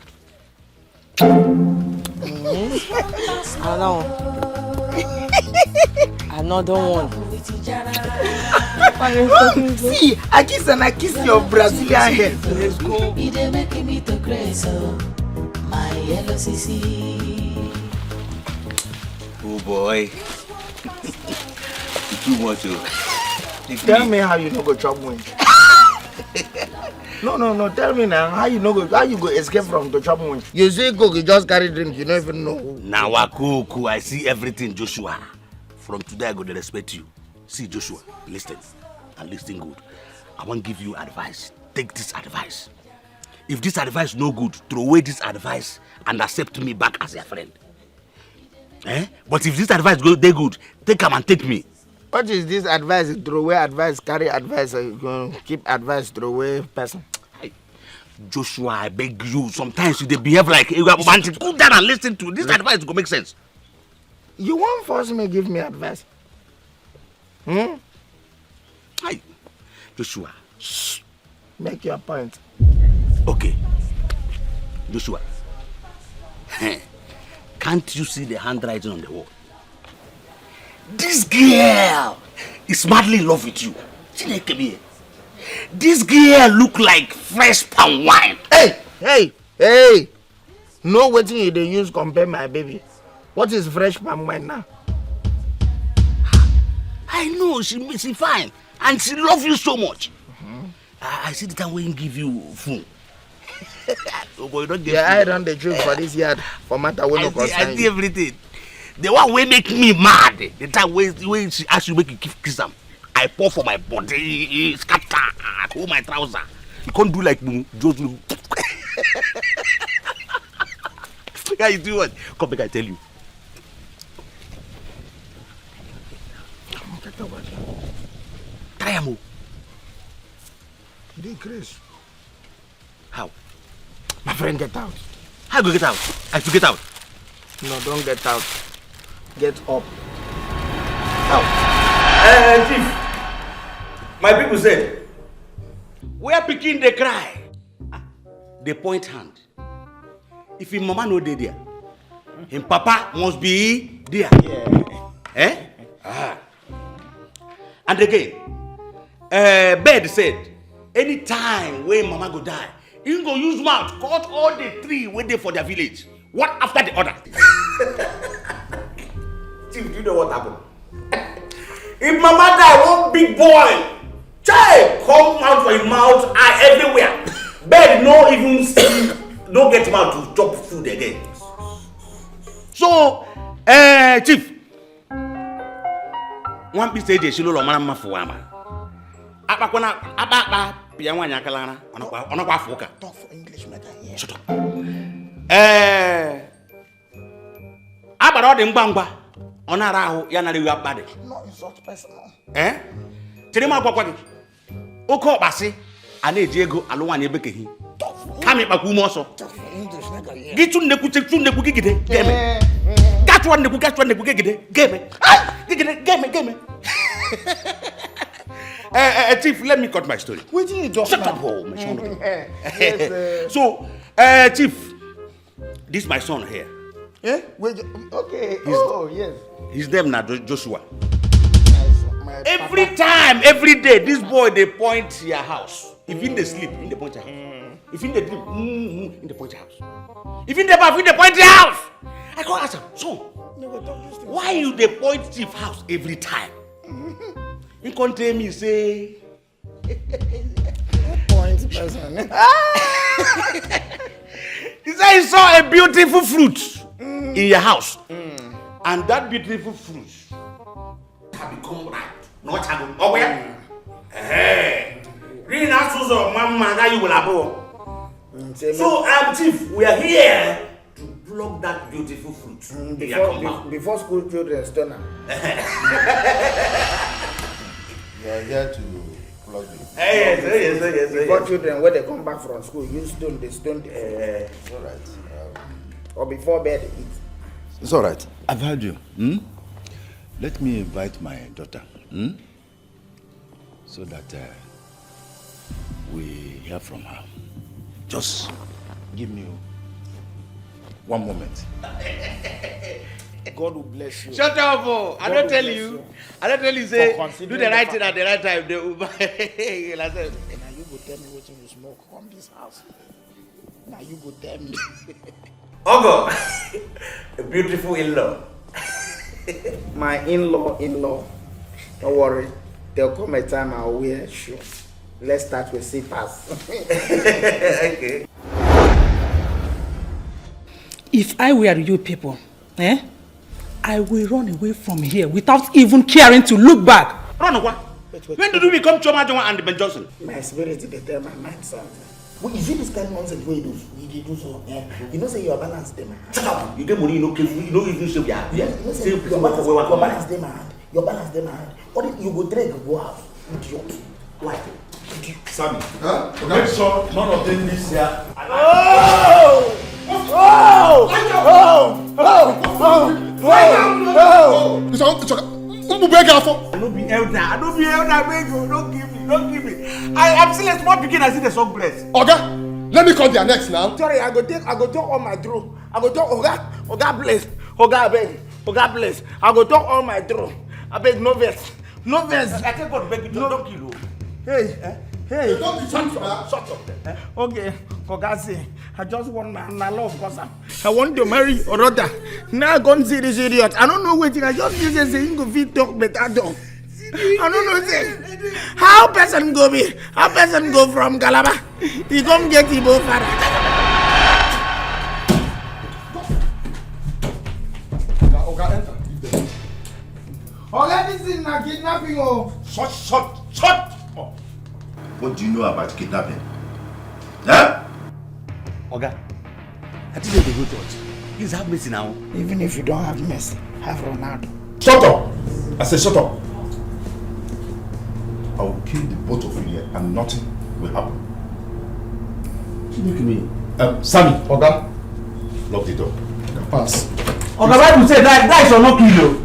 Another one. See, I kiss and I kiss your Brazilian head. Let's go. They making me to grace, my yellow CC. Oh boy. Too much. Tell me how you no go chop winch. No. Tell me now how you go escape from the chop winch. You say cook, you just carry drink. You don't even know. Now I cook. I see everything, Joshua. From today I go to respect you. See, Joshua, listen and listen good. I want to give you advice. Take this advice. If this advice no good, throw away this advice and accept me back as your friend. But if this advice go they good, take come and take me. What is this advice? Throw away advice, carry advice, keep advice, throw away person. Hey, Joshua, I beg you. Sometimes you they behave like you have to go down and listen to this advice. Go make sense. You won't force me give me advice. Hey, Joshua. Make your point. Okay. Joshua. Can't you see the handwriting on the wall? This girl is madly in love with you. This girl look like fresh palm wine. Hey! No waiting you they use compare my baby. What is fresh palm wine now? I know she fine and she love you so much. I see the time when give you food. Oh boy, don't get I don't the truth for this yard for matter when no concern. I see everything. The one way make me mad. The time when she ask you make you kiss them, I pour for my body, scatter, hold my trouser. You can't do like just look. How you do what? Come back, I tell you. Try mo. Decrease. How? My friend, get out. How go get out? I have to get out. No, don't get out. Get up. How? Chief, my people said, where pikin they cry, they point hand. If his mama no dey there, his papa must be there. Yeah. And again, bird said, anytime when mama go die, he go use mouth cut all the tree waiting for their village, one after the other. Chief, do you know what happened? If mama die, one big boy, child come out for his mouth, eye everywhere. Bird no even see, no get mouth to chop food again. So, Chief, one piece of she no mama for ama. Apa pian wanya kalana, onokwa foka. Talk for English, matter here. Shut up. Abara odi mgbangba, onara ahu ya na rewa bade. No insult person. Tiri ma gwagwa gi. Oke okpasi, ana eji ego alụnwanye ebekehi. Kami kpaku ume ọsọ. Talk for English, matter here. Gi chunneku gigide, game. Gachwa neku gigide, game. Gigide, game. Chief, let me cut my story. What do you do? Shut up, my son. Yes, so, Chief, this is my son here. Yeah? Okay. Yes. His name now Joshua. Every time, every day, this boy they point to your house. If in the sleep, in the point your house. If in the dream, in the point your house. If in the bath, in the point your house. I go ask him, son, why you they point Chief house every time? He can't tell me, say. Point person. He said he saw a beautiful fruit in your house. And that beautiful fruit come right. No chago. Oh where? Hey. Really not so mama now you will have. So Chief, we are here to pluck that beautiful fruit. Before school children stone am. You are here to plug me. Yes. Before children when they come back from school, you stone the stone. It's all right. Or before bed eat. It's all right. I've heard you. Let me invite my daughter. So that we hear from her. Just give me 1 moment. God will bless you. Shut up, oh. I don't tell you. I don't tell you, say, do the right thing at the right time. Now you go tell me what you smoke from this house. Now you go tell me. Ogo, a beautiful in-law. My in-law. Don't worry. There'll come a time I'll wear shoes. Let's start with slippers. Okay. If I were you people, I will run away from here without even caring to look back. Run away? When did you become Choma Joma and Ben Johnson? My spirit is tell my mind something. Well, you see this kind of nonsense where you do so. You know say you are balanced them. Shut up! You get money, you know even say we are. You know say you are balanced them hand. You balance them hand. Or you go drink and go out. Idiot. Why? Sammy, make sure none of them lives here. I don't be elder, don't give me. I'm still a small beginner, I see the song bless. Okay, let me call their next now. Sorry, I go take all my draw. I go talk Oga bless. Oga beg. Oga bless. I go talk all my draw. I beg no vex. I take God beg you, don't kill you. Hey. Shut up. Okay, Oga, I just want my love because I want to marry Oroda. Now I go and see this idiot. I don't know what I just use say you go fit talk better dog. I don't know say how person go be. How person go from Calabar. He come get Igbo father. Oga, enter. Oga, this is not kidnapping. Shut. What do you know about kidnapping? Huh? Oga, I think they go church. Please have mercy now. Even if you don't have mercy, have Ronaldo. Shut up! I said shut up. I will kill the both of you here and nothing will happen. Look at me. Sammy, Oga, lock the door. Pass. Oga, why you say that is not kill you?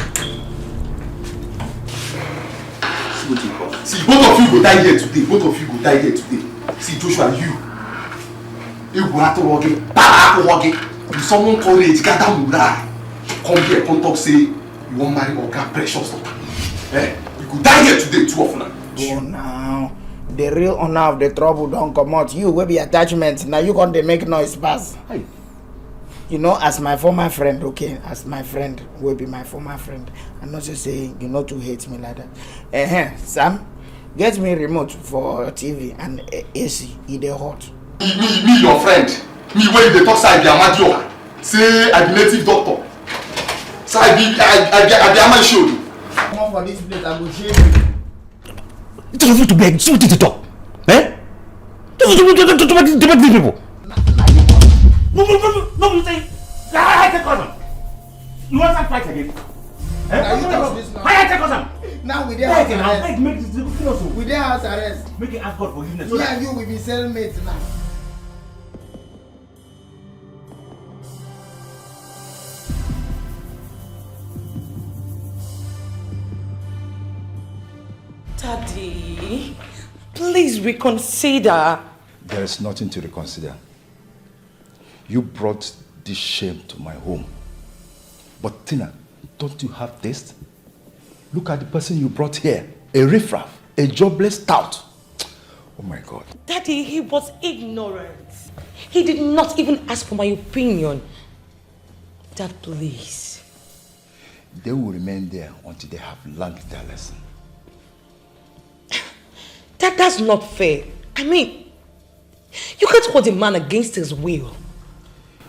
See, both of you go die here today. See, Joshua, you. If someone call it, come here, come talk, say you want marry Oga Precious. You go die here today, two of them. Oh, now. The real honor of the trouble don't come out. You will be attachment. Now you gonna make noise pass. Hey. You know, as my former friend, okay, as my friend will be my former friend. I'm not just saying you not to hate me like that. Sam, get me remote for TV and AC. It dey hot. Me, your friend. Me when they talk side, Amadio. Say I be native doctor. So I be Ama show. Come on for this place, I go shave you. You don't have to beg, so what did you talk? Don't debate these people. No, you say, I take cousin. You want to fight again? I take cousin. Now we there house arrest. Make this close. We there house arrest. Make it ask God forgiveness. Me and you will be cellmates now. Daddy, please reconsider. There is nothing to reconsider. You brought this shame to my home. But Tina, don't you have taste? Look at the person you brought here. A riffraff, a jobless tout. Oh my God. Daddy, he was ignorant. He did not even ask for my opinion. Dad, please. They will remain there until they have learned their lesson. That's not fair. I mean, you can't hold a man against his will.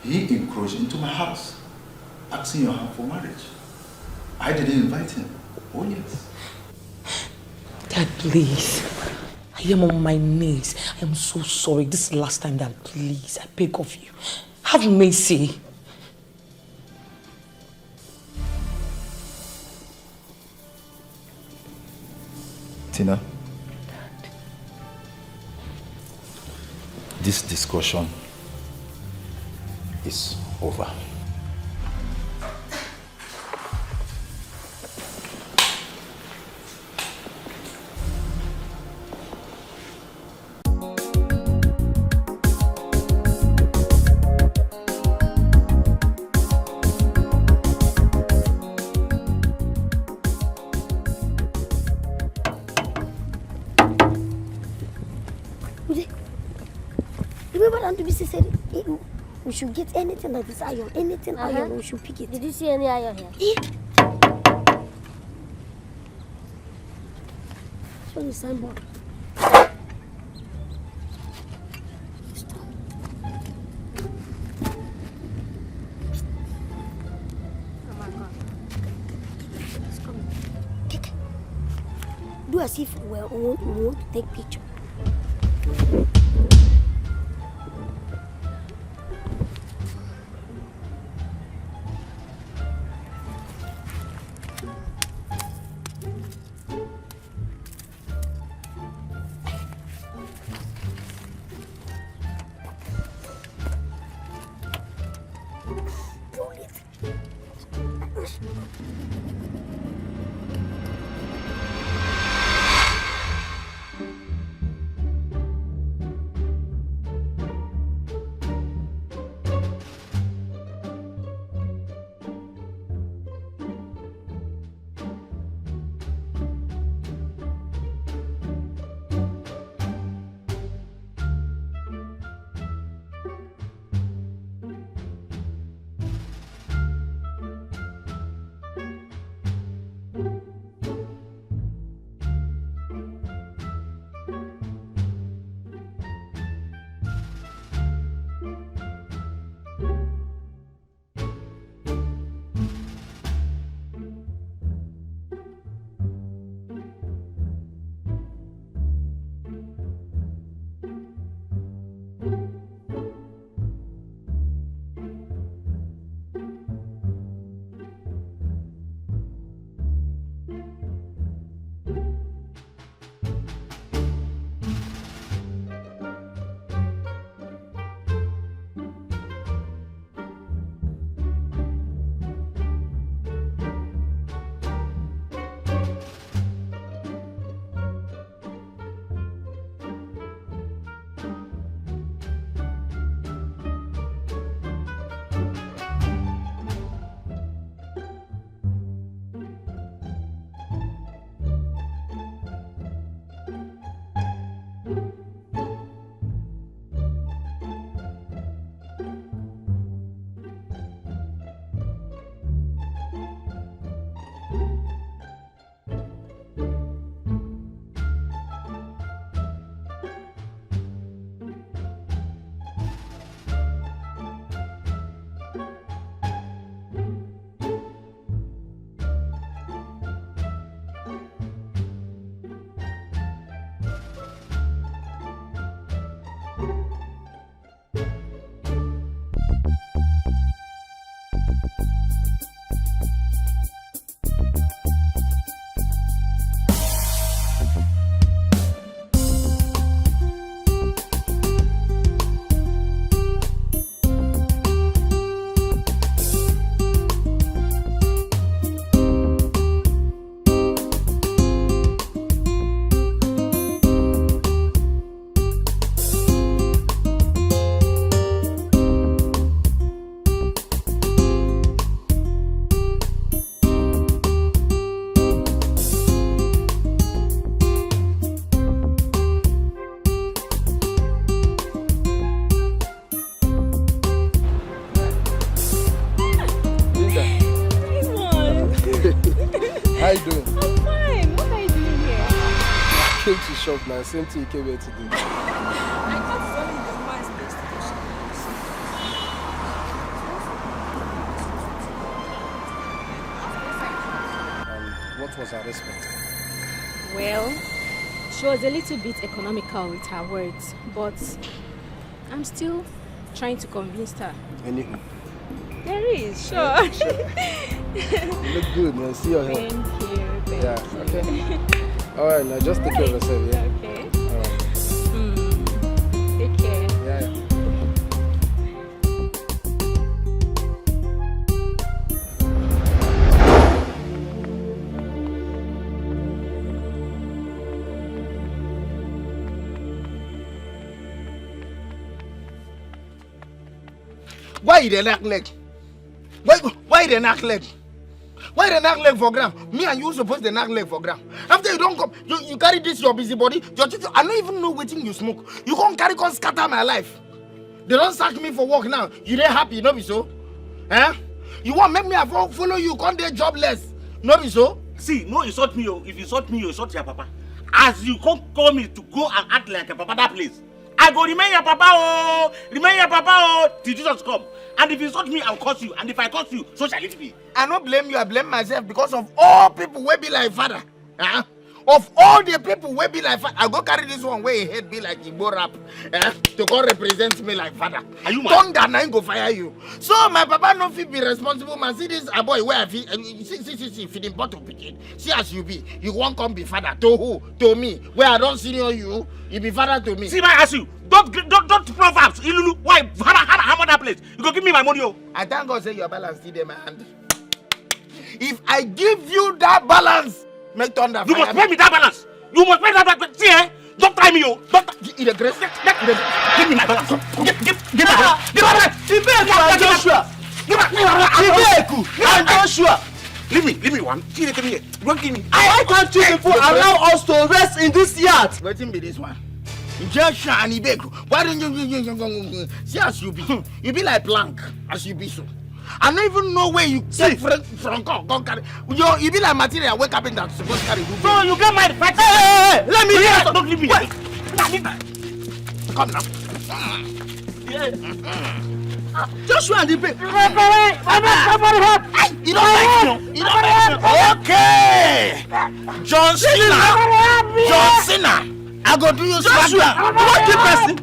He encroached into my house, asking your hand for marriage. I didn't invite him. Oh yes. Dad, please. I am on my knees. I am so sorry. This is the last time, Dad. Please, I beg of you. Have mercy. Tina, this discussion is over. Remember that Bisi said we should get anything like this iron, anything iron, we should pick it. Did you see any iron here? Show the signboard. Do as if we want to take picture. How you doing? I'm fine. What are you doing here? I came to shop now. Same thing you came here to do. I thought it's only the man's place to What was our response? Well, She was a little bit economical with her words, but I'm still trying to convince her. Anyhow. There is, sure. You look good, man. See your hair. Thank you. Yeah, okay. Alright, now just take care of yourself, yeah? Okay. Alright. Take care. Yeah. Why you dey knock leg? Why you dey knock leg? Why you knock leg for ground? Me and you supposed to knock leg for ground. After you don't come, you carry this your busy body. I don't even know what you smoke. You can't carry con scatter my life. They don't sack me for work now. You dey happy, no be so? Eh? You want make me follow you, can't dey jobless? No be so? See, no insult me. If you insult me, you insult your papa. As you come call me to go and act like a papa that place, I go remain your papa, oh, remain your papa, oh, till Jesus come. And if you insult me, I'll curse you. And if I curse you, so shall it be. I don't blame you, I blame myself because of all people will be like father. Huh? Of all the people will be like father, I go carry this one where he head be like Igbo rap to go represent me like father. Are you mad? Thunder na go fire you. So my papa no fit be responsible, man. See this a boy where I feel, see, feeding bottle picking. See as you be, you won't come be father to who? To me. Where I don't senior you, you be father to me. See, I ask you, don't proverbs. Ilulu, why hammer that place? You go give me my money, oh. I thank God say your balance still in my hand. If I give you that balance, make thunder. You must pay me that balance. You must pay that balance. See, eh? Don't try me, oh. Don't. Give me my balance. Give my balance. Give my balance. Ibeku and Joshua. Ibeku and Joshua. Leave me one. See, come here. Don't give me. Why can't you people allow us to rest in this yard? Waiting be this one. Joshua and Ibeku. Why don't you see as you be? You be like plank as you be so. I don't even know where you take from carry. You be like material wake up in that supposed to carry. So you get my fight. Hey, let me hear. Don't leave me. Come now. Joshua and Ibeku. You don't like me. You don't like me. Okay. John Cena. I go do you Joshua. What the person?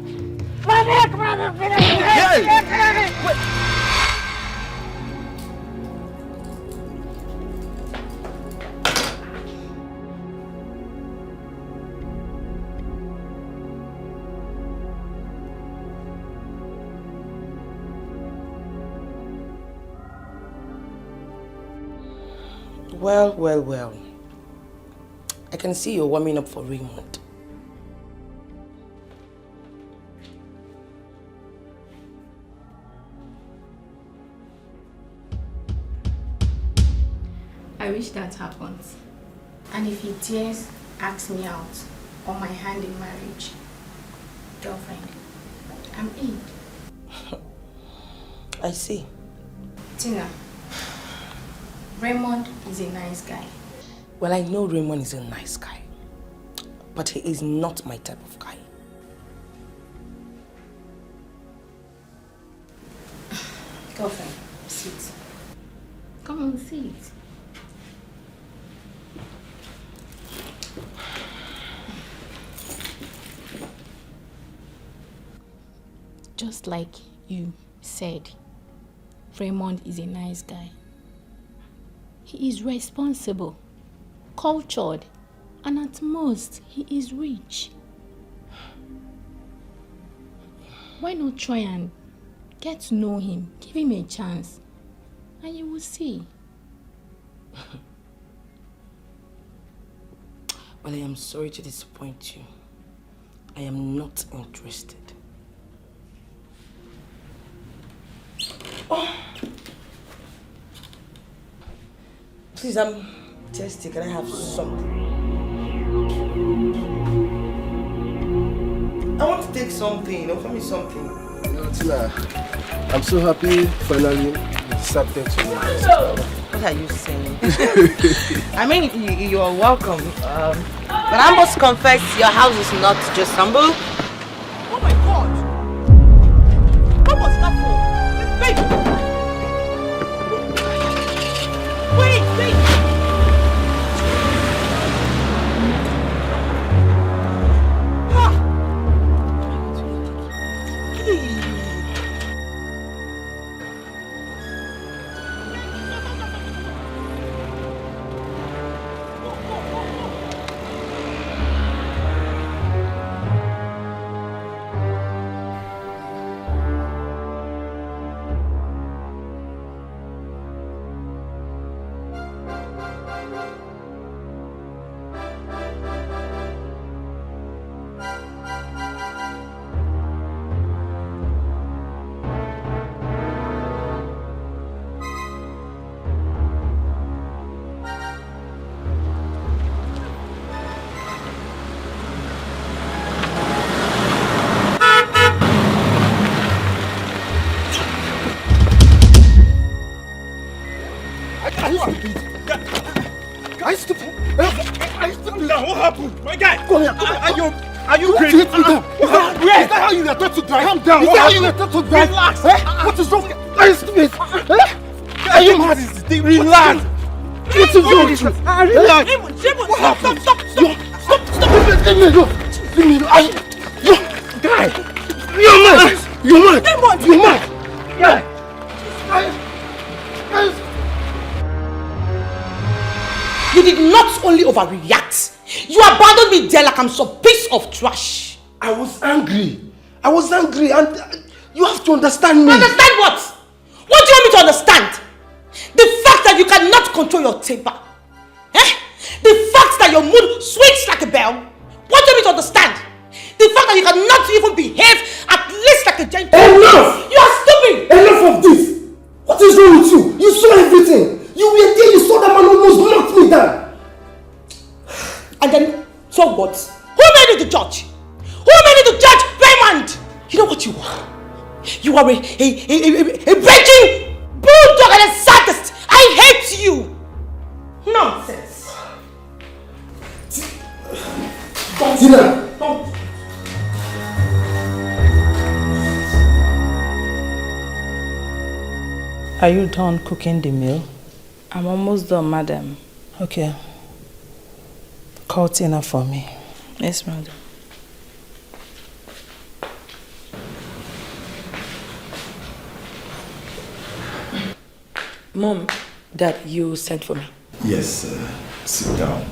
Well. I can see you're warming up for Raymond. I wish that happens. And if he dares ask me out or my hand in marriage, girlfriend, I'm in. I see. Tina, Raymond is a nice guy. Well, I know Raymond is a nice guy, but he is not my type of guy. Girlfriend, sit. Come on, sit. Just like you said, Raymond is a nice guy. He is responsible, cultured, and at most, he is rich. Why not try and get to know him, give him a chance, and you will see. Well, I am sorry to disappoint you. I am not interested. Oh. Please, I'm thirsty. Can I have something? I want to take something. Offer me something. No, Tina, I'm so happy finally you accepted to me. What are you saying? I mean, you're welcome. But I must confess, your house is not just humble. Oh my God! What was that for? Wait! now. What happened? My guy. Come here. Are you crazy? Is that how you were taught to drive? Calm down. Is that how you were taught to drive? Relax. What is wrong? Are you stupid? Are you mad? Relax. What is wrong with you? Relax. What happened? Stop. Leave me alone. Guy. You're mad. Yeah. You did not only overreact, you abandoned me there like I'm some piece of trash. I was angry and you have to understand me. Understand what? What do you want me to understand? The fact that you cannot control your temper. The fact that your mood swings like a bell. What do you want me to understand? The fact that you cannot even behave at least like a gentleman. Enough! You are stupid! Enough of this! What is wrong with you? You saw everything. You were there, you saw that man almost knocked me down. And then, so what? Who made you the judge? Who made you the judge? Raymond! You know what you are? You are a breaking bulldog and a sadist. I hate you. Nonsense. Tina! Don't. Are you done cooking the meal? I'm almost done, madam. Okay. Call Tina for me. Yes, madam. Mom, Dad, you sent for me. Yes, sit down.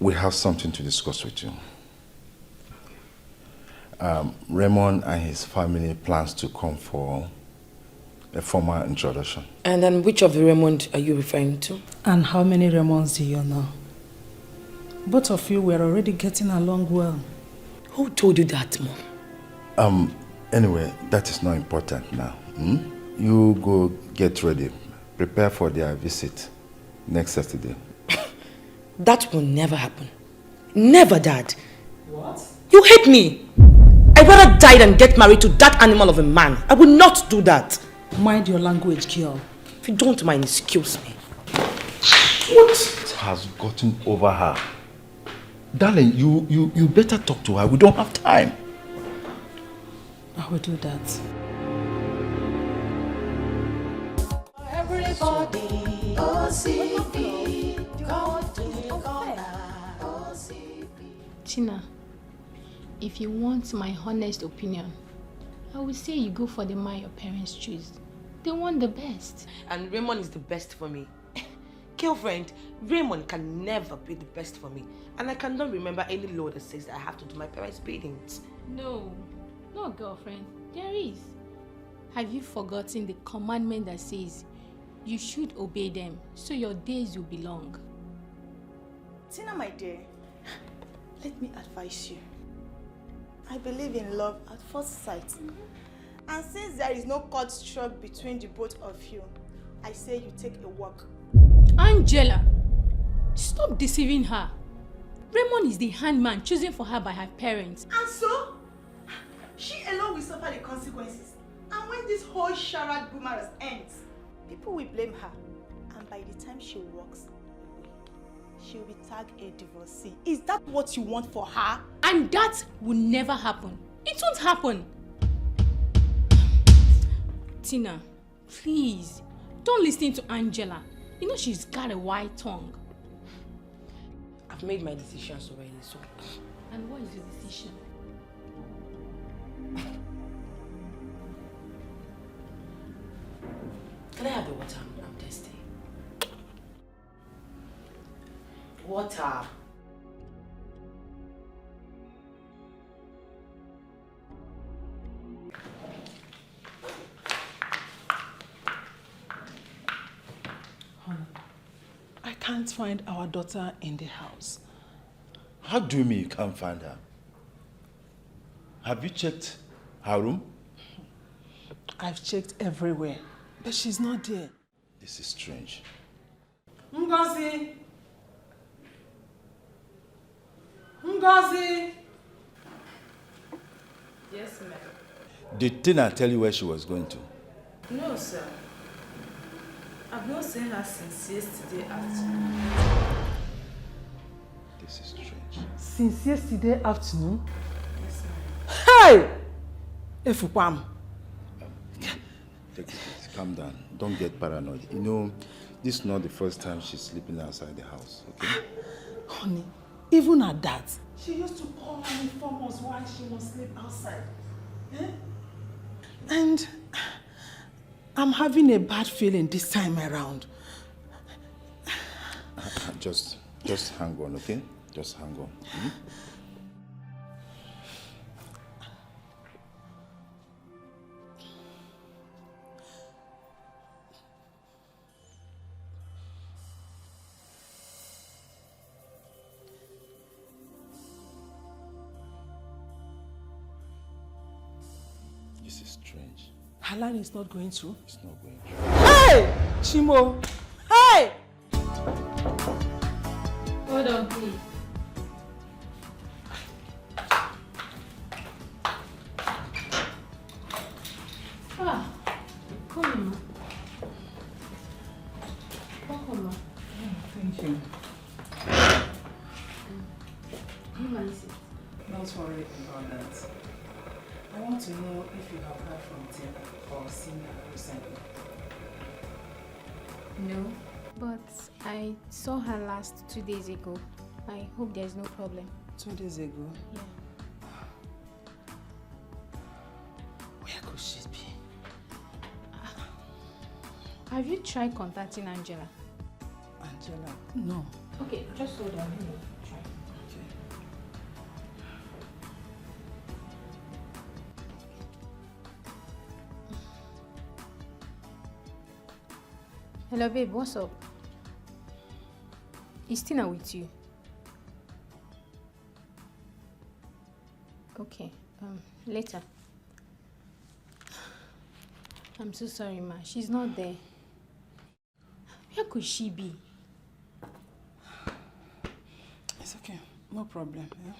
We have something to discuss with you. Raymond and his family plans to come for a formal introduction. And then which of the Raymond are you referring to? And how many Raymonds do you know? Both of you were already getting along well. Who told you that, Mom? Anyway, that is not important now. You go get ready. Prepare for their visit next Saturday. That will never happen. Never, Dad. What? You hate me. I'd rather die than get married to that animal of a man. I will not do that. Mind your language, girl. If you don't mind, excuse me. What has gotten over her? Darling, you better talk to her. We don't have time. I will do that. Everybody, OCP, come to the corner, OCP. Tina, if you want my honest opinion, I would say you go for the man your parents choose. They want the best. And Raymond is the best for me. Girlfriend, Raymond can never be the best for me. And I cannot remember any law that says that I have to do my parents' biddings. No, girlfriend, there is. Have you forgotten the commandment that says you should obey them so your days will be long? Tina, my dear, let me advise you. I believe in love at first sight. And since there is no cord struck between the both of you, I say you take a walk. Angela, stop deceiving her. Raymond is the handman chosen for her by her parents. And so, she alone will suffer the consequences. And when this whole charade boomerang ends, people will blame her. And by the time she walks away, she will be tagged a divorcee. Is that what you want for her? And that will never happen. It won't happen. Tina, please, don't listen to Angela. You know she's got a white tongue. I've made my decisions already, so... And what is your decision? Can I have the water? I'm thirsty. Water. I can't find our daughter in the house. How do you mean you can't find her? Have you checked her room? I've checked everywhere, but she's not there. This is strange. Ngozi! Ngozi! Yes, ma'am. Did Tina tell you where she was going to? No, sir. I've not seen her since yesterday afternoon. This is strange. Since yesterday afternoon? Yes, ma'am. Hey! Efupam. Take it, calm down. Don't get paranoid. You know, this is not the first time she's sleeping outside the house, okay? Honey, even at that, she used to call and inform us why she must sleep outside. Eh? And I'm having a bad feeling this time around. Just hang on, okay? Just hang on. Hmm? This is strange. Her line is not going through? It's not going through. Hey! Chimo! Hey! Hold on, please. Ah, come on, ma. Welcome, ma. Thank you. Don't worry about that. I want to know if you have heard from Tim or seen her recently. No, but I saw her last 2 days ago. I hope there's no problem. 2 days ago? Yeah. Where could she be? Have you tried contacting Angela? Angela? No. Okay, just hold on. Let me try. Hello, babe. What's up? Is Tina with you? Okay. Later. I'm so sorry, ma. She's not there. Where could she be? It's okay. No problem. Yeah?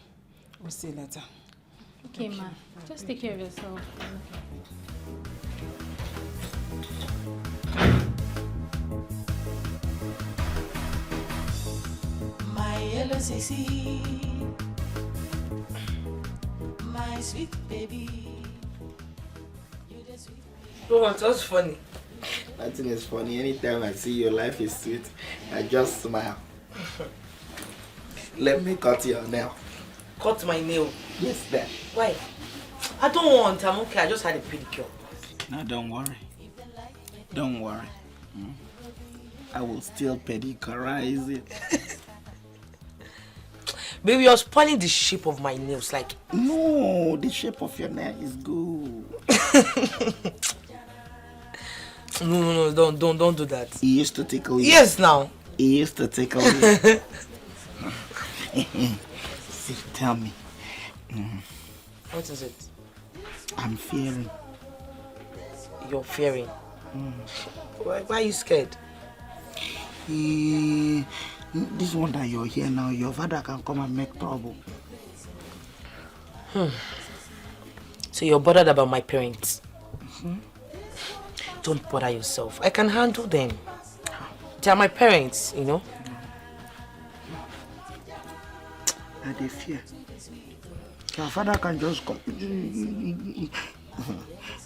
We'll see you later. Okay, ma. Just take care of yourself. My yellow sissy, my sweet baby. No, it's just funny. Nothing is funny. Anytime I see your life is sweet, I just smile. Let me cut your nail. Cut my nail? Yes, there. Why? I don't want. I'm okay. I just had a pedicure. No, don't worry. Don't worry. I will still pedicurize it. Baby, you're spoiling the shape of my nails. Like, no, the shape of your nail is good. No, don't do that. He used to tickle you. Yes, now. He used to tickle you. See, tell me. What is it? I'm fearing. You're fearing? Why are you scared? This one that you're here now, your father can come and make trouble. So you're bothered about my parents? Don't bother yourself. I can handle them. They are my parents, you know? And they fear. Your father can just come.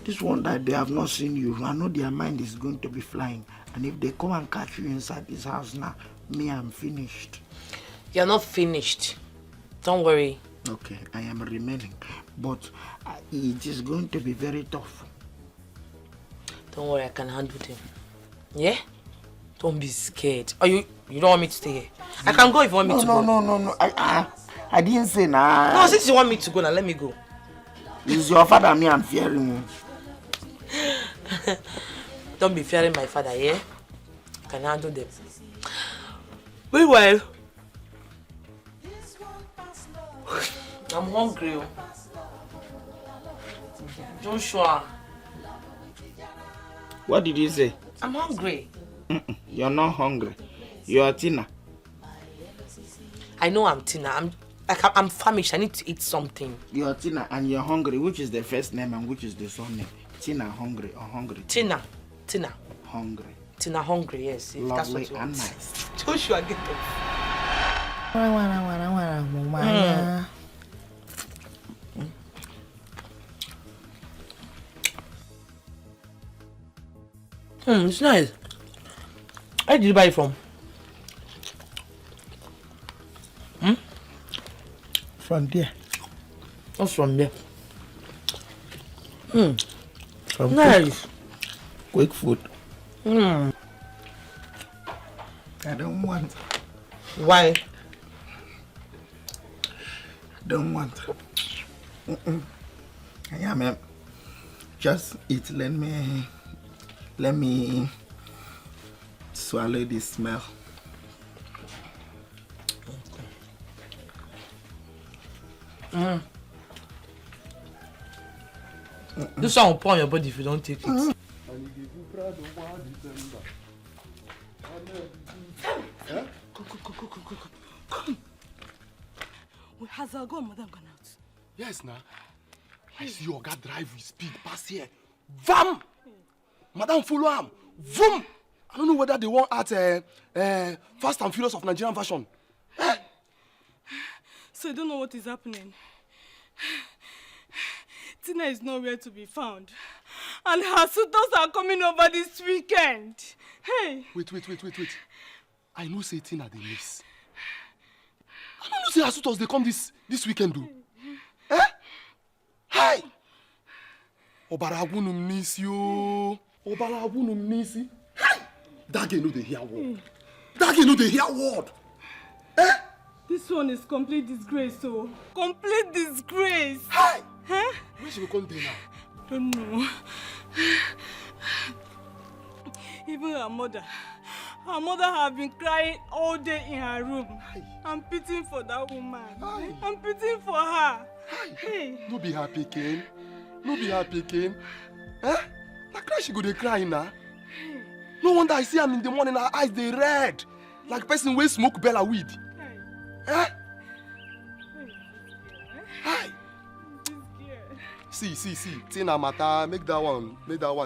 This one that they have not seen you, I know their mind is going to be flying. And if they come and catch you inside this house now, me, I'm finished. You're not finished. Don't worry. Okay, I am remaining. But it is going to be very tough. Don't worry, I can handle them. Yeah? Don't be scared. Oh, you don't want me to stay here? I can go if you want me to go. No. I didn't say nah. No, since you want me to go now, let me go. It's your father, me, I'm fearing. Don't be fearing my father, yeah? I can handle them. Meanwhile, I'm hungry. Joshua. What did you say? I'm hungry. You're not hungry. You're Tina. I know I'm Tina. I'm famished. I need to eat something. You're Tina and you're hungry. Which is the first name and which is the surname? Tina hungry or hungry? Tina. Hungry. Tina hungry, yes. If that's what Lovely you and want. nice. Joshua, get up. It's nice. Where did you buy it from? From there. What's from there? From Nice. Quick food. I don't want. Why? Don't want. Yeah, ma'am. Just eat. Let me swallow this smell. This one will pour on your body if you don't take it. Come. Wait, has our gone, madam gone out? Yes, now. I see your guy drive with speed past here. Vam! Madam follow him. Vroom! I don't know whether they want at Fast and Furious of Nigerian version. So you don't know what is happening. Tina is nowhere to be found. And her suitors are coming over this weekend. Hey! Wait. I know say Tina they miss. I don't know say her suitors they come this weekend do. Hi! Obarabunum miss you. Obarabunum miss you. Hi! Dikeh no dey hear word. Dikeh no dey hear word. This one is complete disgrace, so complete disgrace. Hi! Huh? Where she go come dey now? Don't know. Even her mother have been crying all day in her room. I'm pitying for that woman. I'm pitying for her. Hey. No be her pikin. Like cry she go dey cry now. No wonder I see am in the morning, her eyes they red. Like person wey smoke bella weed. Hi. See. Tina matter, make that one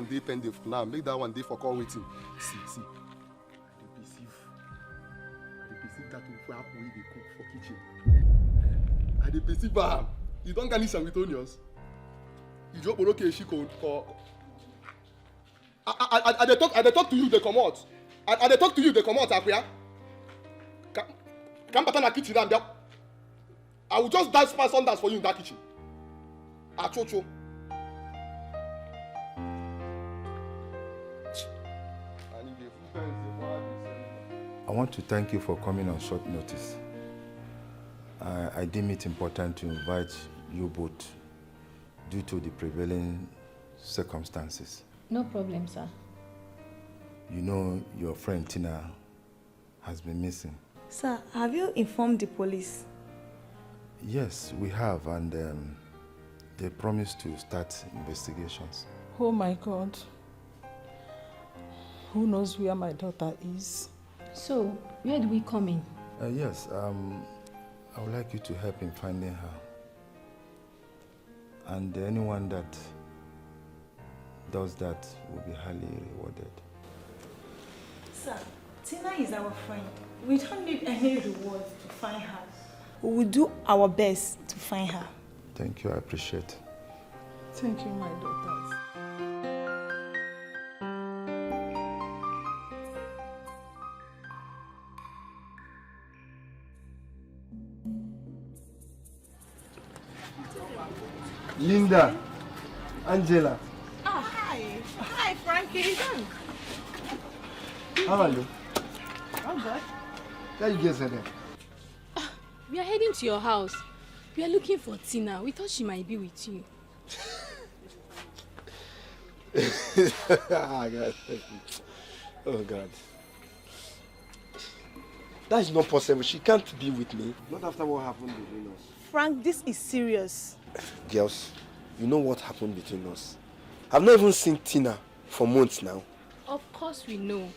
dey pending for now. Make that one dey for call waiting. See. I dey perceive that way they cook for kitchen. I dey perceive am. You don't garnish am with onions. You drop oroke she call. I dey talk to you, they come out. I dey talk to you, they come out, Akuya. Come back na kitchen and I will just dance past Sundays for you in that kitchen. Achocho. I want to thank you for coming on short notice. I deem it important to invite you both due to the prevailing circumstances. No problem, sir. You know your friend Tina has been missing. Sir, have you informed the police? Yes, we have, and they promised to start investigations. Oh my God. Who knows where my daughter is? So, where do we come in? Yes, I would like you to help in finding her. And anyone that does that will be highly rewarded. Sir, Tina is our friend. We don't need any reward to find her. We will do our best to find her. Thank you, I appreciate. Thank you, my daughters. Linda, Angela, Hi, Frankie. how are you? I'm good. Where you guys headed? We are heading to your house. We are looking for Tina. We thought she might be with you. God. Oh God. That is not possible. She can't be with me. Not after what happened between us. Frank, this is serious. Girls, you know what happened between us. I've not even seen Tina for months now. Of course we know.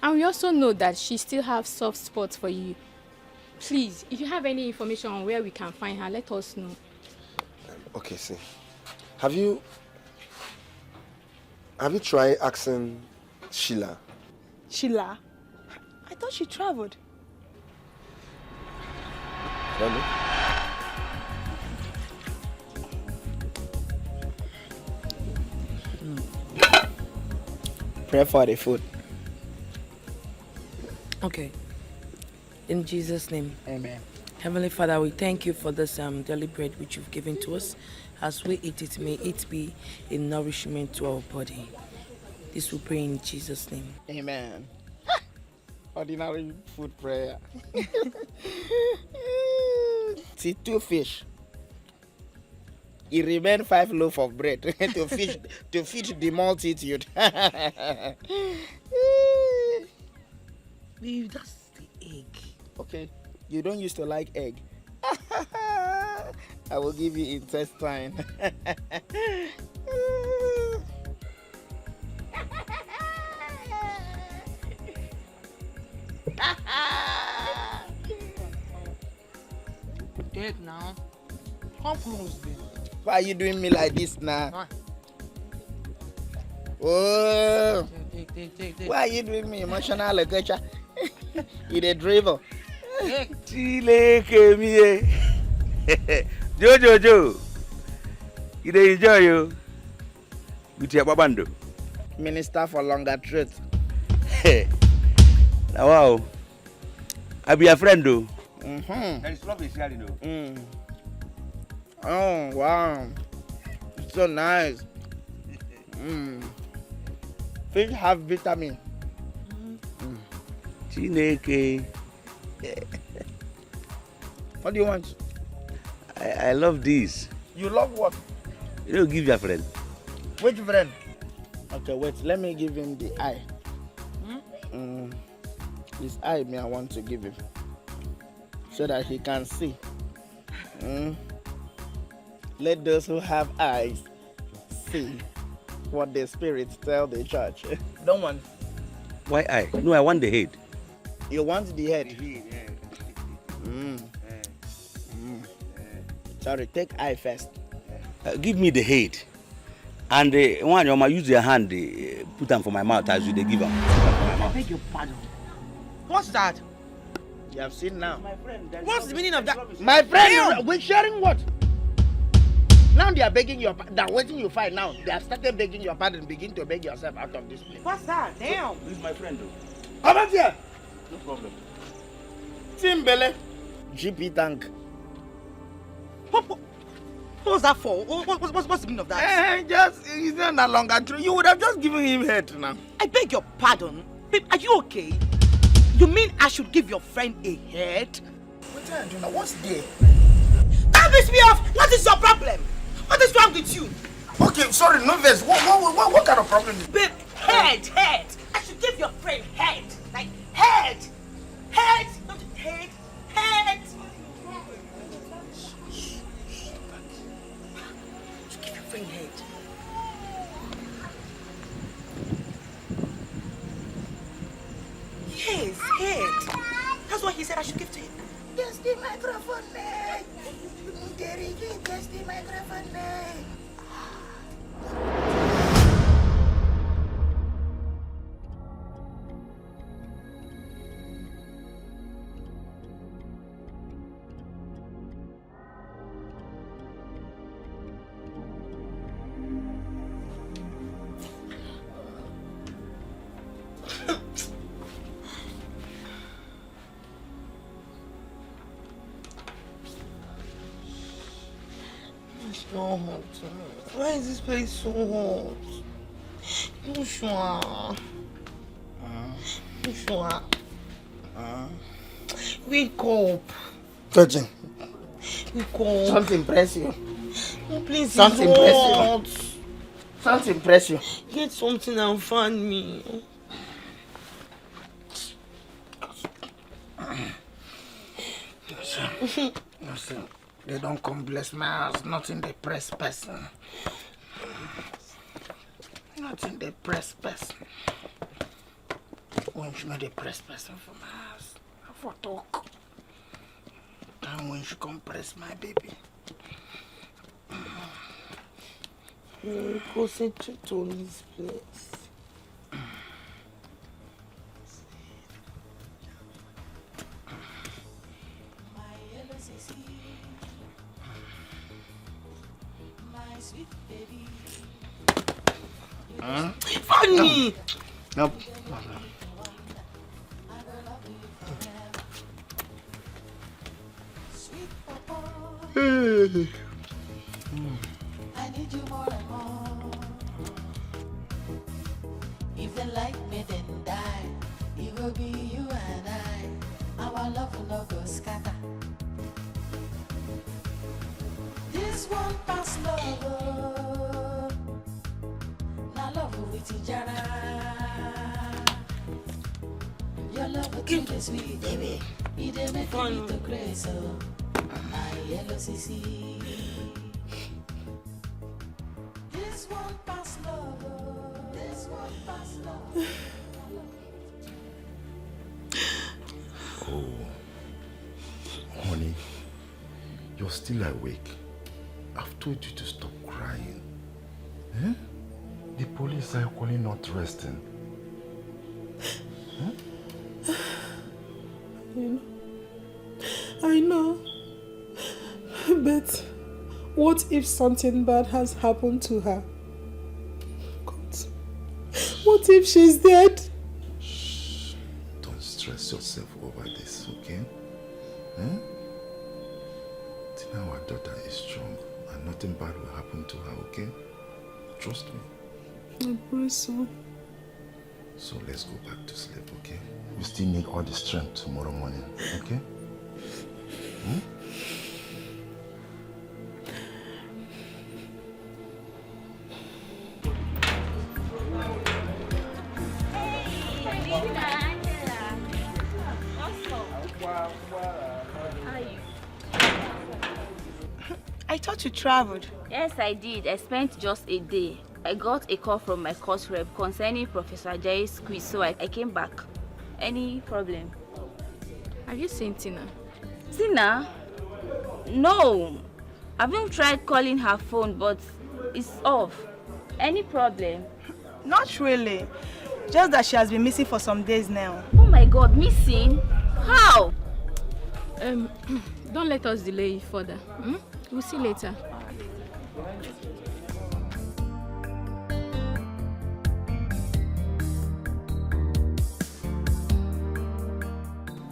And we also know that she still has soft spots for you. Please, if you have any information on where we can find her, let us know. Okay, see. Have you Have you tried asking Sheila? Sheila? I thought she traveled. I don't know. Pray for the food. Okay. In Jesus' name. Amen. Heavenly Father, we thank you for this daily bread which you've given to us. As we eat it, may it be a nourishment to our body. This we pray in Jesus' name. Amen. Ordinary food prayer. See, 2 fish. It remained 5 loaves of bread to feed the multitude. Babe, that's the egg. Okay, you don't used to like egg. I will give you intestine. Take now. Come close, babe. Why are you doing me like this now? Oh, Take. why are you doing me emotional like that? You the drivel. Chile me. Jojo. You dey enjoy you. With your babando. Minister for longer truth. Now wow. I be a friend though. There is love is sharing though. Oh wow, so nice. Fish have vitamin. Chineke. What do you want? I love this. You love what? You don't give your friend. Which friend? Okay, wait. Let me give him the eye. This eye, me, I want to give him so that he can see. Let those who have eyes see what the spirits tell the church. Don't want. Why I? No, I want the head. You want the head? Sorry, take eye first. Give me the head. And when you use your hand, put them for my mouth as you they give them. I beg your pardon. What's that? You have seen now. What's the meaning of that? My friend, we're sharing what? Now they are begging your pardon. They're waiting you fight now. They have started begging your pardon. Begin to beg yourself out of this place. What's that? Damn. He's my friend though. Come on here. No problem. Timbele. GP tank. What was that for? What's the meaning of that? It's not no longer true. You would have just given him head now. I beg your pardon. Babe, are you okay? You mean I should give your friend a head? What are you doing now? What's there? That pisses me off! What is your problem? What is wrong with you? Okay, sorry, no verse. What kind of problem? Babe, head. I should give your friend head. Like, head. Not head. To give your friend head. Yes, head. That's what he said I should give to him. Just the microphone, man. Just the microphone, man. So hot. Why is this place so hot? Joshua. Wake up. Touching. Wake up. Something impress you. No, please, Something it's impress hot. you. Something impress you. Get something and fan me. Listen, they don't come bless my house. Nothing they press person. Nothing they press person. When she not the press person for my house, for talk. Time when she come press my baby. Concentrate on this place. Funny! Nope. I need you more and more. If they like me, then die. It will be you and I. Our love will not go scatter. This one pass love. Now love with each other. Your love will keep the sweet, baby. It dey make me to grace, oh. My yellow CC. This one pass love. This one pass love. Oh, honey, you're still awake. I've told you to stop crying. Eh? The police are calling not resting. Huh? I know. But what if something bad has happened to her? God, what if she's dead? Shh. Don't stress yourself over this, okay? Eh? Tina, our daughter is strong and nothing bad will happen to her, okay? Trust me. I pray so. So let's go back to sleep, okay? You still need all the strength tomorrow morning, okay? Hmm? I thought you traveled. Yes, I did. I spent just a day. I got a call from my course rep concerning Professor Jai's quiz, so I came back. Any problem? Have you seen Tina? Tina? No. I've even tried calling her phone, but it's off. Any problem? Not really. Just that she has been missing for some days now. Oh my God, missing? How? Don't let us delay it further. We'll see later.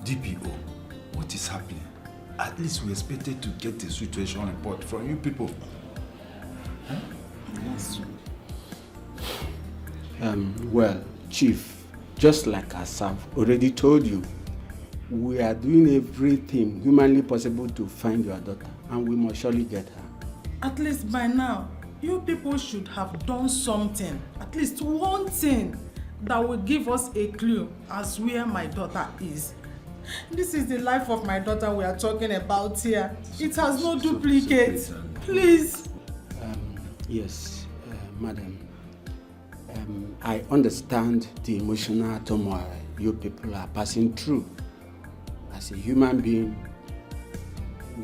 DPO, what is happening? At least we expected to get a situation report from you people. Huh? Yes. Well, Chief, just like as I've already told you, we are doing everything humanly possible to find your daughter, and we must surely get her. At least by now, you people should have done something, at least one thing, that will give us a clue as where my daughter is. This is the life of my daughter we are talking about here. It has no duplicate. Please. Yes, madam. I understand the emotional turmoil you people are passing through. As a human being,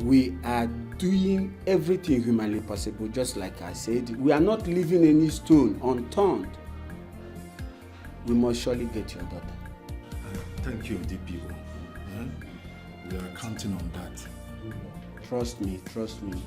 we are doing everything humanly possible, just like I said. We are not leaving any stone unturned. We must surely get your daughter. Thank you, DPO. We are counting on that. Trust me, trust me.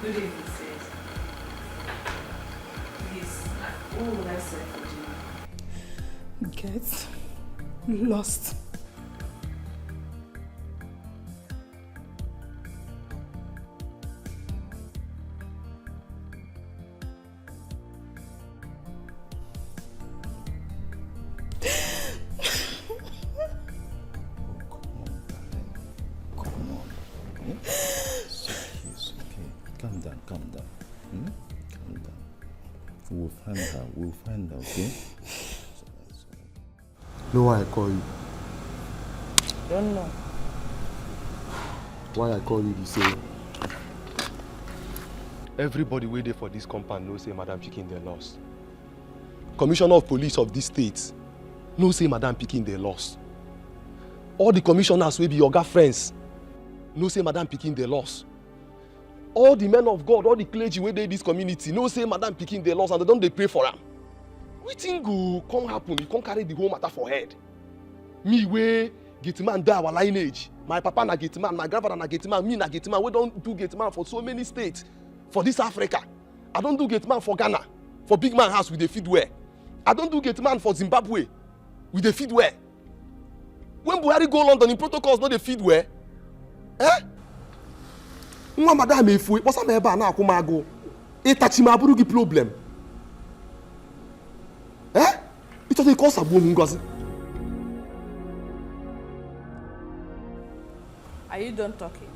Good evening, sis. Please, what would I say for you? Get lost. calm down. Calm down. We'll find her. We'll find her, okay? Know why I call you? Don't know. Why I call you to say everybody waiting for this compound knows say Madam Pikin they lost. Commissioner of Police of this state knows say Madam Pikin they lost. All the commissioners will be your friends know say Madam Pikin they lost. All the men of God, all the clergy where they this community know say Madam Pikin they lost and they don't pray for them. Wetin go come happen? You can't carry the whole matter for head. Me way gate man die our lineage. My papa na gate man, my grandfather na gate man, me na gate man. We don't do gate man for so many states. For this Africa, I don't do gate man for Ghana. For big man house with the feed where. I don't do gate man for Zimbabwe with the feed where. When Buhari go London in protocols, not the feed where. Eh? Nwa madam efu, posa me eba na akuma go. Itachi ma buru gi problem. Eh? Ito dey cause abu ngozi. Are you done talking?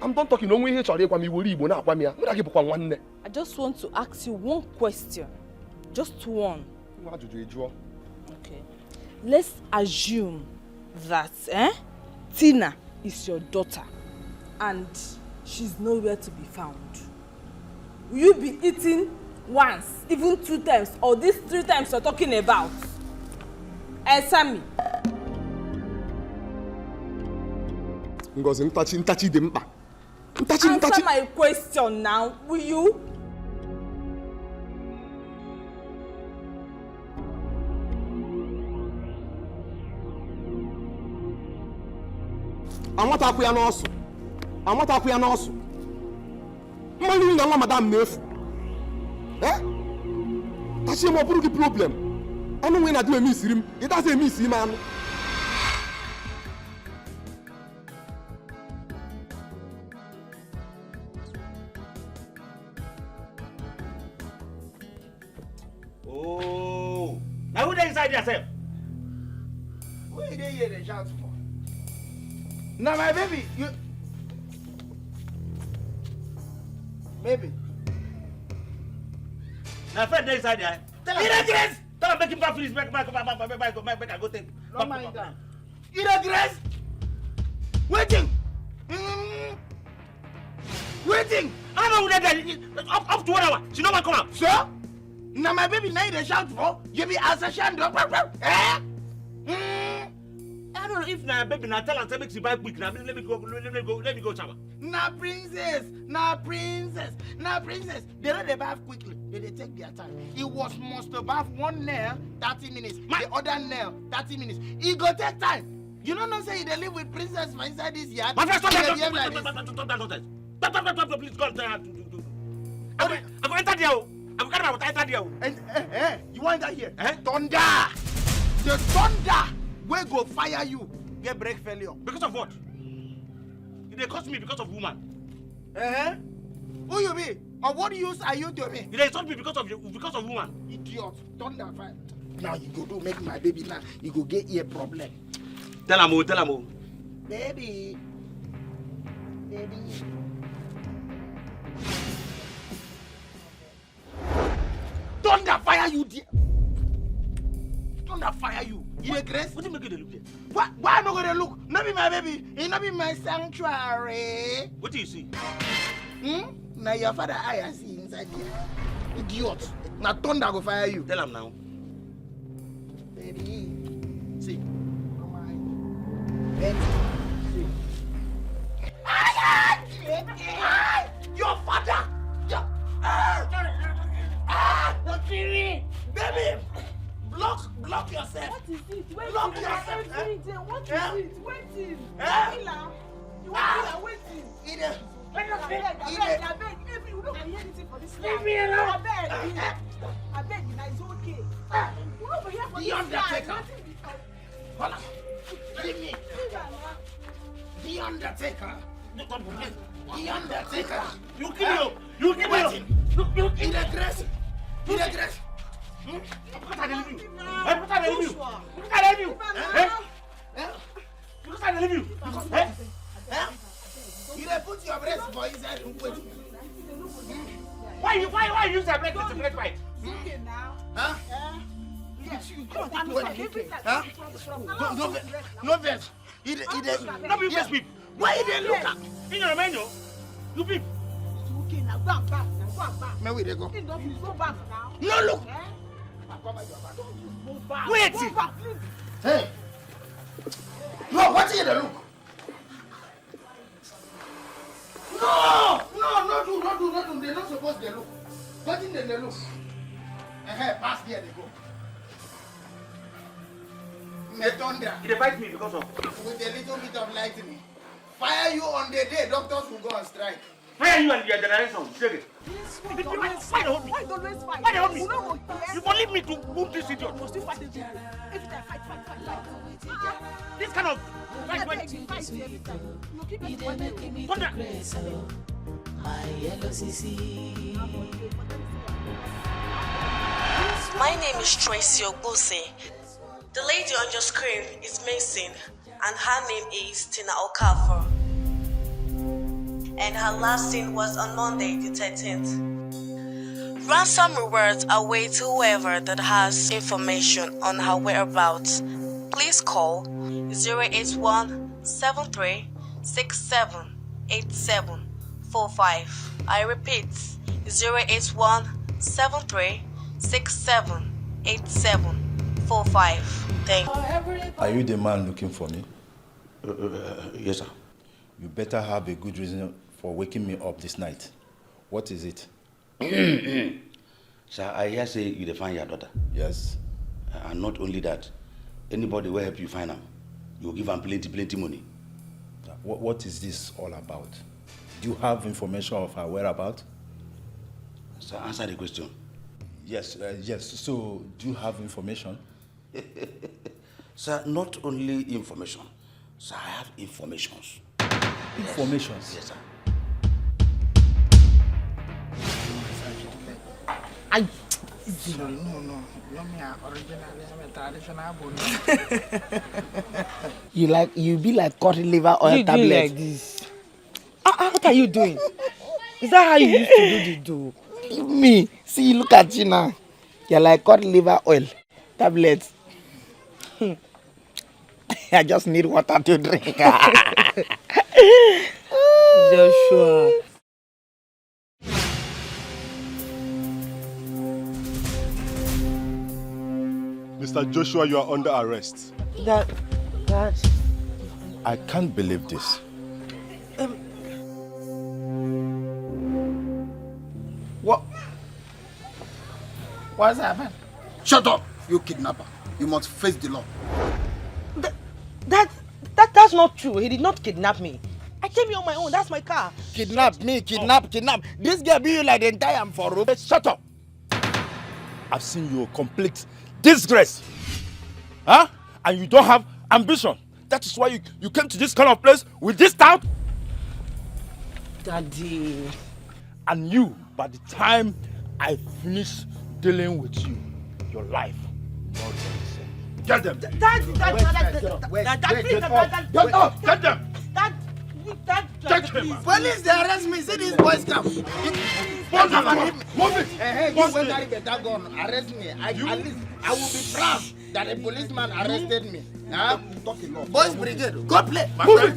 I'm done talking. Onwe ihe chọrọ ịgwa m iwori Igbo na-akwa m ya. Mụ na gị bụkwa nwanne. I just want to ask you one question. Just one. Nwa ajụjụ ejụọ. Okay. Let's assume that Tina is your daughter and she's nowhere to be found. Will you be eating once, even 2 times, or these 3 times you're talking about? Answer me. Ngozi, ntachi dị mkpa. Answer my question now, will you? Amatakwu ya n'ọsụ. Amatakwu ya n'ọsụ. Mmanụ na nwa madam na-efu. Eh? Tachi m ọ bụrụ gị problem. Ọnụ nwe na dị eme isiri m. Ị dazi eme isi ime anụ. Oh, now who they inside yourself? Who are they here they shout for? Now my baby, you... Baby. Now friend they inside there. Tell him Grace! Tell him make him back please, make I go take. No mind that. Ini Grace! Waiting! Waiting! I don't know who they up to 1 hour. She no one come out. Sir? Now my baby now they shout for? You be answer shand up. Eh? I don't know if na baby na tell her make she buy quick. Now let me go shower. Na princess. They don't bath quickly. They take their time. It was must to bath 1 nail 30 minutes. The other nail 30 minutes. It go take time. You don't say they live with princess for inside this yard. My friend, stop please go I go enter there. I go carry my water enter there. You want that here? Thunder. The thunder will go fire you. Get brake failure. Because of what? They cost me because of woman. Who you be? Or what use are you to me? They insult me because of woman. Idiot. Thunder fire. Now you go do make my baby now. You go get ear problem. Tell him. Baby. Thunder fire you, dear. Thunder fire you. You a grace? What do you make it look there? Why am I going to look? Not be my baby. It not be my sanctuary. What do you see? Now your father I see inside there. Idiot. Now thunder go fire you. Tell him now. Baby. See. Come on. Baby. See. Your father. Baby. Block yourself. What is it? Block yourself. What is it? Waiting. You want waiting. Leave me alone. I beg you, it's okay. The Undertaker. Hold on. Leave me. The Undertaker. The Undertaker. You kill me. In the grass. Because I leave you. You put your breast for inside and wait. Why you separate fight? Okay now. Huh? Yes. Huh? No vex. No be vex me. Why you dey look at? In your menu, you be. Okay now. Go back. May we dey go? Go back now. No look. Wait. Go back, please. Hey. No, what you dey look? No, do. They're not supposed to look. What in they look? Pass there, they go. The thunder. They fight me because of. With a little bit of lightning. Fire you on the day, doctors will go on strike. Fire you and your generation. Take it. Why don't waste fight? Why don't me? You won't leave me to move this idiot. Must you fight this idiot? Every time fight. This kind of fight. You keep it thunder. My name is Tracy Ogbose. The lady on your screen is missing, and her name is Tina Okafor. And her last seen was on Monday the 13th. Ransom rewards await whoever that has information on her whereabouts. Please call 081-7367-8745. I repeat, 081-7367-8745. Thank you. Are you the man looking for me? Yes, sir. You better have a good reason for waking me up this night. What is it? Sir, I hear say you define your daughter. Yes. And not only that, anybody will help you find her. You give them plenty money. What is this all about? Do you have information of her whereabouts? Sir, answer the question. Yes. So, do you have information? Sir, not only information. Sir, I have informations. Informations? Yes, sir. No, me originally I'm a traditional bone. You be like cod liver oil tablet. You like this. What are you doing? Is that how you used to do the do? Me, see, look at you now. You're like cod liver oil tablets. I just need water to drink. Joshua. Mr. Joshua, you are under arrest. That. I can't believe this. What's happened? Shut up, you kidnapper. You must face the law. That's not true. He did not kidnap me. I came here on my own. That's my car. Kidnap me, kidnap. This girl be you like the entire for rope. Shut up! I've seen you complete disgrace. Huh? And you don't have ambition. That is why you came to this kind of place with this doubt. Daddy. And you, by the time I finish dealing with you, your life will not be the same. Get them! Get them! Take him! Police, they arrest me. See these boys come. Move it! Hey, you went carry better gun. Arrest me. At least I will be proud that a policeman arrested me. Huh? Boys brigade, go play. Move it!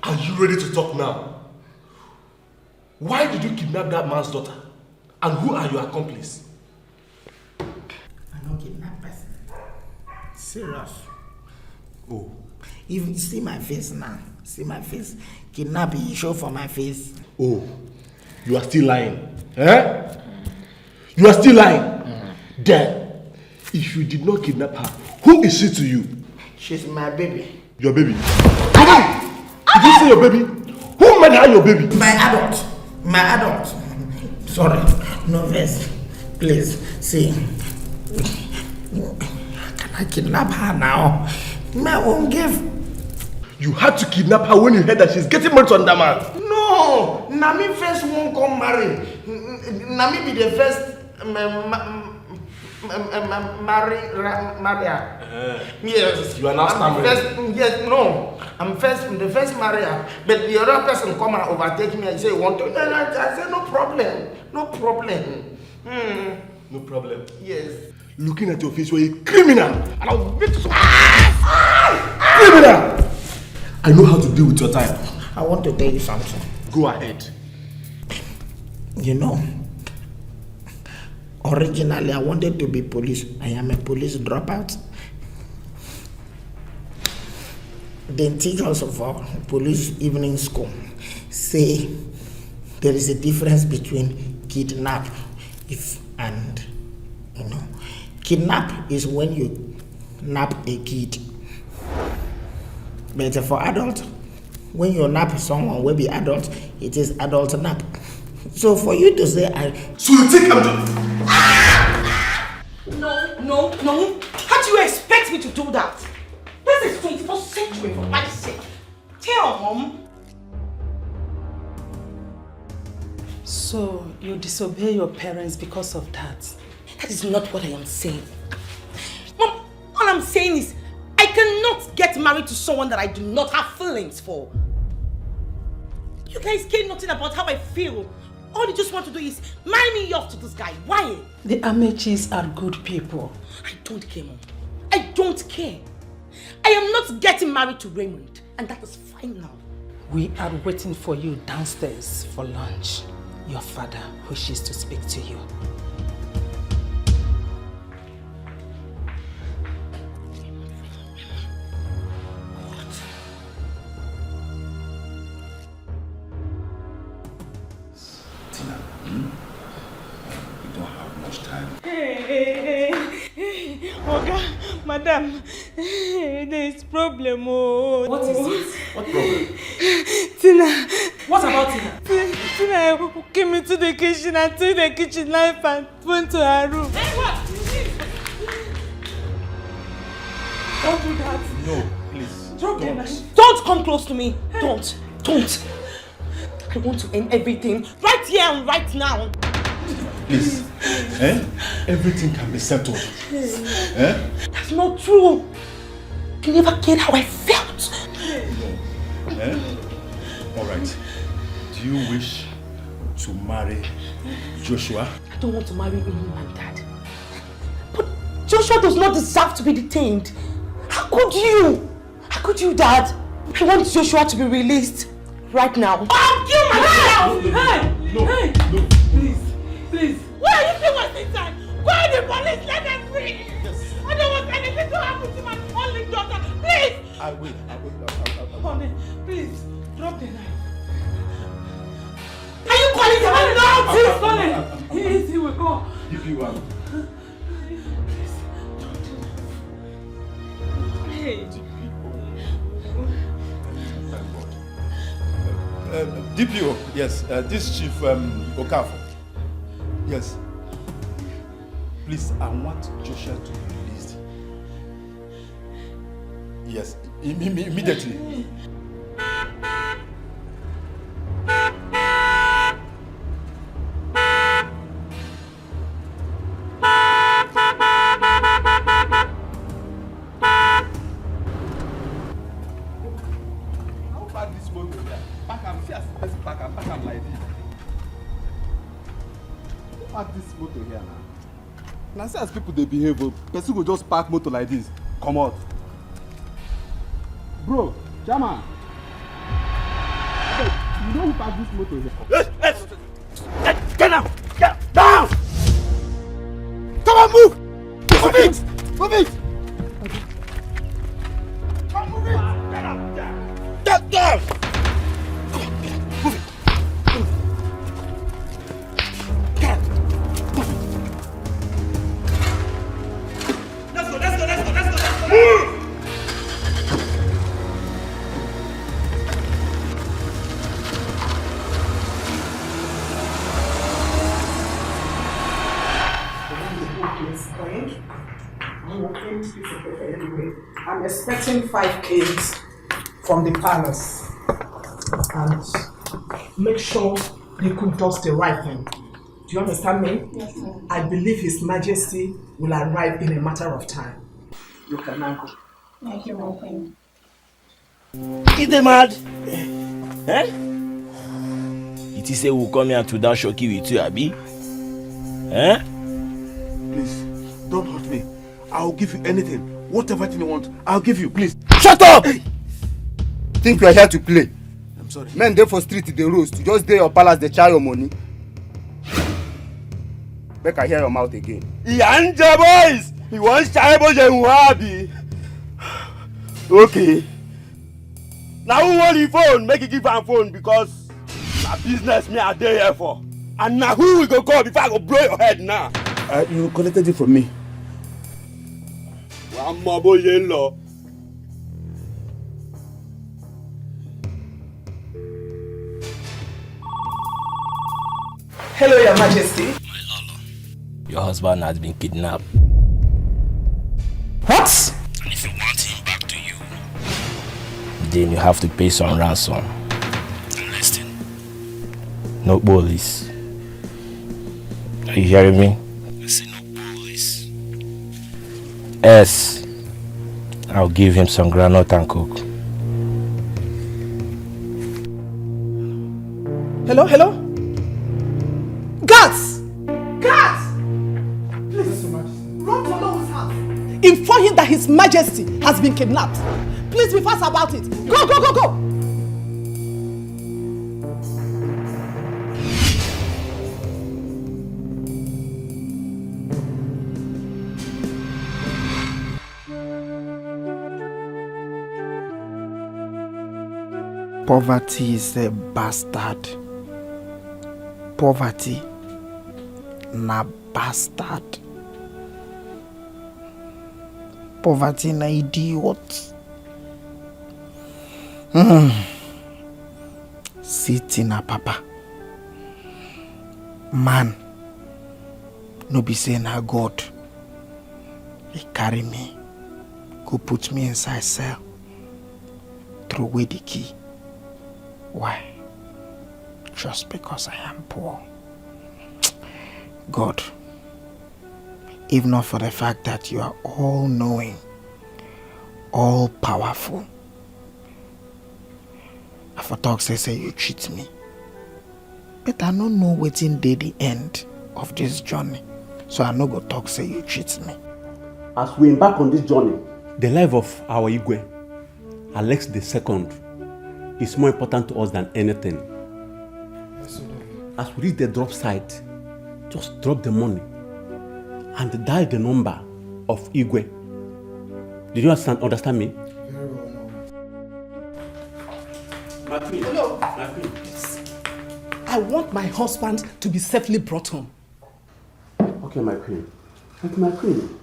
Are you ready to talk now? Why did you kidnap that man's daughter? And who are your accomplices? I don't kidnap person. Serious. Oh. Even see my face now. See my face. Kidnapping show for my face. Oh. You are still lying. Eh? You are still lying. Then, if you did not kidnap her, who is she to you? She's my baby. Your baby? Did you say your baby? Who made her your baby? My adult. Sorry, no verse. Please, see. Can I kidnap her now? I won't give. You had to kidnap her when you heard that she's getting married to another man. No! Nami first won't come marry. Nami be the first Maria. Yes. You are now stammering. I'm the first Maria, but the other person come and overtake me and say, want to? I said, no problem. No problem. No problem. Yes. Looking at your face, you're a criminal. And I'll beat you. Criminal! I know how to deal with your time. I want to tell you something. Go ahead. You know, originally I wanted to be police. I am a police dropout. The teachers of our police evening school say there is a difference between kidnap and kidnap is when you nap a kid. But for adult, when you nap someone will be adult, it is adult nap. So for you to say So you think I'm just... No. How do you expect me to do that? This is 21st century, for my sake. Tell Mom. So you disobey your parents because of that? That is not what I am saying. Mom, all I'm saying is I cannot get married to someone that I do not have feelings for. You guys care nothing about how I feel. All you just want to do is marry me off to this guy. Why? The Amechis are good people. I don't care, Mom. I don't care. I am not getting married to Raymond, and that is fine now. We are waiting for you downstairs for lunch. Your father wishes to speak to you. Oga, madam, there is problem. Oh. What is it? What problem? Tina. What about Tina? Tina came into the kitchen and took the kitchen knife and went to her room. Hey, what? Don't do that. No, please. Drop the knife. Don't come close to me. Don't. I want to end everything right here and right now. Please. Everything can be settled. That's not true. You never cared how I felt. No. Alright. Do you wish to marry Joshua? I don't want to marry anyone, Dad. But Joshua does not deserve to be detained. How could you? How could you, Dad? I want Joshua to be released right now. I'll kill myself! Hey! Please. Why are you still wasting time? Call the police, let them free! Yes. I don't want anything to happen to my only daughter. Please! I will. Honey, please, drop the knife. Are you calling the man now? Please, calling. He will go. If you want. Hey. DPO, yes, this Chief Okafor. Yes. Please, I want Joshua to be released. Yes, immediately. This motor here now. Now see as people they behave, person go just park motor like this. Come out. Bro, Chama. You know who park this motor here? Get down! Get down! Come on, move! Move it! Move it! Come on, move it! Get down! Get down! Move it! I'm expecting 5 kids from the palace, and make sure they cook just the right thing. Do you understand me? Yes, ma'am. I believe His Majesty will arrive in a matter of time. You can now go. Thank you, my queen. Is they mad? Eh? It is say we'll come here to dance shocky with you, Abi? Eh? Please, don't hurt me. I'll give you anything. Whatever thing you want, I'll give you, please. Shut up! Hey. Think you are here to play? I'm sorry. Men there for street, they roast. You just there your palace, they charge your money. Make I hear your mouth again. Yanja boys! He wants Chaibo Jemuabi. Okay. Now who want the phone? Make it give am phone because na business me I dey here for. And now who we go call before I go blow your head now? You collected it from me. One more boy in law. Hello, Your Majesty. Your husband has been kidnapped. What? And if you want him back to you, then you have to pay some ransom. And listen. No police. Are you hearing me? I say no police. Yes. I'll give him some granite and coke. Hello, hello? Guards! Guards! Please, run to Olowo's house. Inform him that His Majesty has been kidnapped. Please be fast about it. Go, go, go, go! Poverty is a bastard. Poverty na bastard. Poverty na idiot. City na papa. Man, no be say na God. He carry me, go put me inside cell, throw away the key. Why? Just because I am poor. God, if not for the fact that you are all-knowing, all-powerful, I for talk say you cheat me. But I don't know wetin dey the end of this journey. So I no go talk say you cheat me. As we embark on this journey, the life of our Igwe, Alex II, is more important to us than anything. As we reach the drop site, just drop the money and dial the number of Igwe. Did you understand me? Very well, no. My queen. Hello. My queen. I want my husband to be safely brought home. Okay, my queen. But my queen,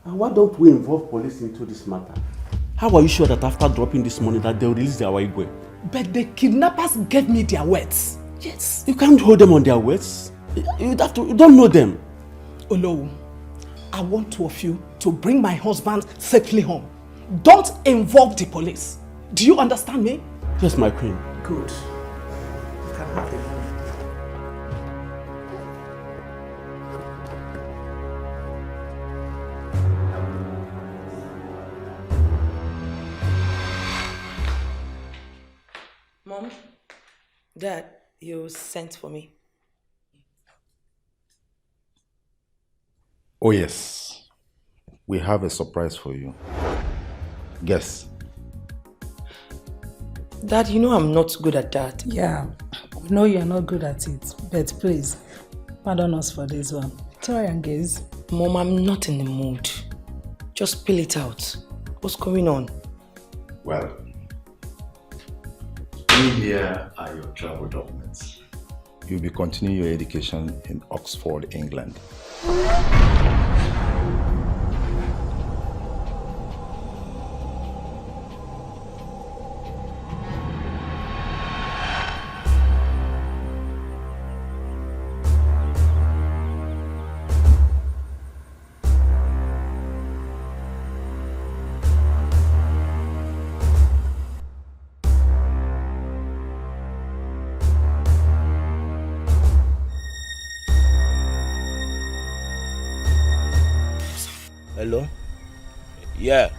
why don't we involve police into this matter? How are you sure that after dropping this money that they'll release our Igwe? But the kidnappers gave me their words. Yes. You can't hold them on their words. You don't know them. Olowo, I want two of you to bring my husband safely home. Don't involve the police. Do you understand me? Yes, my queen. Good. You can have the money. Mom, Dad, you sent for me. Oh yes, we have a surprise for you. Guess. Dad, you know I'm not good at that. Yeah, we know you're not good at it, but please, pardon us for this one. Try and guess. Mom, I'm not in the mood. Just spill it out. What's going on? Well, here are your travel documents. You'll be continuing your education in Oxford, England. Hello? Yeah.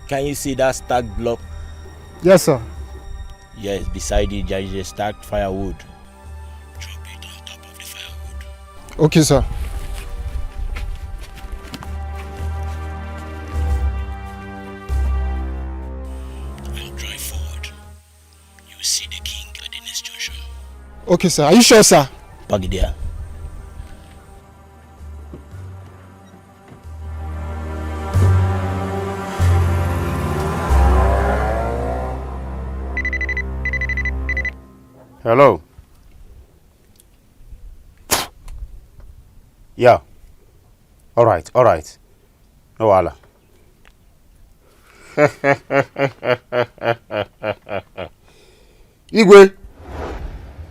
Can you see that stacked block? Yes, sir. Yes, beside it there is a stacked firewood. Okay, sir. And drive forward. You will see the king at the next junction. Okay, sir. Are you sure, sir? Park it there. Hello. Yeah. All right. No wahala. Igwe,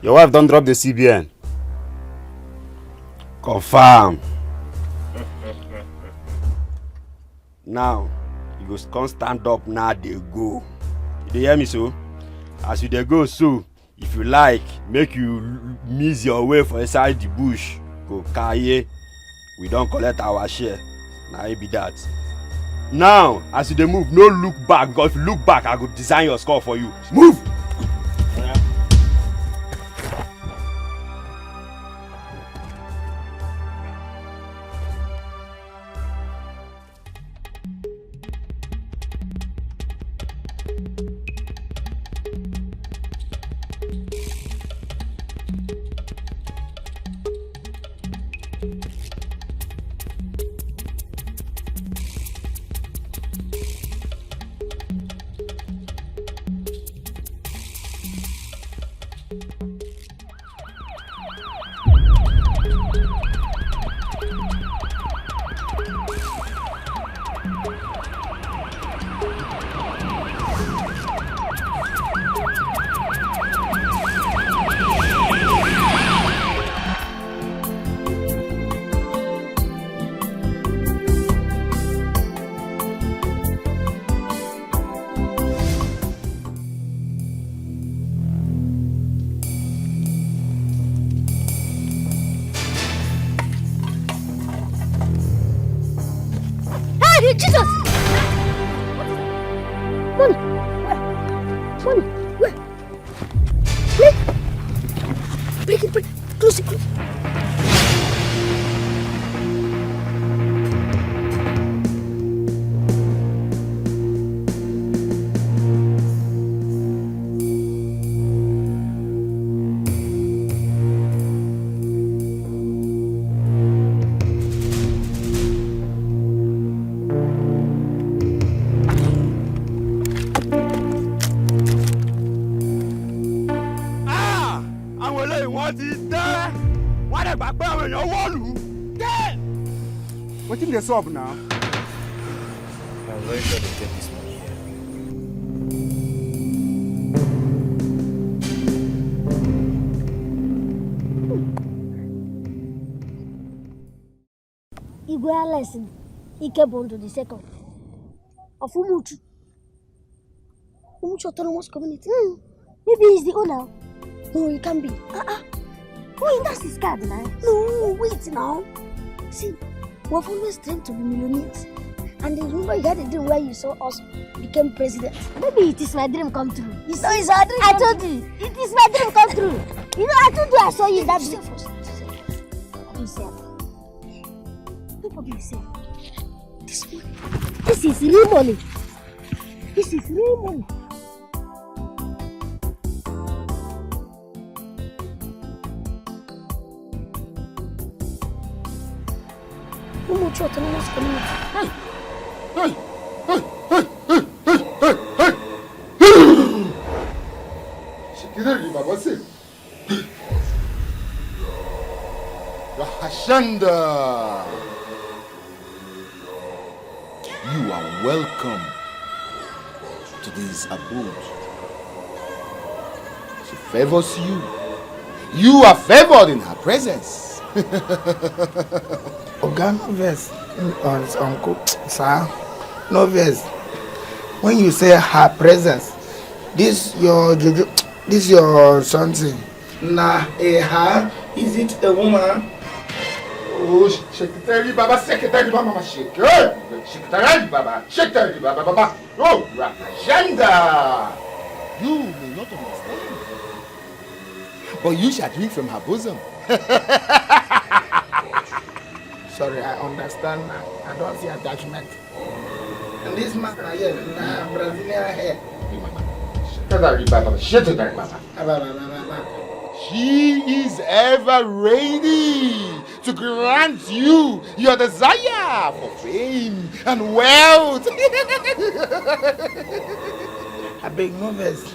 your wife don't drop the CBN. Confirm. Now, you go come stand up now, they go. You dey hear me so? As you dey go so, if you like, make you miss your way for inside the bush. Go carry. We don't collect our share. Now it be that. Now, as you dey move, no look back, because if you look back, I go design your score for you. Move! Jesus! Mommy! Mommy! Where? Break it! Close it! Wetin dey sup now? I'm very sure they get this money here. Igwe lesson. Ikedieze the second. Of Umuchu. Umuchu Autonomous Community. Maybe he's the owner. No, he can't be. Wait, that's his card now. No, wait now. See, we've always dreamed to be millionaires. And then remember you had a dream where you saw us become president. Maybe it is my dream come true. It's our dream. I told you. It is my dream come true. You know, I told you I saw you in that dream. Be safe. People be safe. This money. This is real money. This is real money. Umuchu Autonomous Community. Hashanda. You are welcome to this abode. She favors you. You are favored in her presence. Oga, no vex. Uncle, sir, no vex. When you say her presence, this your juju, this your something. Nah, a her? Is it a woman? Oh, Secretary Baba, Secretary Baba, Secretary Baba, Secretary Baba. Oh, agenda. You may not understand, but you shall drink from her bosom. Sorry, I understand now. I don't see attachment. And this man here, Brazilian hair. She is ever ready to grant you your desire for fame and wealth. I beg no verse.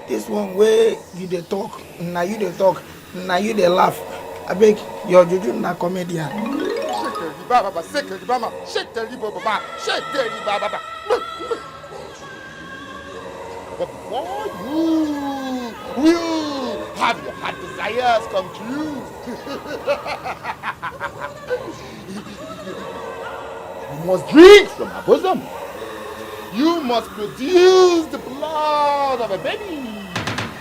This one way you dey talk, now you dey talk, now you dey laugh. I beg your juju na comedian. But before you will have your heart desires come true, you must drink from her bosom. You must produce the blood of a baby.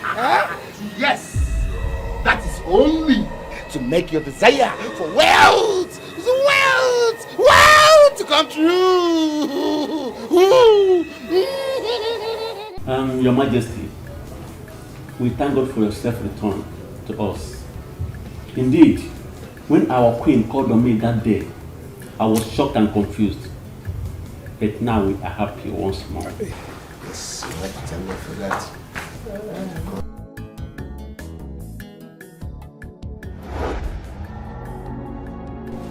Huh? Yes, that is only to make your desire for wealth to come true. Your Majesty, we thank God for your self-return to us. Indeed, when our queen called on me that day, I was shocked and confused. But now we are happy once more. Yes, you have to tell me for that.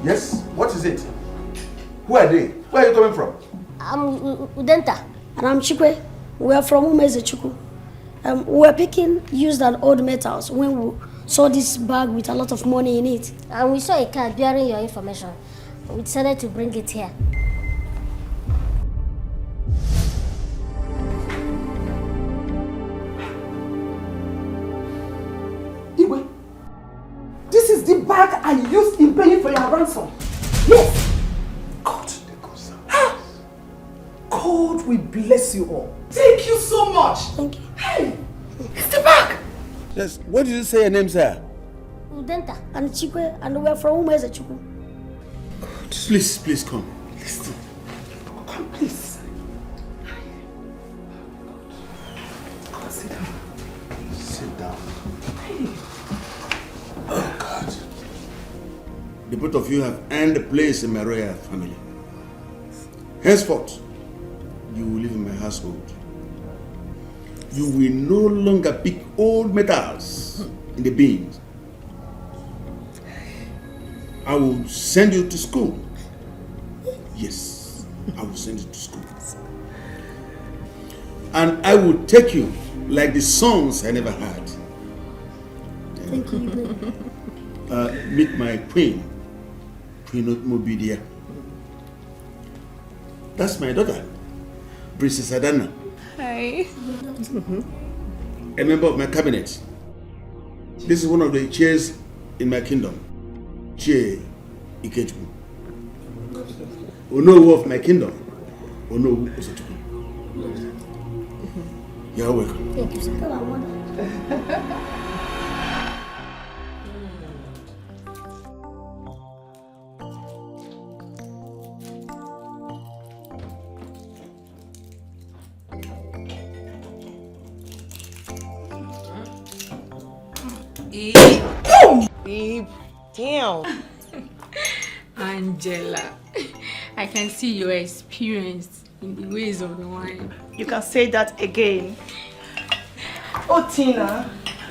Yes, what is it? Who are they? Where are you coming from? I'm Udenta. And I'm Chikwe. We are from Umezechukwu. We were picking used and old metals when we saw this bag with a lot of money in it. And we saw a card bearing your information. We decided to bring it here. Igwe, this is the bag I used in paying for your ransom. Yes. God will bless you all. Thank you so much. Thank you. Hey, it's the bag. Yes, what did you say your name, sir? Udenta and Chikwe, and we're from Umezechukwu. Please come. Listen. Come, please. Come, sit down. Sit down. Oh, God. The both of you have earned a place in my royal family. Henceforth, you will live in my household. You will no longer pick old metals in the bins. I will send you to school. Yes, I will send you to school. And I will take you like the sons I never had. Thank you. Meet my queen, Queen Mobidia. That's my daughter, Princess Adana. Hi. A member of my cabinet. This is one of the chairs in my kingdom. Chair Ikedieze. Onowu of my kingdom. Onowu Osita. You're welcome. Thank you, sir. Babe, damn. Angela, I can see you're experienced in the ways of the wine. You can say that again. Oh, Tina,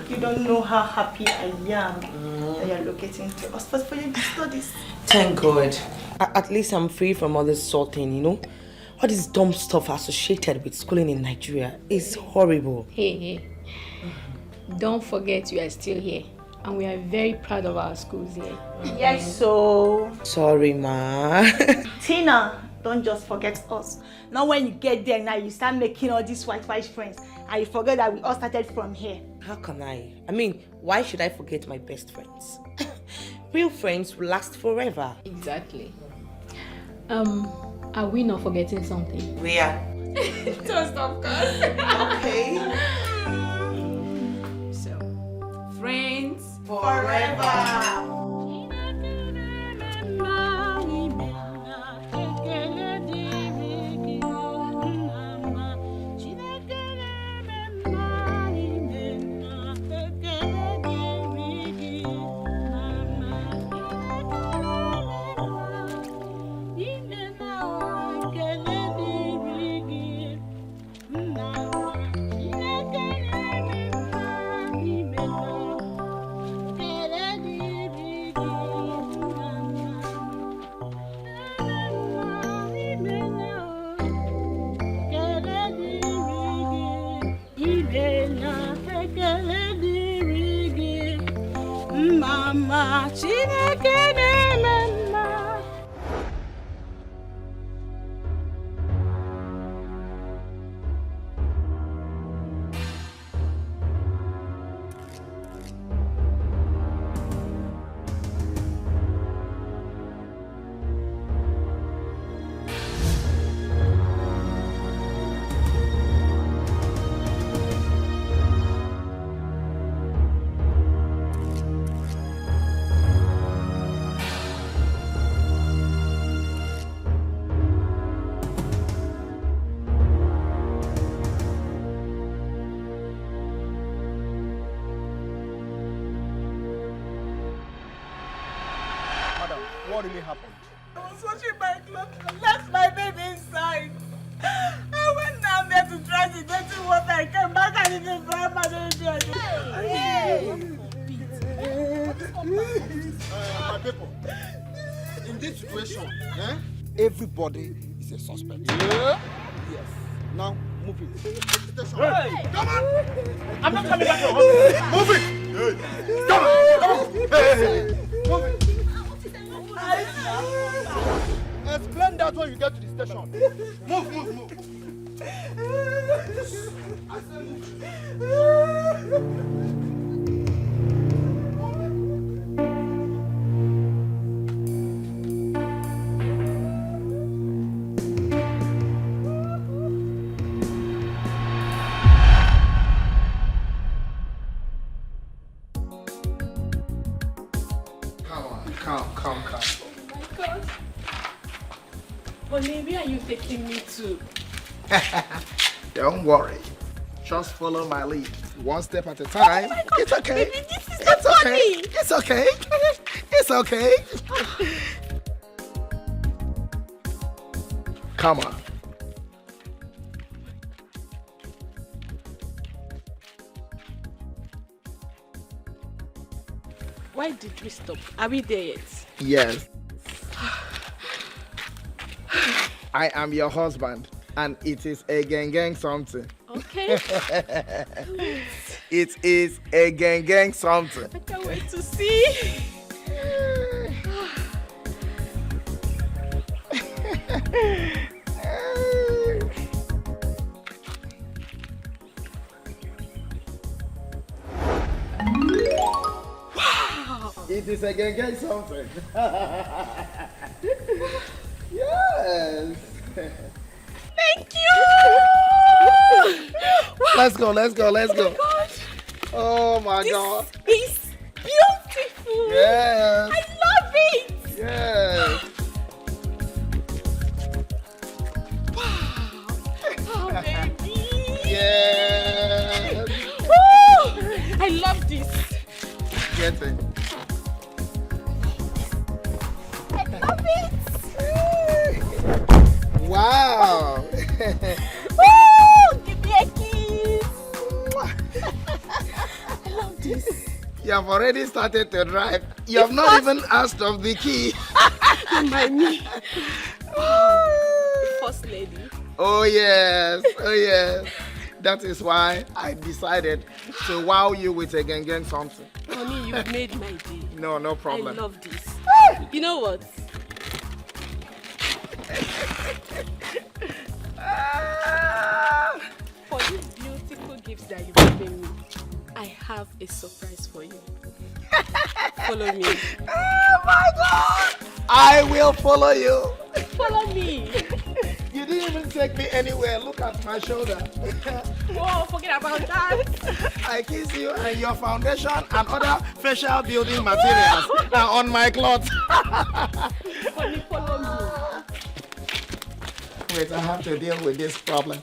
you don't know how happy I am that you're locating to us for your studies. Thank God. At least I'm free from all this salting, you know? All this dumb stuff associated with schooling in Nigeria is horrible. Hey. Don't forget you are still here. And we are very proud of our schools here. Yes, so... Sorry, ma. Tina, don't just forget us. Now when you get there now, you start making all these white friends. And you forget that we all started from here. How can I? I mean, why should I forget my best friends? Real friends will last forever. Exactly. Are we not forgetting something? We are. Toast, of course. Okay. So, friends forever. Mama, Chineke mama. What really happened? I was washing my clothes and left my baby inside. I went down there to try the dirty water. I came back and it didn't find my baby. My people, in this situation, everybody is a suspect. Yeah? Yes. Now, move it. Station. Hey! Come on! I'm not coming back to your home. Move it! Hey. Come on! Come on! Hey. Move it! Explain that when you get to the station. Move, move, move. I said move. Come. Oh my God. Honey, where are you taking me to? Don't worry. Just follow my lead. One step at a time. Oh my God. It's okay. Baby, this is not funny. It's okay. It's okay. Come on. Why did we stop? Are we there yet? Yes. I am your husband, and it is a gang something. Okay. It is a gang something. I can't wait to see. Wow! It is a gang something. Yes. Thank you. Let's go. Oh my God. Oh my God. This is beautiful. Yes. I love it. Yes. Wow. Oh, baby. Yes. Woo! I love this. Get it. I love it. Wow. Woo! Give me a kiss. I love this. You have already started to drive. You have not even asked of the key. Remind me. The first lady. Oh yes. Oh yes. That is why I decided to wow you with a gang something. Honey, you've made my day. No problem. I love this. You know what? For these beautiful gifts that you've given me, I have a surprise for you. Follow me. Oh my God! I will follow you. Follow me. You didn't even take me anywhere. Look at my shoulder. Whoa, forget about that. I kiss you and your foundation and other facial building materials are on my clothes. Honey, follow me. Wait, I have to deal with this problem.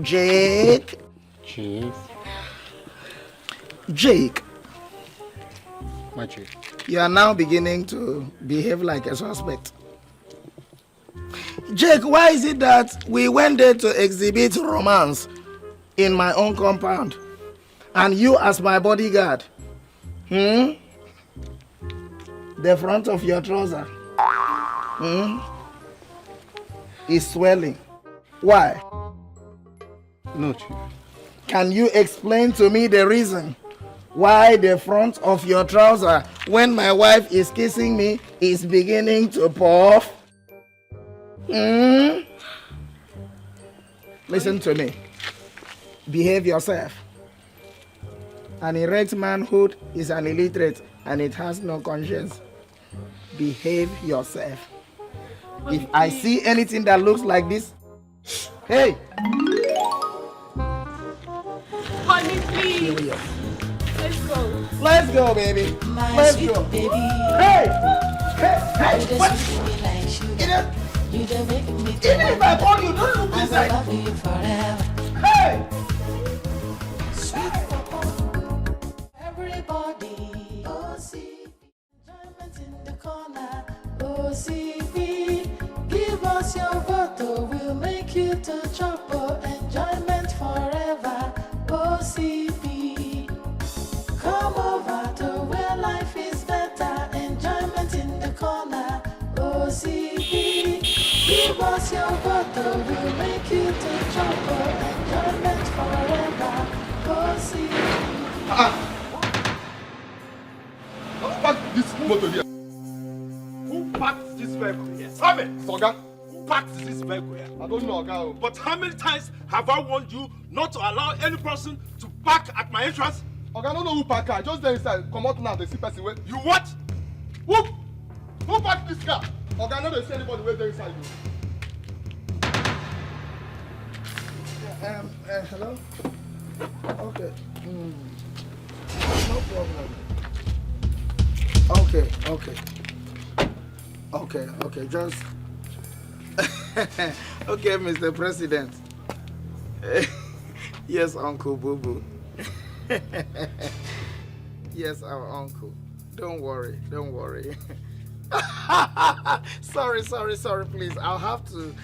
Jake. Chief. Jake. My chief. You are now beginning to behave like a suspect. Jake, why is it that we went there to exhibit romance in my own compound and you as my bodyguard? The front of your trouser is swelling. Why? No, Chief. Can you explain to me the reason why the front of your trouser, when my wife is kissing me, is beginning to puff? Listen to me. Behave yourself. An erect manhood is an illiterate and it has no conscience. Behave yourself. If I see anything that looks like this, hey! Honey, please. Let's go. Let's go, baby. Let's go. Baby. Hey! Hey! What? Even if I call you, don't look inside. Hey! Everybody, OCP, enjoyment in the corner. OCP, give us your vote, we'll make you to trouble. Enjoyment forever. OCP, come over to where life is better. Enjoyment in the corner. OCP, give us your vote, we'll make you to trouble. Enjoyment forever. OCP. Who parked this motor here? Who parked this vehicle here? Tell me, Soga. Who parked this vehicle here? I don't know, Oga. But how many times have I warned you not to allow any person to park at my entrance? Oga, I don't know who parked car. Just there inside. Come out now, they see person wait. You what? Who parked this car? Oga, I know they see anybody wait there inside. Hello? Okay. No problem. Okay, just... Okay, Mr. President. Yes, Uncle Boo Boo. Yes, our uncle. Don't worry. Sorry, please. I'll have to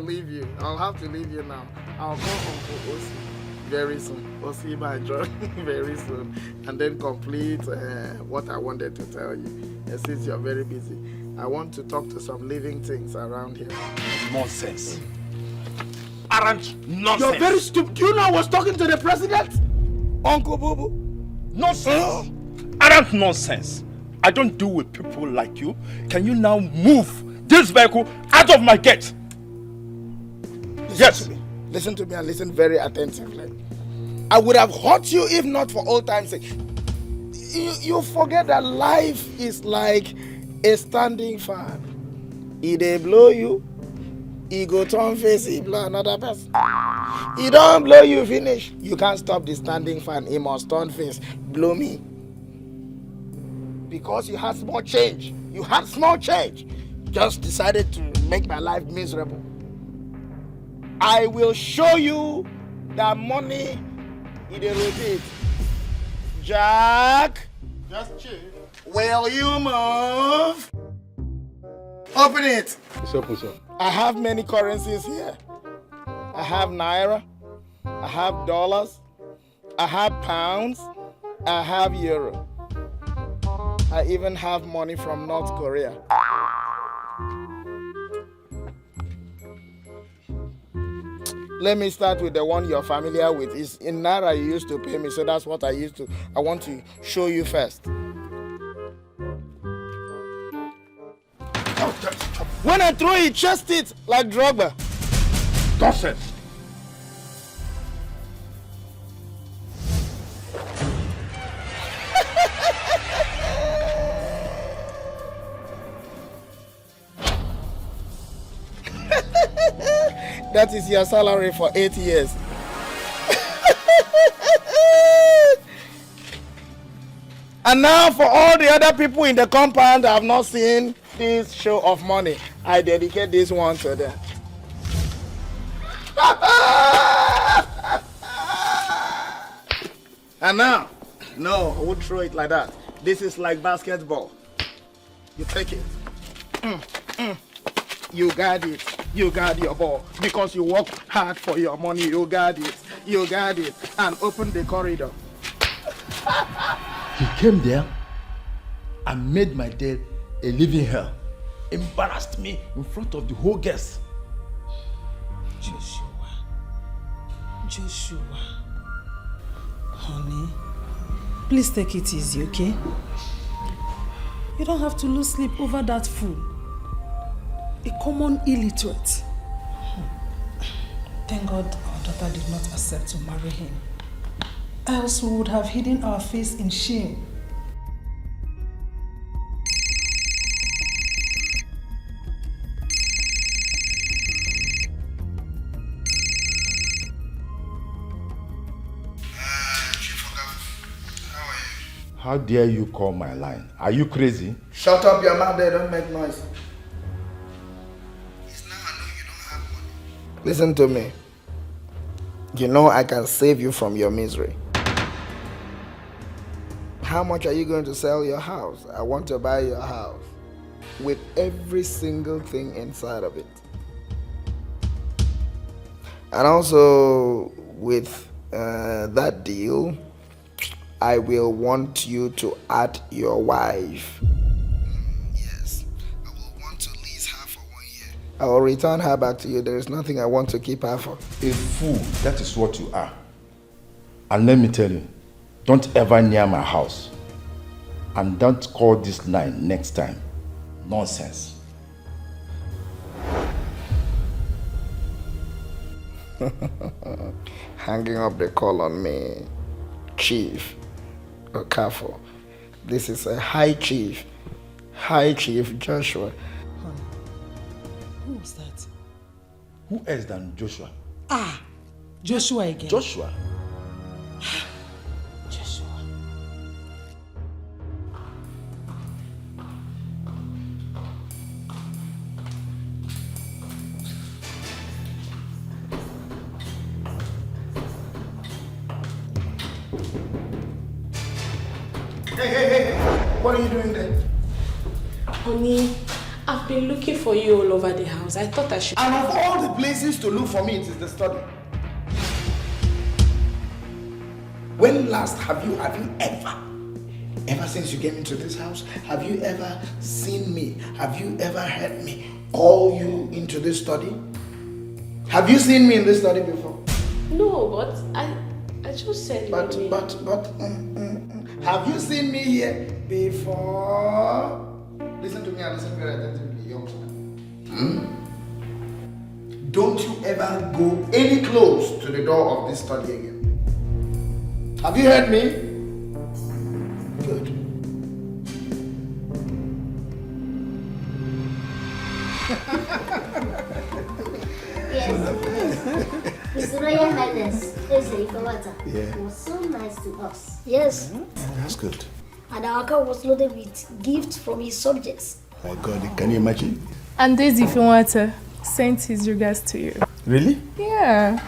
leave you. Now. I'll call Uncle Osi very soon. Osi my joy very soon. And then complete what I wanted to tell you. And since you're very busy, I want to talk to some living things around here. Nonsense. Aren't nonsense. You're very stupid. Do you know I was talking to the president? Uncle Boo Boo. Nonsense. Aren't nonsense. I don't deal with people like you. Can you now move this vehicle out of my gate? Listen to me and listen very attentively. I would have hurt you if not for old time's sake. You forget that life is like a standing fan. If they blow you, he go turn face, he blow another person. He don't blow you finish. You can't stop the standing fan. He must turn face. Blow me. Because you had small change. Just decided to make my life miserable. I will show you that money in the rotate. Jack. Just chill. Will you move? Open it. It's open, sir. I have many currencies here. I have naira. I have dollars. I have pounds. I have euro. I even have money from North Korea. Let me start with the one you're familiar with. It's in naira you used to pay me, so that's what I want to show you first. When I throw it, chest it like Drogba. Nonsense. That is your salary for 8 years. And now for all the other people in the compound that have not seen this show of money, I dedicate this one to them. And now, no, I won't throw it like that. This is like basketball. You take it. You guard it. You guard your ball. Because you work hard for your money, you guard it. You guard it. And open the corridor. He came there and made my day a living hell. Embarrassed me in front of the whole guests. Joshua. Please take it easy, okay? You don't have to lose sleep over that fool. A common illiterate. Thank God our daughter did not accept to marry him. Else we would have hidden our face in shame. How dare you call my line? Are you crazy? Shut up your mouth there, don't make noise. Listen to me. You know I can save you from your misery. How much are you going to sell your house? I want to buy your house with every single thing inside of it. And also with that deal, I will want you to add your wife. Yes, I will want to lease her for 1 year. I will return her back to you. There is nothing I want to keep her for. A fool, that is what you are. And let me tell you, don't ever near my house. And don't call this line next time. Nonsense. Hanging up the call on me, Chief. Careful. This is a High Chief Joshua. Who was that? Who else than Joshua? Ah, Joshua again. Joshua? Joshua. Hey, what are you doing there? Honey, I've been looking for you all over the house. I thought I should... And of all the places to look for me, it is the study. When last have you ever since you came into this house, have you ever seen me? Have you ever heard me call you into this study? Have you seen me in this study before? No, but I just said... Have you seen me here before? Listen to me and listen very attentively, young man. Don't you ever go any close to the door of this study again. Have you heard me? Good. Yes. His Royal Highness, Yeah. was so nice to us. Yes. That's good. And our car was loaded with gifts from his subjects. My God, can you imagine? And Daisy Finwata sent his regards to you. Really? Yeah.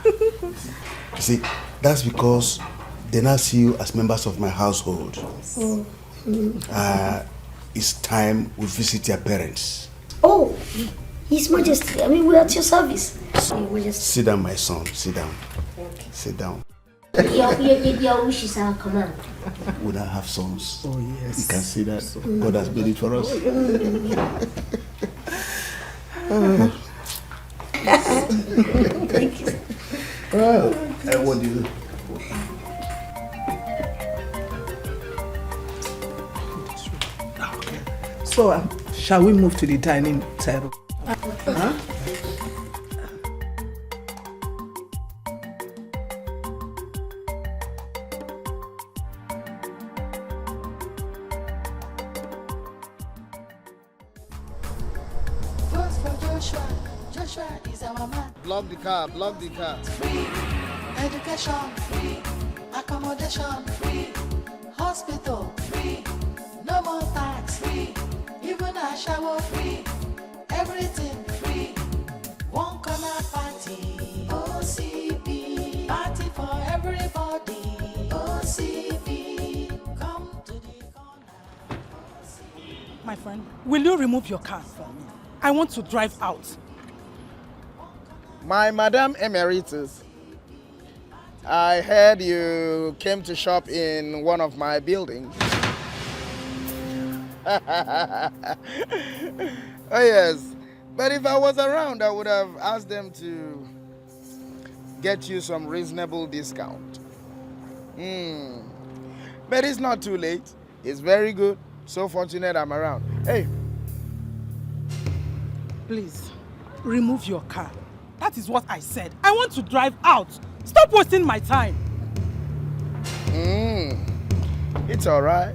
You see, that's because they now see you as members of my household. It's time we visit your parents. Oh, His Majesty, we're at your service. Sit down, my son. Sit down. Okay. Sit down. Your wish is our command. We now have sons. Oh, yes. You can see that. God has made it for us. Thank you. Well, what do you do? So, shall we move to the dining table? Huh? Vote for Joshua. Joshua is our man. Block the car, block the car. Free education, free accommodation, free hospital, free no more tax, free even a shower, free everything free. One corner party, OCP, party for everybody, OCP. Come to the corner. My friend, will you remove your car from me? I want to drive out. My Madam Emeritus, I heard you came to shop in one of my buildings. Oh yes, but if I was around, I would have asked them to get you some reasonable discount. But it's not too late. It's very good. So fortunate I'm around. Hey. Please, remove your car. That is what I said. I want to drive out. Stop wasting my time. It's all right.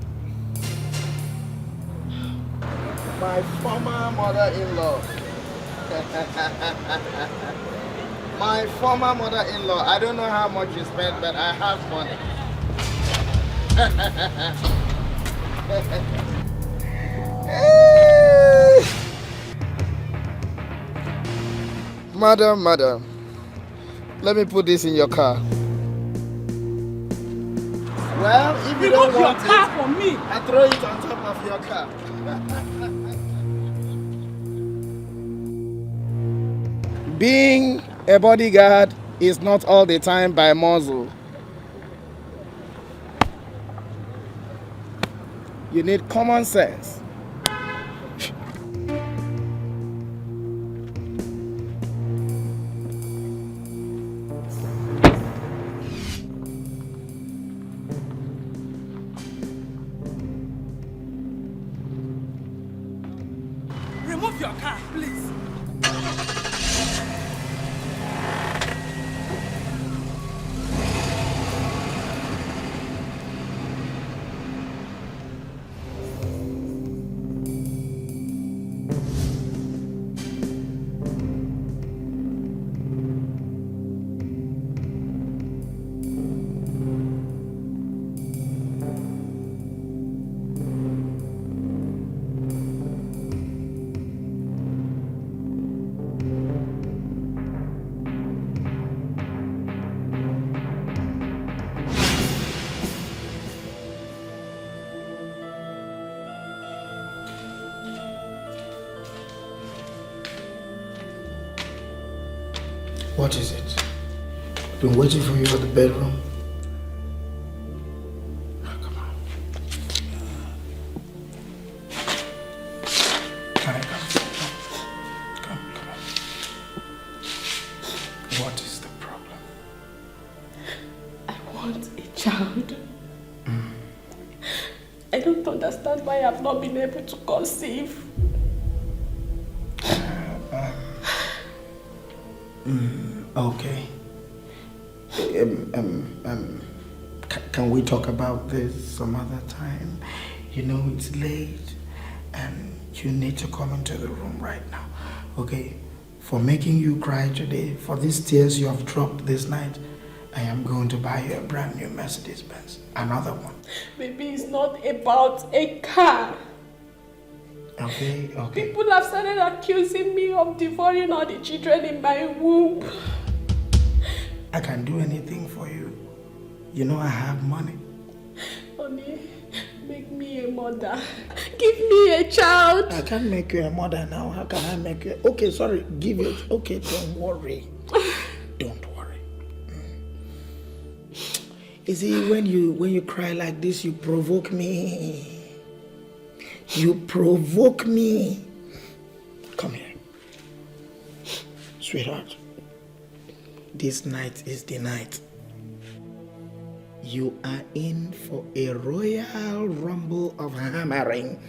My former mother-in-law. My former mother-in-law. I don't know how much you spent, but I have money. Madam, let me put this in your car. Well, if you don't want your car from me, I throw it on top of your car. Being a bodyguard is not all the time by muzzle. You need common sense. remove your car, please. What is it? I've been waiting for you at the bedroom. Come on. Come on. What is the problem? I want a child. I don't understand why I've not been able to conceive. Okay. Can we talk about this some other time? You know it's late and you need to come into the room right now. Okay? For making you cry today, for these tears you have dropped this night, I am going to buy you a brand new Mercedes Benz. Another one. Maybe it's not about a car. Okay. People have started accusing me of devouring all the children in my womb. I can do anything for you. You know I have money. Honey, make me a mother. Give me a child. I can't make you a mother now. How can I make you? Okay, sorry. Give it. Okay, don't worry. Don't worry. You see, when you cry like this, you provoke me. You provoke me. Come here. Sweetheart. This night is the night. You are in for a royal rumble of hammering.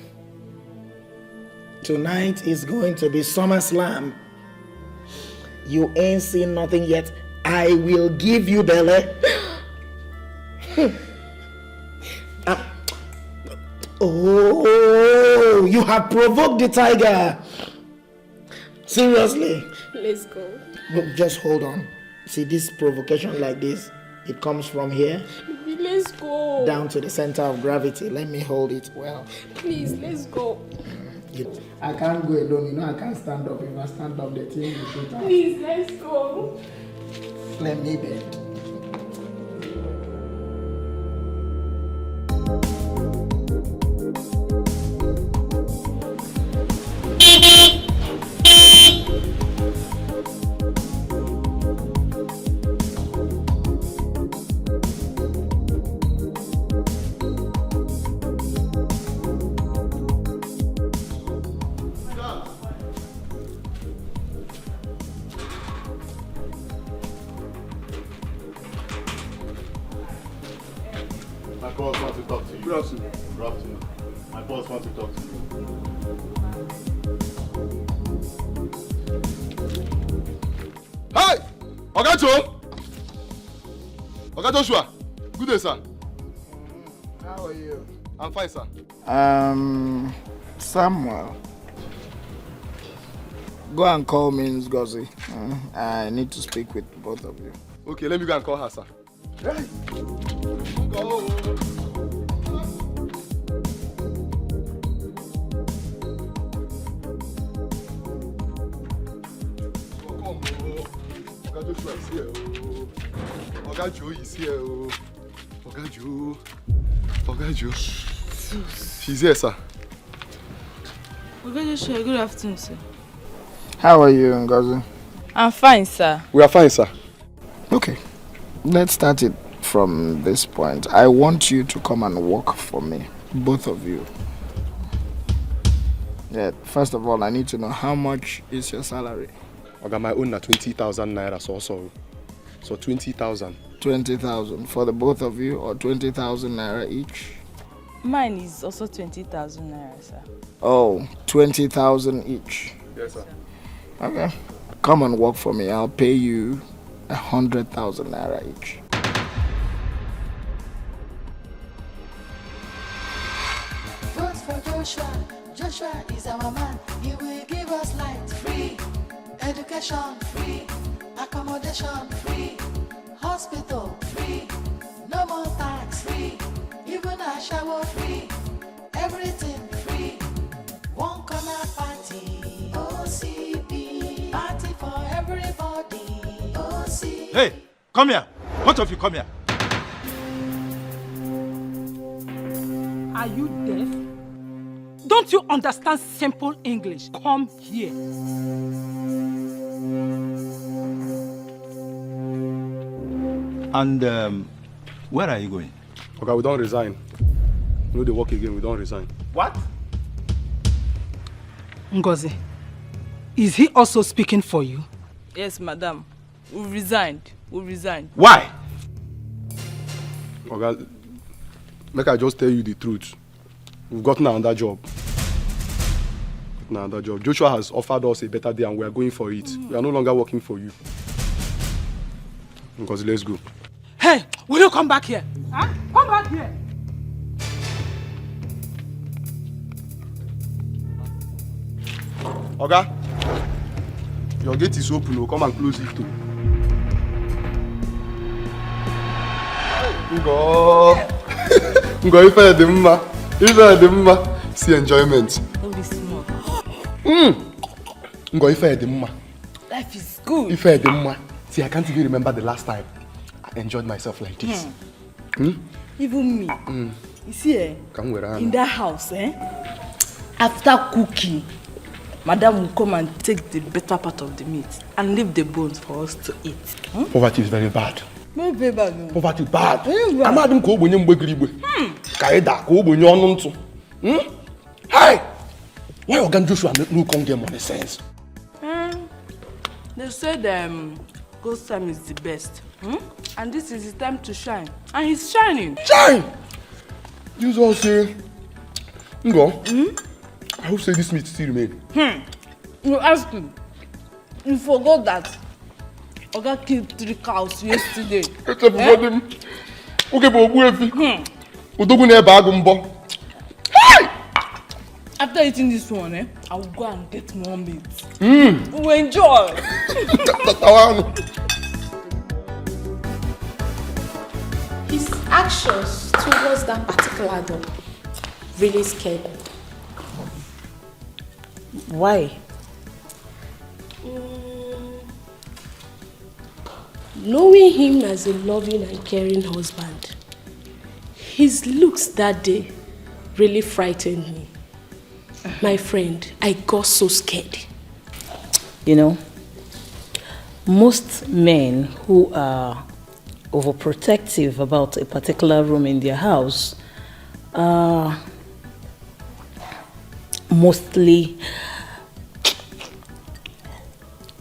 Tonight is going to be SummerSlam. You ain't seen nothing yet. I will give you belly. Oh, you have provoked the tiger. Seriously. Let's go. Look, just hold on. See, this provocation like this, it comes from here. Baby, let's go. Down to the center of gravity. Let me hold it well. Please, let's go. I can't go alone. You know, I can't stand up. If I stand up, the thing will shoot out. Please, let's go. Let me bend. My boss wants to talk to you. Good afternoon. Good afternoon. My boss wants to talk to you. Hi! Oga Joe! Oga Joshua! Good day, sir. How are you? I'm fine, sir. Samuel. Go and call me Ngozi. I need to speak with both of you. Okay, let me go and call her, sir. Hey! Go! Oga Joshua is here. Oga Joe is here. Oga Joe. Oga Joe. She's here, sir. Oga Joshua, good afternoon, sir. How are you, Ngozi? I'm fine, sir. We are fine, sir. Okay. Let's start it from this point. I want you to come and work for me. Both of you. Yeah, first of all, I need to know how much is your salary? I got my own at 20,000 naira, so 20,000. 20,000 for the both of you, or 20,000 naira each? Mine is also 20,000 naira, sir. Oh, 20,000 each. Yes, sir. Okay. Come and work for me. I'll pay you 100,000 naira each. Vote for Joshua. Joshua is our man. He will give us light, free education, free accommodation, free hospital, free no more tax, free even a shower, free everything free. One corner party, OCP, party for everybody, OCP. Hey, come here. Both of you, come here. Are you deaf? Don't you understand simple English? Come here. And where are you going? Okay, we don't resign. We know they work again, we don't resign. What? Ngozi, is he also speaking for you? Yes, madam. We resigned. We resigned. Why? Okay, make I just tell you the truth. We've gotten another job. Joshua has offered us a better day and we are going for it. We are no longer working for you. Because let's go. Hey, will you come back here? Huh? Come back here. Oga, your gate is open. We'll come and close it too. Ngo ife dị mma. Ife dị mma. See enjoyment. Don't be small. Ngo ife dị mma. Life is good. Ife dị mma. See, I can't even remember the last time I enjoyed myself like this. Even me. You see, in that house, after cooking, madam will come and take the better part of the meat and leave the bones for us to eat. Poverty is very bad. No, very bad. No. Poverty is bad. I'm adding ko obonye mgbegiri igbe. Kaida ko obonye onu ntu. Hey! Why Oga Joshua no come get money sense? They said Ghost time is the best. And this is his time to shine. And he's shining. Shine! You all say, Ngo, I hope say this meat still remain. You ask him. You forgot that Oga killed 3 cows yesterday. Okay, but Obu Efi. Odogu na ebe agụ mbọ. After eating this one, I will go and get more meat. We will enjoy. His actions towards that particular dog really scared me. Why? Knowing him as a loving and caring husband, his looks that day really frightened me. My friend, I got so scared. You know, most men who are overprotective about a particular room in their house are mostly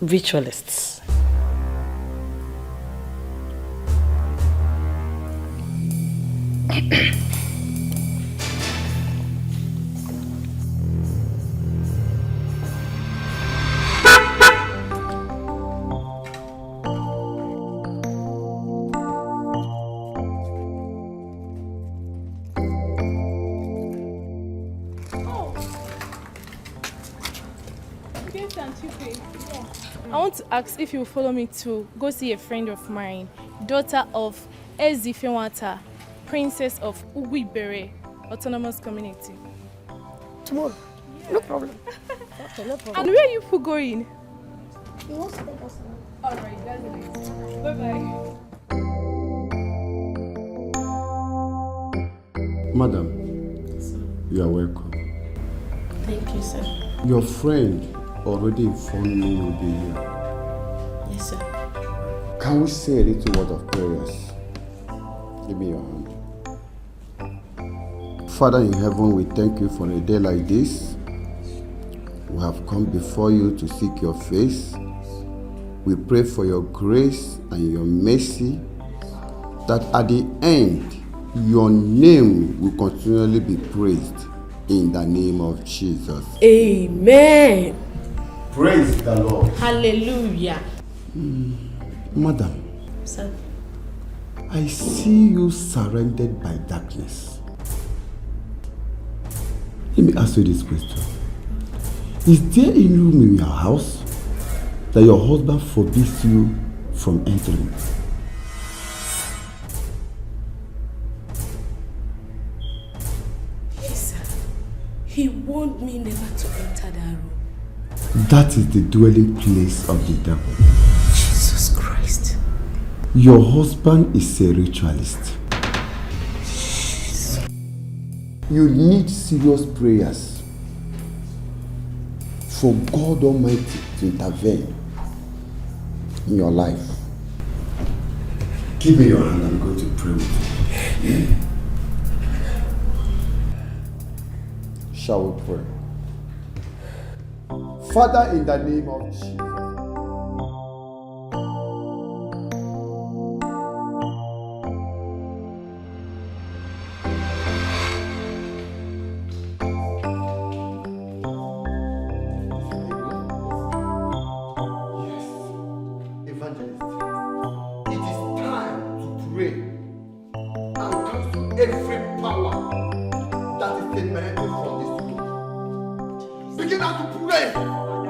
ritualists. I want to ask if you will follow me to go see a friend of mine, daughter of Ezifewata, princess of Ugwibere, autonomous community. Tomorrow? No problem. Okay, no problem. And where are you people going? He wants to take us now. Alright, that's it. Bye-bye. Madam, you are welcome. Thank you, sir. Your friend already informed me you'll be here. Yes, sir. Can we say a little word of prayers? Give me your hand. Father in heaven, we thank you for a day like this. We have come before you to seek your face. We pray for your grace and your mercy, that at the end, your name will continually be praised in the name of Jesus. Amen. Praise the Lord. Hallelujah. Madam, Sir. I see you surrounded by darkness. Let me ask you this question. Is there a room in your house that your husband forbids you from entering? Yes, sir. He warned me never to enter that room. That is the dwelling place of the devil. Jesus Christ. Your husband is a ritualist. You need serious prayers for God Almighty to intervene in your life. Give me your hand, I'm going to pray with you. Shall we pray? Father, in the name of Jesus. Every power that is emanating from this room. Begin now to pray.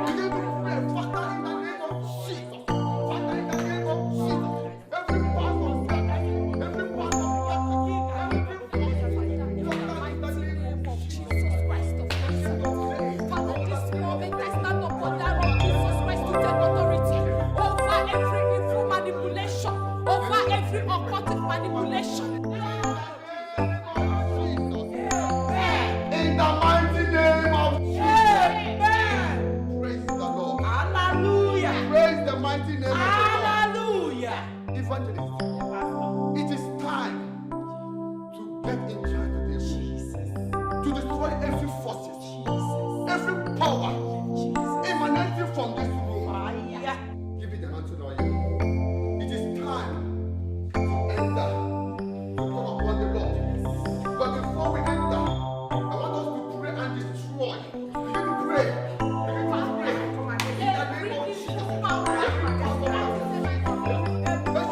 Begin to pray. Father, in the name of Jesus. Father, in the name of Jesus. Every power of darkness, every power of darkness, Jesus Christ of Nazareth. Father, this moment I stand upon that rock, Jesus Christ, to take authority over every evil manipulation, over every occultic manipulation. In the mighty name of Jesus. Amen. Praise the Lord. Hallelujah. Praise the mighty name of the Lord. Hallelujah. Evangelist, it is time to get in charge of this. To destroy every forces, every power emanating from this room. Give it the hand to know you. It is time to enter, to call upon the Lord. But before we enter, destroy. Begin to pray. Begin to pray. In the name of Jesus. Let's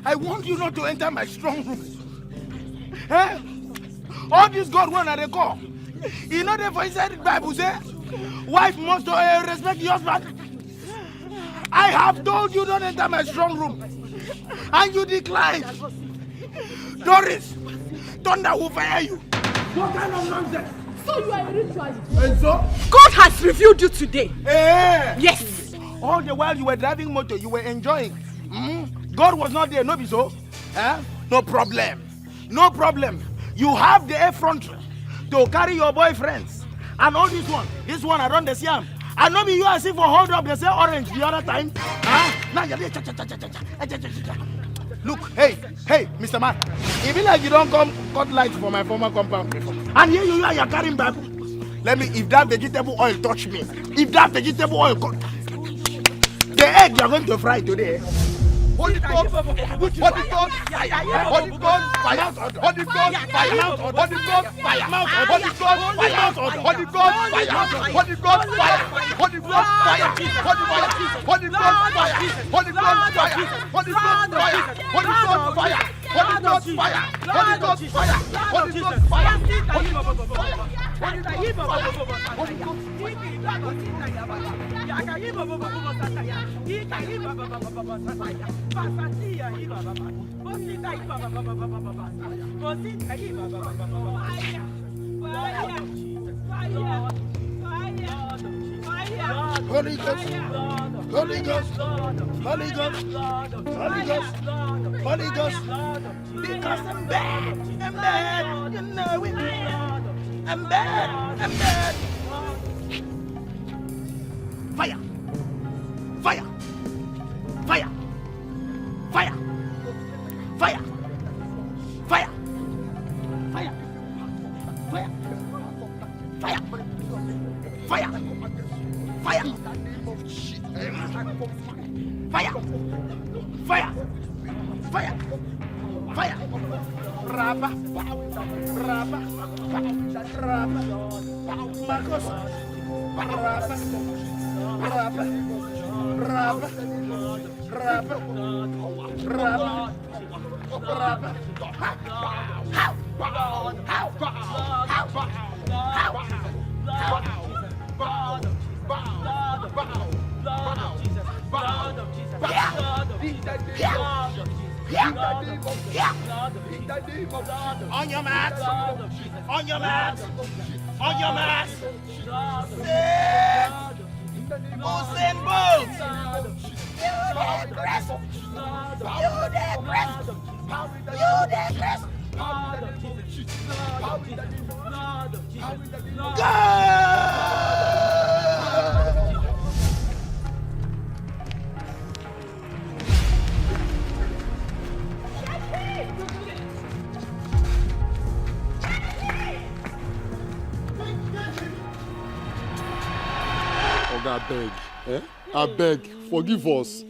I warned you not to enter my strong room. Eh? All this God when they call. You know the voice in the Bible say, wife must respect your husband. I have told you don't enter my strong room. And you declined. Doris, thunder will fire you. What kind of nonsense? So you are a ritualist. And so? God has revealed you today. Eh? Yes. All the while you were driving motor, you were enjoying. God was not there, no be so? Eh? No problem. No problem. You have the effrontery to carry your boyfriends. And all this one around the Siam. And not be you as if for hold up the same orange the other time. Huh? Look, hey, Mr. Man. It be like you don't come cut lights for my former compound before. And here you are carrying Bible. Let me, if that vegetable oil touch me, if that vegetable oil cut, the egg you are going to fry today. Holy God, Holy God, Holy God, fire! Holy God, fire! Holy God, fire! Holy God, fire! Holy God, fire! Holy God, fire! Holy God, fire! Holy God, fire! Holy God, fire! Holy God, fire! Holy God, fire! Holy God, fire! Holy God, fire! Holy God, fire! Holy God, fire! Holy Holy Ghost, Holy Ghost, Holy Ghost, Holy Ghost, Holy Ghost, because I'm bad, you know it. I'm bad. Fire! Fire! Fire! Fire! Fire! Fire! Fire! Fire! Fire! Fire! Fire! Fire! Fire! Fire! Fire! Raba! Raba! Raba! Marcos! Raba! Raba! Raba! Raba! Raba! Raba! On your mat! On your mat! On your mat! Sit! Usain Bolt! You depressed! You depressed! You depressed! I beg, I beg, forgive us.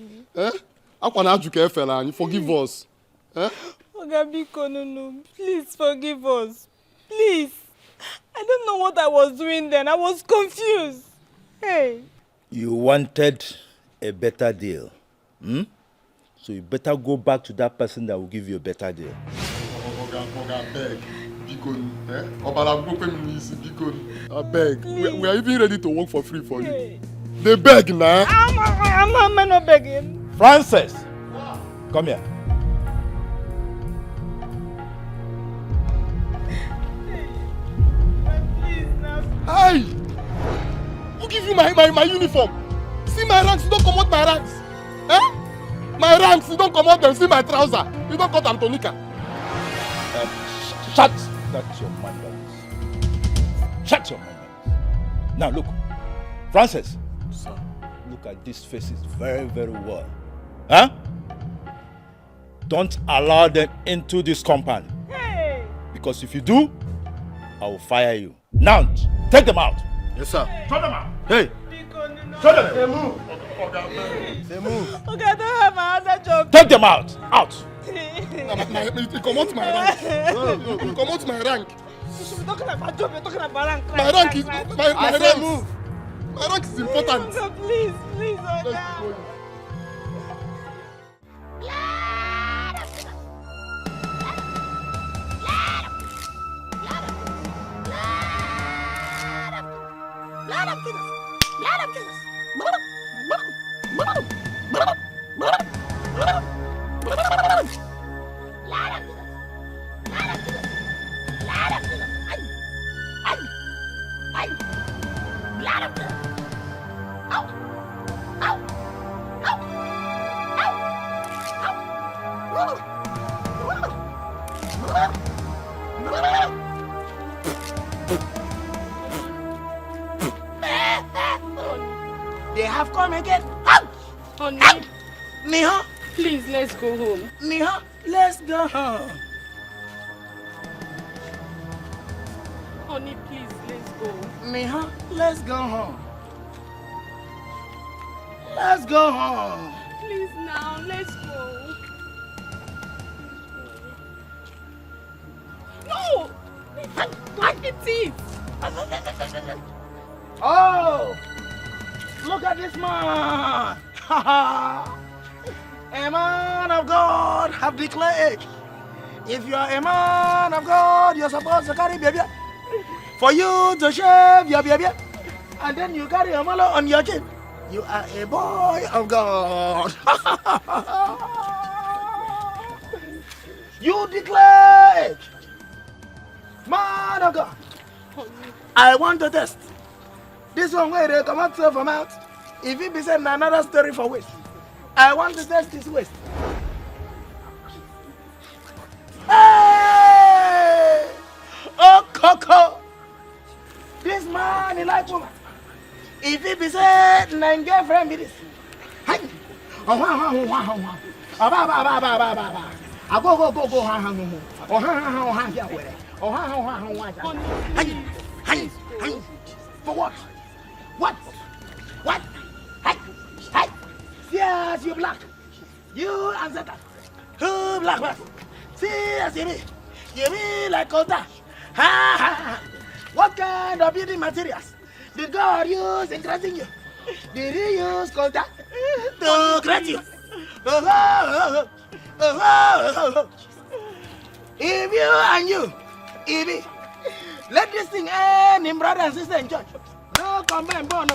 Forgive us. Oga Biko, no, please forgive us. Please. I don't know what I was doing then. I was confused. Hey. You wanted a better deal. So you better go back to that person that will give you a better deal. Oga, beg. I beg. We are even ready to work for free for you. They beg now. I'm not begging. Francis, come here. Hey! Who give you my uniform? See my ranks, you don't come out my ranks. Eh? My ranks, you don't come out them. See my trouser. You don't cut Antonica. Shut your manners. Shut your manners. Now look, Francis. Sir. Look at these faces very, very well. Huh? Don't allow them into this compound. Hey! Because if you do, I will fire you. Now, take them out. Yes, sir. Throw them out. Hey! Throw them. They move. They move. Okay, I don't have my other job. Take them out. Out. You come out my rank. You come out my rank. You should be talking about job, you're talking about rank. My rank is my rank. Move. My rank is important. Please, Oga. They have come again. Honey, Niha, please, let's go home. Niha, let's go home. Honey, please, let's go. Niha, let's go home. Let's go home. Please now, let's go. No! Look at it! Oh! Look at this man! A man of God have declared, if you are a man of God, you're supposed to carry baby. For you to shave your baby, and then you carry a mallow on your chin. You are a boy of God. You declare, man of God. I want to test. This one where they come out from out. If it be said another story for waste, I want to test this waste. Hey! Oh, Coco! This man is like woman. If it be said, nine girlfriend be this. Hey! Oh, for what? What? What? Hey! Hey! Yes, you black. You answer that. Who black man? Yes, you mean like Kota. Ha ha ha. What kind of building materials did God use in creating you? Did he use Kota to create you? If you and you, Ibi, let this thing end in brother and sister in church. No combine bond.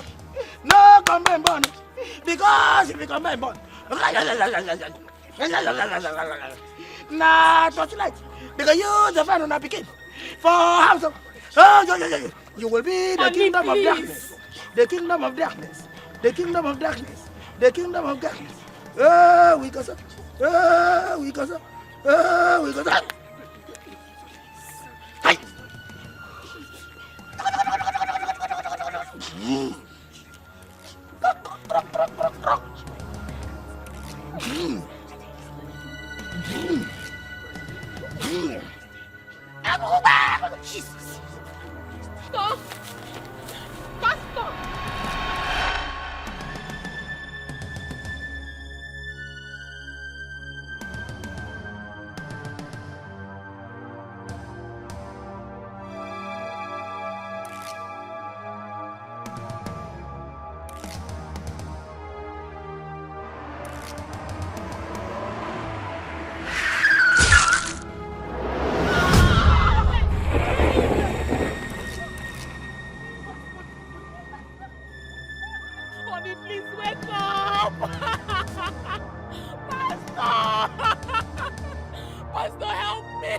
No combine bond. Because if you combine bond, nah, torchlight. Because you the fan on a picking. For house of you will be the kingdom of darkness. The kingdom of darkness. The kingdom of darkness. The kingdom of darkness. Oh, we go so. Oh, we go so. Oh, we go so. Hi. Jesus. Stop! Pastor! Honey, please wake up! Pastor! Pastor, help me!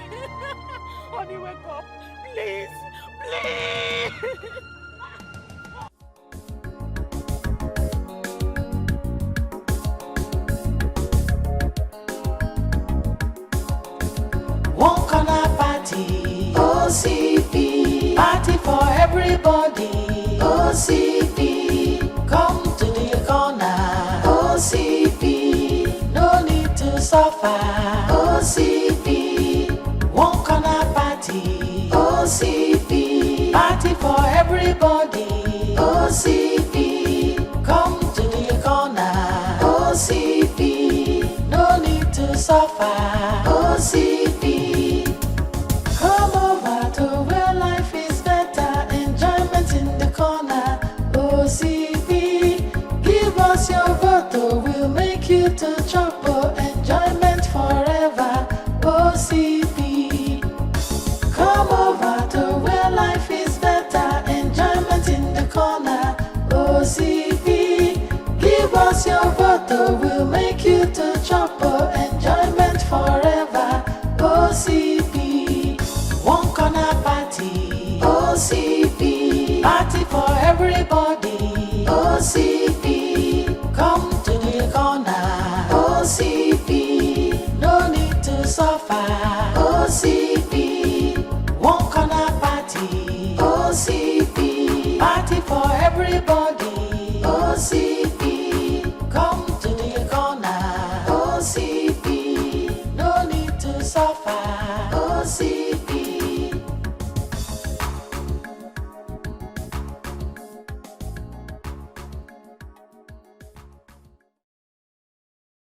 Honey, wake up! Please! Please! OCP, come to the corner. OCP, no need to suffer. OCP, one corner party. OCP, party for everybody. OCP, come to the corner. OCP, no need to suffer. OCP, come over to where life is better. Enjoyment in the corner. OCP, give us your vote, we'll make you to chop. Enjoyment forever. OCP, come over to where life is better. Enjoyment in the corner. OCP, give us your vote, we'll make you to chop. Enjoyment forever. OCP, one corner party. OCP, party for everybody. OCP, come to the corner. OCP, no need to suffer. OCP, one corner party. OCP, party for everybody. OCP.